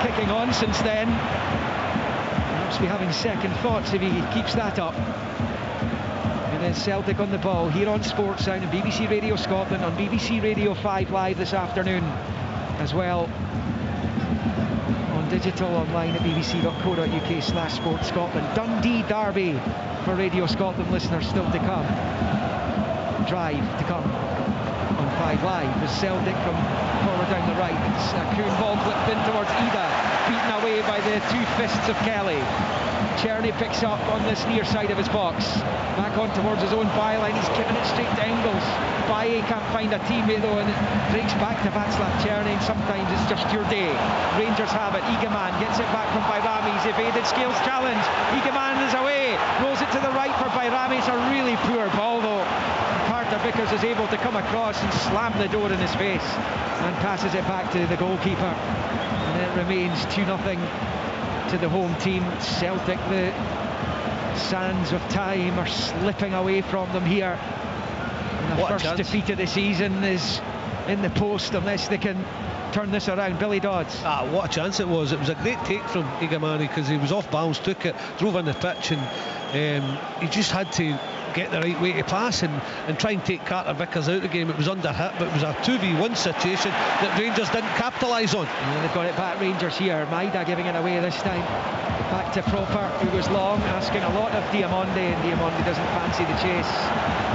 Speaker 3: kicking on since then. He must be having second thoughts if he keeps that up. And then Celtic on the ball here on Sportsound and BBC Radio Scotland, on BBC Radio 5 Live this afternoon as well, on digital online at bbc.co.uk/sportscotland. Dundee Derby for Radio Scotland listeners still to come. Drive to come on 5 Live as Celtic come forward down the right. It's a Kuhn ball flipped in towards Ida, beaten away by the two fists of Kelly. Czerny picks up on this near side of his box. Back on towards his own byline. He's giving it straight to Engels. Baye can't find a teammate though, and it breaks back to Václav Czerny, and sometimes it's just your day. Rangers have it. Egeman gets it back from Bayrami. He's evaded Scales' challenge. Egeman is away. Rolls it to the right for Bayrami. It's a really poor ball though. Carter Vickers is able to come across and slam the door in his face and passes it back to the goalkeeper. And it remains 2-0 to the home team. Celtic, the sands of time are slipping away from them here. And the first defeat of the season is in the post unless they can turn this around. Billy Dodds.
Speaker 4: What a chance it was. It was a great take from Igamani because he was off balance, took it, drove on the pitch, and he just had to get the right way to pass and try and take Carter Vickers out of the game. It was under hit, but it was a 2v1 situation that Rangers didn't capitalise on.
Speaker 3: And they've got it back, Rangers here. Maida giving it away this time. Back to Proper, who was long, asking a lot of Diamonde, and Diamonde doesn't fancy the chase.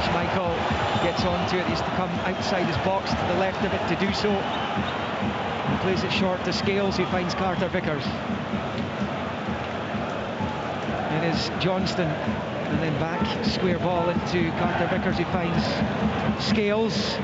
Speaker 3: Schmeichel gets onto it. He's to come outside his box to the left of it to do so. He plays it short to Scales, who finds Carter Vickers. It is Johnston. And then back, square ball into Carter Vickers, who finds Scales.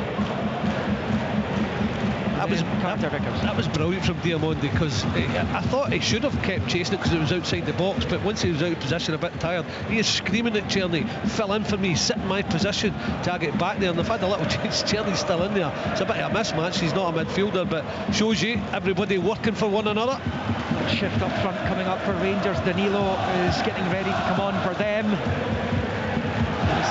Speaker 4: That was brilliant from Diamonde, because I thought he should have kept chasing it because it was outside the box, but once he was out of position, a bit tired, he is screaming at Czerny, fill in for me, sit in my position till I get back there. And they've had a little chance. Czerny's still in there. It's a bit of a mismatch. He's not a midfielder, but shows you everybody working for one another.
Speaker 3: Shift up front coming up for Rangers. Danilo is getting ready to come on for them.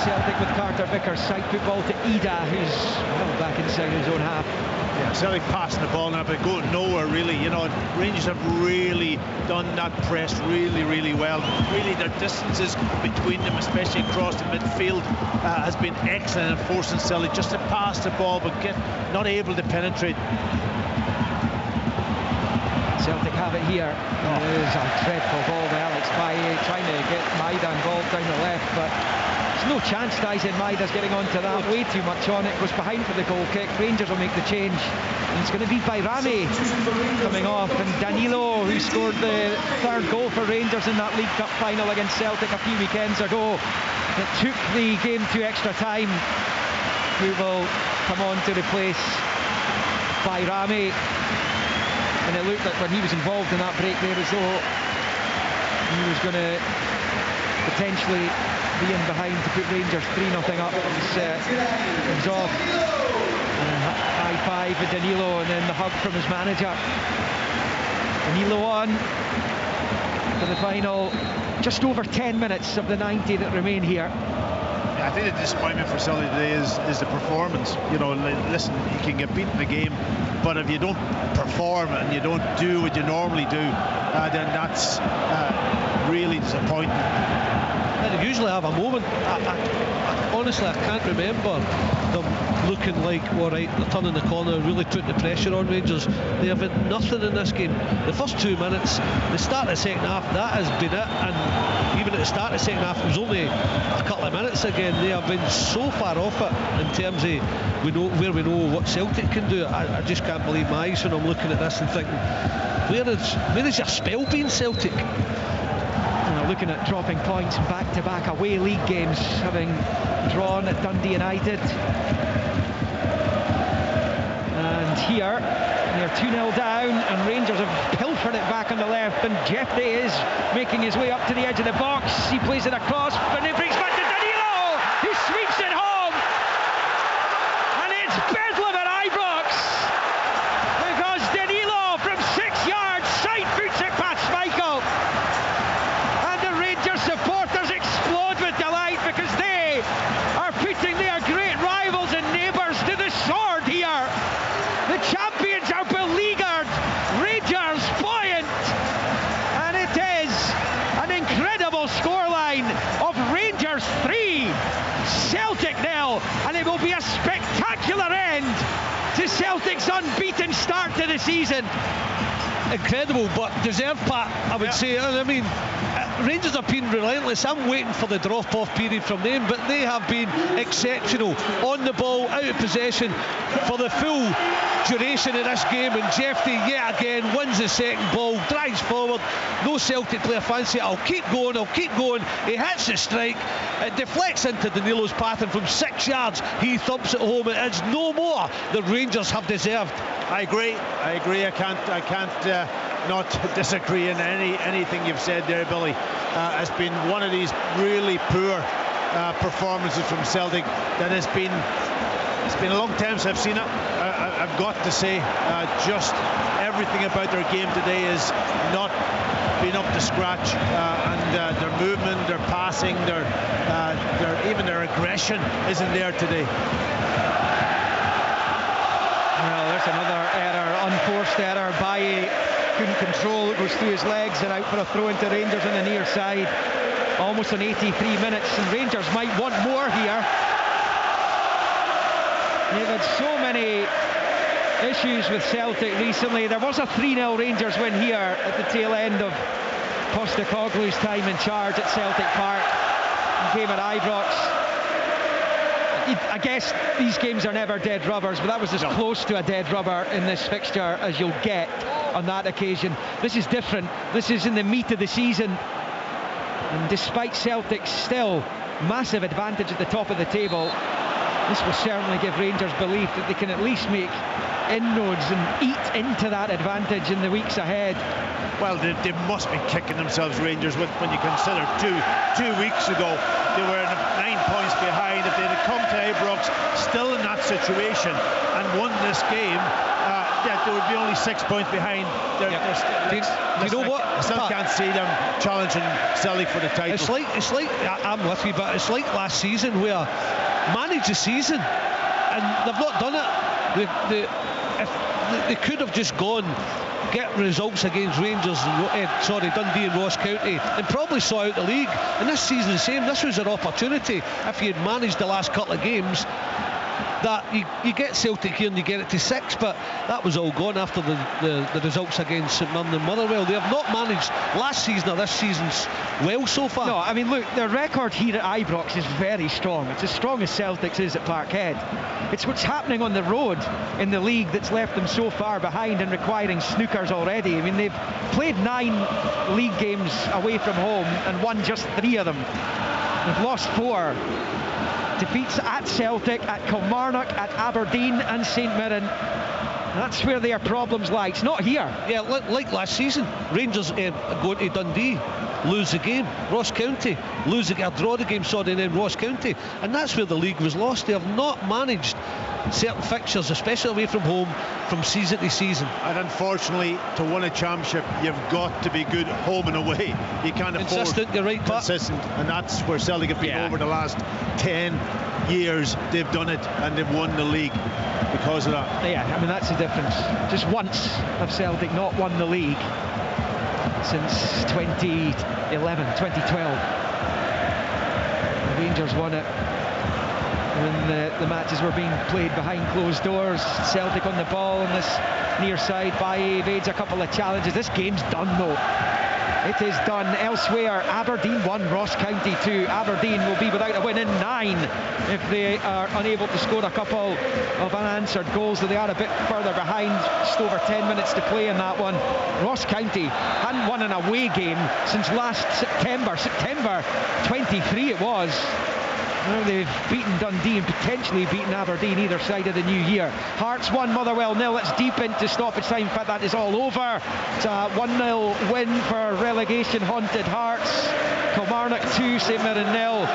Speaker 3: Celtic with Carter Vickers, side football to Ida, who's back inside his own half.
Speaker 1: Yeah, Celtic passing the ball now, but going nowhere really. You know, Rangers have really done that press really well. Really, their distances between them, especially across the midfield, has been excellent in forcing Celtic just to pass the ball, but not able to penetrate.
Speaker 3: Celtic have it here. It is a dreadful ball by Alex Baye, trying to get Maida involved down the left, but There's no chance Dyson Maida's getting onto that. Way too much on it. Goes behind for the goal kick. Rangers will make the change. And it's going to be Bayrami coming off. And Danilo, who scored the third goal for Rangers in that League Cup final against Celtic a few weekends ago, that took the game to extra time, who will come on to replace Bayrami. And it looked like when he was involved in that break there as though he was going to potentially be in behind to put Rangers 3-0 up. It was off. And high five with Danilo, and then the hug from his manager. Danilo on for the final just over 10 minutes of the 90 that remain here.
Speaker 1: I think the disappointment for Celtic today is the performance. You know, listen, you can get beaten in the game, but if you don't perform and you don't do what you normally do, then that's really disappointing.
Speaker 4: They usually have a moment. Honestly, I can't remember them looking like, all right, they're turning the corner, really putting the pressure on Rangers. They have had nothing in this game. The first 2 minutes, the start of the second half, that has been it. And even at the start of the second half, it was only a couple of minutes again. They have been so far off it in terms of we know what Celtic can do. I just can't believe my eyes when I'm looking at this and thinking, where is your spell being, Celtic?
Speaker 3: Looking at dropping points in back-to-back away league games, having drawn at Dundee United. And here, they're 2-0 down, and Rangers have pilfered it back on the left, and Jeffrey is making his way up to the edge of the box. He plays it across, and it brings back to Danilo, who sweeps it home. And it's bedlam at Ibrox, because Danilo from 6 yards side boots it past Michael. Supporters explode with delight because they are putting their great rivals and neighbours to the sword here. The champions are beleaguered, Rangers buoyant, and it is an incredible scoreline of Rangers 3, Celtic 0, and it will be a spectacular end to Celtic's unbeaten start to the season.
Speaker 4: Incredible, but deserved, Pat, I would say. I mean, Rangers have been relentless. I'm waiting for the drop-off period from them, but they have been exceptional. On the ball, out of possession for the full duration of this game, and Jeffrey yet again wins the second ball, drives forward. No Celtic player fancy it. I'll keep going. He hits the strike. It deflects into Danilo's path, and from 6 yards he thumps it home. It is no more the Rangers have deserved.
Speaker 1: I agree. I can't not disagree in anything you've said there, Billy. It's been one of these really poor performances from Celtic that it's been a long time since I've seen it. I've got to say, just everything about their game today is not been up to scratch, and their movement, their passing, even their aggression isn't there today.
Speaker 3: Well, there's another error, unforced error. Baye couldn't control it, goes through his legs and out for a throw into Rangers on the near side. Almost on 83 minutes, and Rangers might want more here. They've had so many issues with Celtic recently. There was a 3-0 Rangers win here at the tail end of Postecoglou's time in charge at Celtic Park. He came at Ibrox. I guess these games are never dead rubbers, but that was as close to a dead rubber in this fixture as you'll get on that occasion. This is different. This is in the meat of the season, and despite Celtic's still massive advantage at the top of the table, this will certainly give Rangers belief that they can at least make inroads and eat into that advantage in the weeks ahead.
Speaker 1: Well, they must be kicking themselves, Rangers, when you consider two weeks ago they were 9 points behind. If they'd have come to Ibrox still in that situation and won this game, there would be only 6 points behind.
Speaker 4: Do you know what?
Speaker 1: I still can't see them challenging Celtic for the title.
Speaker 4: It's like I'm with you, but it's like last season where manage the season and they've not done it. They could have just gone get results against Rangers, Dundee and Ross County, and probably saw out the league. And this season the same. This was their opportunity. If you had managed the last couple of games, that you get Celtic here and you get it to 6, but that was all gone after the results against St Mirren and Motherwell. They have not managed last season or this season's well so far.
Speaker 3: No, I mean, look, their record here at Ibrox is very strong. It's as strong as Celtic's is at Parkhead. It's what's happening on the road in the league that's left them so far behind and requiring snookers already. I mean, they've played 9 league games away from home and won just 3 of them. They've lost 4. Defeats at Celtic, at Kilmarnock, at Aberdeen and St Mirren. That's where their problems lie. It's not here.
Speaker 4: Yeah, like last season, Rangers go to Dundee, lose the game. Ross County lose the draw the game, and then Ross County, and that's where the league was lost. They have not managed certain fixtures, especially away from home, from season to season.
Speaker 1: And unfortunately, to win a championship, you've got to be good home and away. You can't
Speaker 4: consistent,
Speaker 1: afford
Speaker 4: you're right,
Speaker 1: consistent, and that's where Celtic have been over the last 10 years. They've done it, and they've won the league because of that.
Speaker 3: Yeah, I mean, that's the difference. Just once have Celtic not won the league since 2011, 2012. The Rangers won it when the matches were being played behind closed doors. Celtic on the ball on this near side. Baye evades a couple of challenges. This game's done though. It is done. Elsewhere, Aberdeen 1, Ross County 2. Aberdeen will be without a win in 9 if they are unable to score a couple of unanswered goals. So they are a bit further behind, just over 10 minutes to play in that one. Ross County hadn't won an away game since last September 23 it was. Now they've beaten Dundee and potentially beaten Aberdeen either side of the new year. Hearts 1, Motherwell 0. It's deep into stoppage time. In fact, that is all over. It's a 1-0 win for relegation-haunted Hearts. Kilmarnock 2, St Mirren 0.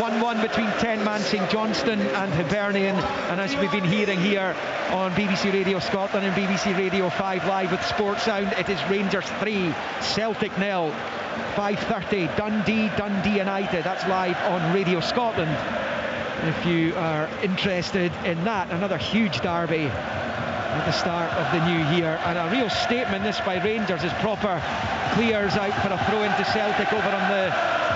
Speaker 3: 1-1 between 10-man St Johnstone and Hibernian. And as we've been hearing here on BBC Radio Scotland and BBC Radio 5 Live with Sports Sound, it is Rangers 3, Celtic 0. 5:30, Dundee United. That's live on Radio Scotland if you are interested in that. Another huge derby at the start of the new year, and a real statement this by Rangers as Proper clears out for a throw into Celtic over on the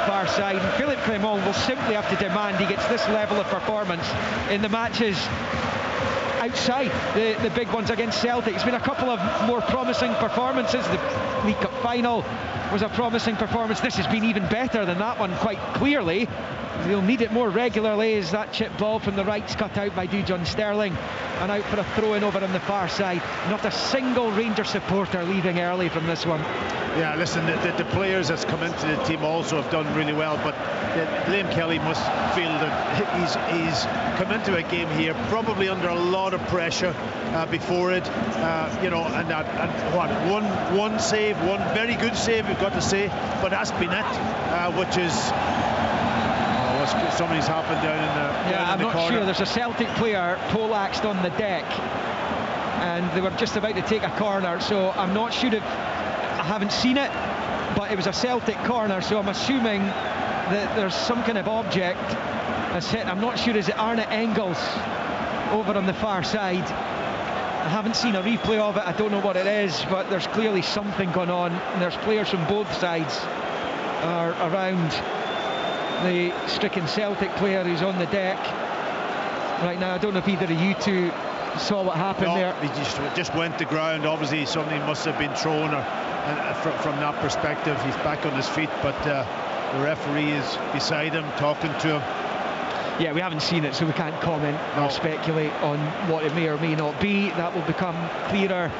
Speaker 3: far side. And Philippe Clement will simply have to demand he gets this level of performance in the matches outside the big ones against Celtic. It's been a couple of more promising performances. The League Cup final was a promising performance. This has been even better than that one, quite clearly. They'll need it more regularly as that chip ball from the right's cut out by Dujon Sterling and out for a throw-in over on the far side. Not a single Rangers supporter leaving early from this one.
Speaker 1: Yeah, listen, the players that's come into the team also have done really well, but Liam Kelly must feel that he's come into a game here probably under a lot of pressure before it, one save, one very good save, we've got to say, but that's been it, which is something's happened down in the
Speaker 3: I'm not
Speaker 1: corner.
Speaker 3: sure. There's a Celtic player poleaxed on the deck and they were just about to take a corner, so I'm not sure if I haven't seen it, but it was a Celtic corner, so I'm assuming that there's some kind of object that's hit. I'm not sure, is it Arne Engels over on the far side? I haven't seen a replay of it, I don't know what it is, but there's clearly something going on, and there's players from both sides are around the stricken Celtic player who's on the deck right now. I don't know if either of you two saw what happened there.
Speaker 1: He just went to ground. Obviously something must have been thrown, or from that perspective he's back on his feet, but the referee is beside him talking to him.
Speaker 3: Yeah, we haven't seen it, so we can't comment or speculate on what it may or may not be. That will become clearer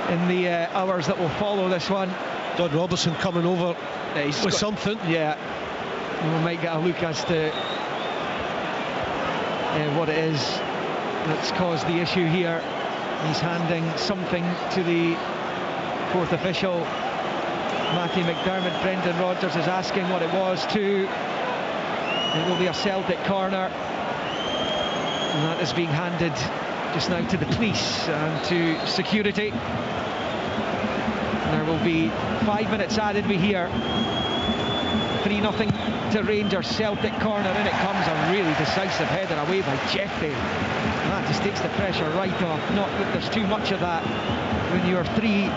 Speaker 3: in the hours that will follow this one.
Speaker 4: Don Robertson coming over with something.
Speaker 3: Yeah, we might get a look as to what it is that's caused the issue here. He's handing something to the fourth official, Matthew McDermott. Brendan Rodgers is asking what it was too. It will be a Celtic corner, and that is being handed just now to the police and to security. There will be 5 minutes added. We hear 3-0 to Rangers. Celtic corner, in it comes. A really decisive header away by Jeffrey. And that just takes the pressure right off. Not that there's too much of that when you're 3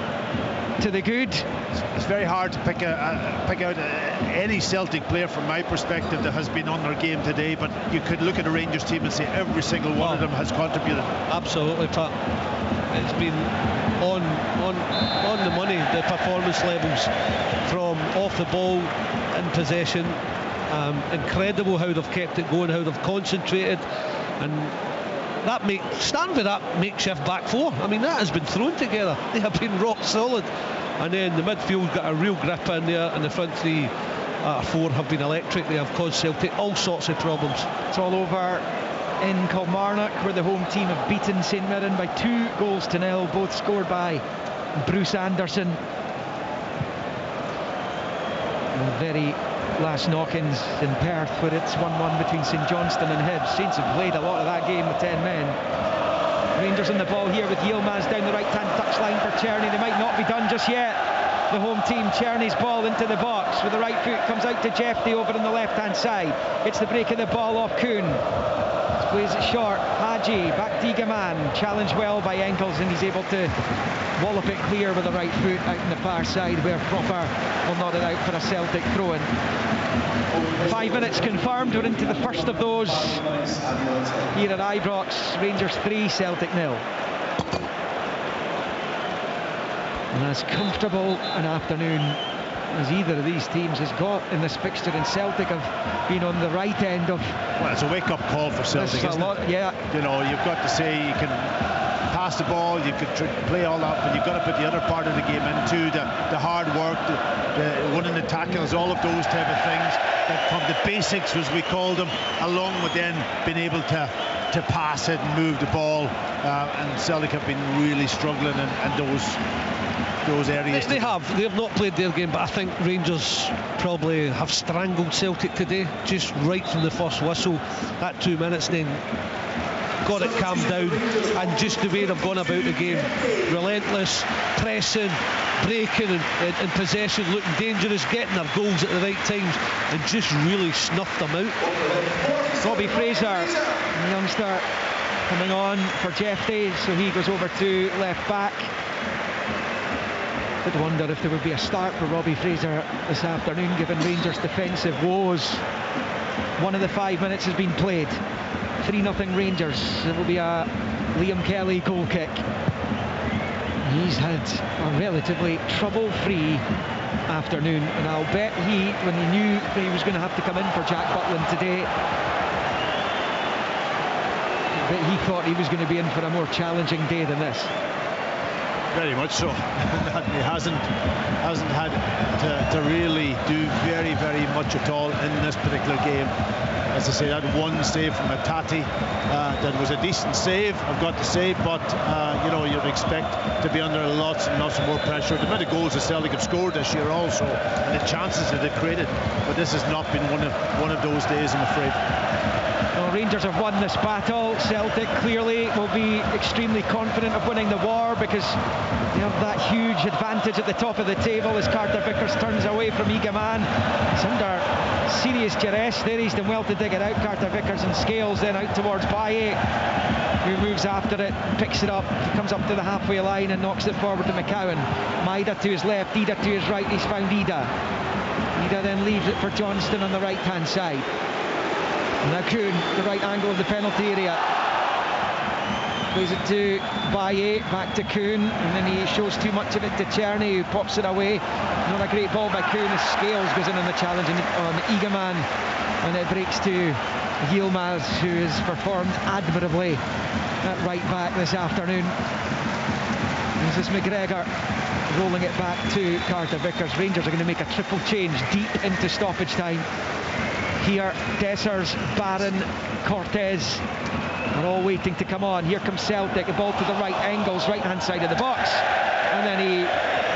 Speaker 3: to the good.
Speaker 1: It's very hard to pick out any Celtic player from my perspective that has been on their game today, but you could look at a Rangers team and say every single one of them has contributed.
Speaker 4: Absolutely, Pat. It's been on the money, the performance levels from off the ball, in possession. Incredible how they've kept it going, how they've concentrated, and that stand with that makeshift back four. I mean, that has been thrown together. They have been rock solid, and then the midfield got a real grip in there, and the front three four have been electric. They have caused Celtic all sorts of problems.
Speaker 3: It's all over in Kilmarnock, where the home team have beaten St Mirren by 2-0, both scored by Bruce Anderson. And very last knock-ins in Perth, where it's 1-1 between St Johnstone and Hibs. Saints have played a lot of that game with 10 men. Rangers on the ball here with Yilmaz down the right-hand touchline for Czerny. They might not be done just yet. The home team, Czerny's ball into the box with the right foot, comes out to Jeffy over on the left-hand side. Gets the break of the ball off Kuhn. Plays it short. Hagi back to Igaman. Challenged well by Engels, and he's able to wallop it clear with the right foot out on the far side, where Proper will nod it out for a Celtic throw-in. 5 minutes confirmed. We're into the first of those here at Ibrox. Rangers 3, Celtic 0. And as comfortable an afternoon as either of these teams has got in this fixture, and Celtic have been on the right end of...
Speaker 1: Well, it's a wake-up call for Celtic, isn't it?
Speaker 3: Yeah.
Speaker 1: You know, you've got to say you can pass the ball, you could play all that, but you've got to put the other part of the game into the hard work, the winning the tackles, all of those type of things that come, the basics as we call them, along with then being able to pass it and move the ball, and Celtic have been really struggling in those areas.
Speaker 4: They have not played their game, but I think Rangers probably have strangled Celtic today, just right from the first whistle. That 2 minutes, then got it calmed down, and just the way they've gone about the game, relentless, pressing, breaking and possession, looking dangerous, getting their goals at the right times, and just really snuffed them out.
Speaker 3: Robbie Fraser, the youngster, coming on for Jeffy, so he goes over to left back. I'd wonder if there would be a start for Robbie Fraser this afternoon, given Rangers' defensive woes. One of the 5 minutes has been played. 3-0 Rangers. It will be a Liam Kelly goal kick. He's had a relatively trouble-free afternoon, and I'll bet when he knew that he was going to have to come in for Jack Butland today, that he thought he was going to be in for a more challenging day than this.
Speaker 1: Very much so. He hasn't had to really do very, very much at all in this particular game. As I say, that one save from Atati, that was a decent save, I've got to say, but you know, you'd expect to be under lots and lots of more pressure. The amount of goals that Celtic have scored this year also, and the chances that they've created, but this has not been one of those days, I'm afraid.
Speaker 3: Well, Rangers have won this battle. Celtic clearly will be extremely confident of winning the war, because they have that huge advantage at the top of the table as Carter Vickers turns away from Igaman. It's under serious duress there. He's done well to dig it out, Carter Vickers, and Scales then out towards Baye, who moves after it, picks it up, comes up to the halfway line and knocks it forward to McCowan. Maida to his left, Ida to his right. He's found Ida. Ida then leaves it for Johnston on the right hand side. Now Kuhn, the right angle of the penalty area, plays it to Baye, back to Kuhn, and then he shows too much of it to Czerny, who pops it away. Not a great ball by Kuhn as Scales goes in on the challenge on Igaman, and it breaks to Yilmaz, who has performed admirably at right back this afternoon. This is McGregor rolling it back to Carter Vickers. Rangers are going to make a triple change deep into stoppage time. Here, Dessers, Barron, Cortez are all waiting to come on. Here comes Celtic, the ball to the right, Engels, right-hand side of the box. And then he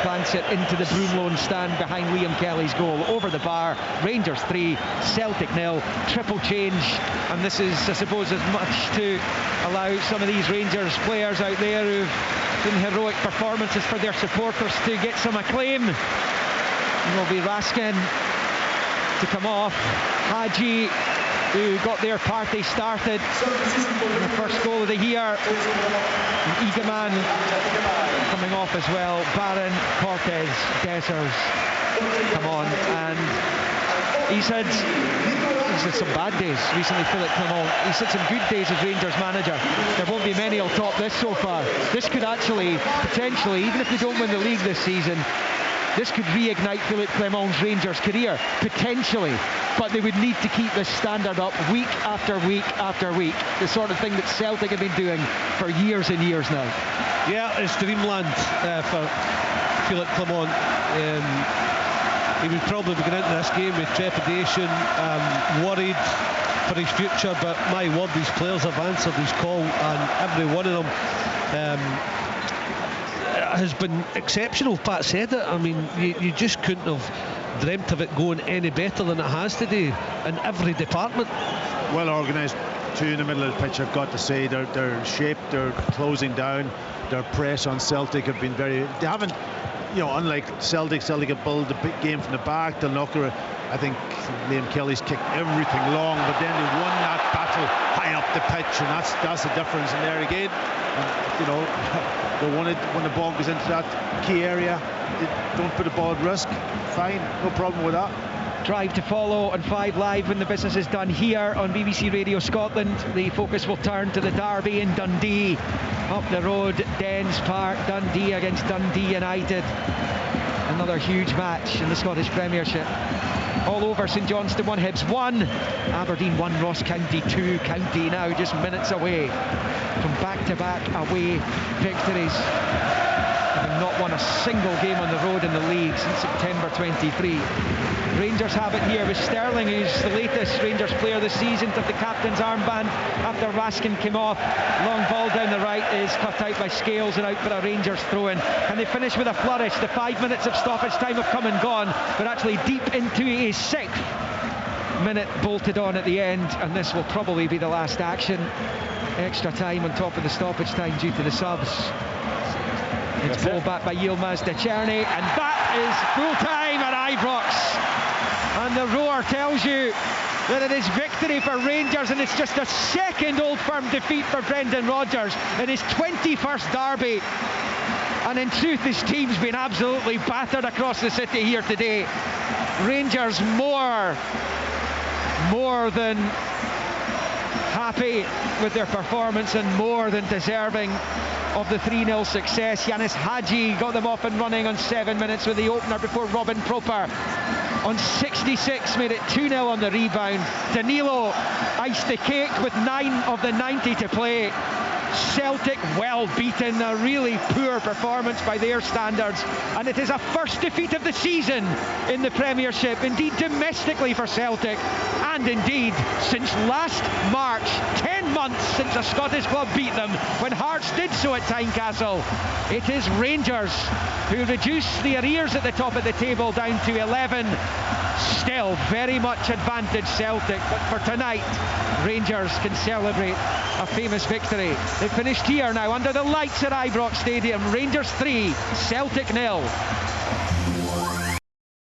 Speaker 3: plants it into the Broomloan stand behind Liam Kelly's goal. Over the bar, Rangers 3, Celtic 0, triple change. And this is, I suppose, as much to allow some of these Rangers players out there who've done heroic performances for their supporters to get some acclaim. It will be Raskin to come off. Hagi, who got their party started in the first goal of the year. And Egaman coming off as well. Barron, Cortez, Dessers come on, and he's had some bad days recently, Philip Clement. He's had some good days as Rangers manager. There won't be many will top this so far. This could actually, potentially, even if they don't win the league this season, this could reignite Philip Clement's Rangers career, potentially. But they would need to keep this standard up week after week after week. The sort of thing that Celtic have been doing for years and years now.
Speaker 4: Yeah, it's dreamland for Philip Clement. He would probably be going into this game with trepidation, worried for his future, but my word, these players have answered his call, and every one of them has been exceptional. Pat said it. I mean, you just couldn't have dreamt of it going any better than it has today in every department.
Speaker 1: Well organised too in the middle of the pitch, I've got to say. They're shaped, they're closing down, their press on Celtic have been very... They haven't, you know, unlike Celtic have built the big game from the back. They'll knock her. I think Liam Kelly's kicked everything long, but then they won that battle high up the pitch, and that's the difference in there again. And, you know, they want it when the ball goes into that key area. They don't put the ball at risk. Fine, no problem with that.
Speaker 3: Drive to follow on 5 Live when the business is done here on BBC Radio Scotland. The focus will turn to the derby in Dundee. Up the road, Dens Park, Dundee against Dundee United. Another huge match in the Scottish Premiership. All over, St Johnstone 1, Hibs 1. Aberdeen 1, Ross County 2. County now just minutes away from back-to-back away victories. Having not won a single game on the road in the league since September 23. Rangers have it here with Sterling, who's the latest Rangers player this season, to the captain's armband after Raskin came off. Long ball down the right is cut out by Scales and out for a Rangers throw-in. And they finish with a flourish. The 5 minutes of stoppage time have come and gone, but actually deep into a 6th minute bolted on at the end, and this will probably be the last action. Extra time on top of the stoppage time due to the subs. It's pulled back by Yilmaz Decherny, and that is full time at Ibrox. And the roar tells you that it is victory for Rangers, and it's just a second Old Firm defeat for Brendan Rodgers in his 21st derby. And in truth, his team's been absolutely battered across the city here today. Rangers more than happy with their performance and more than deserving of the 3-0 success. Yanis Hagi got them off and running on 7 minutes with the opener before Robin Proper on 66 made it 2-0 on the rebound. Danilo iced the cake with 9 of the 90 to play. Celtic well beaten, a really poor performance by their standards, and it is a first defeat of the season in the Premiership, indeed domestically for Celtic, and indeed since last March. 10 months since a Scottish club beat them when Hearts did so at Tynecastle. It is Rangers who reduce the arrears at the top of the table down to 11. Still very much advantage Celtic, but for tonight Rangers can celebrate a famous victory. They finished here now under the lights at Ibrox Stadium. Rangers 3, Celtic 0.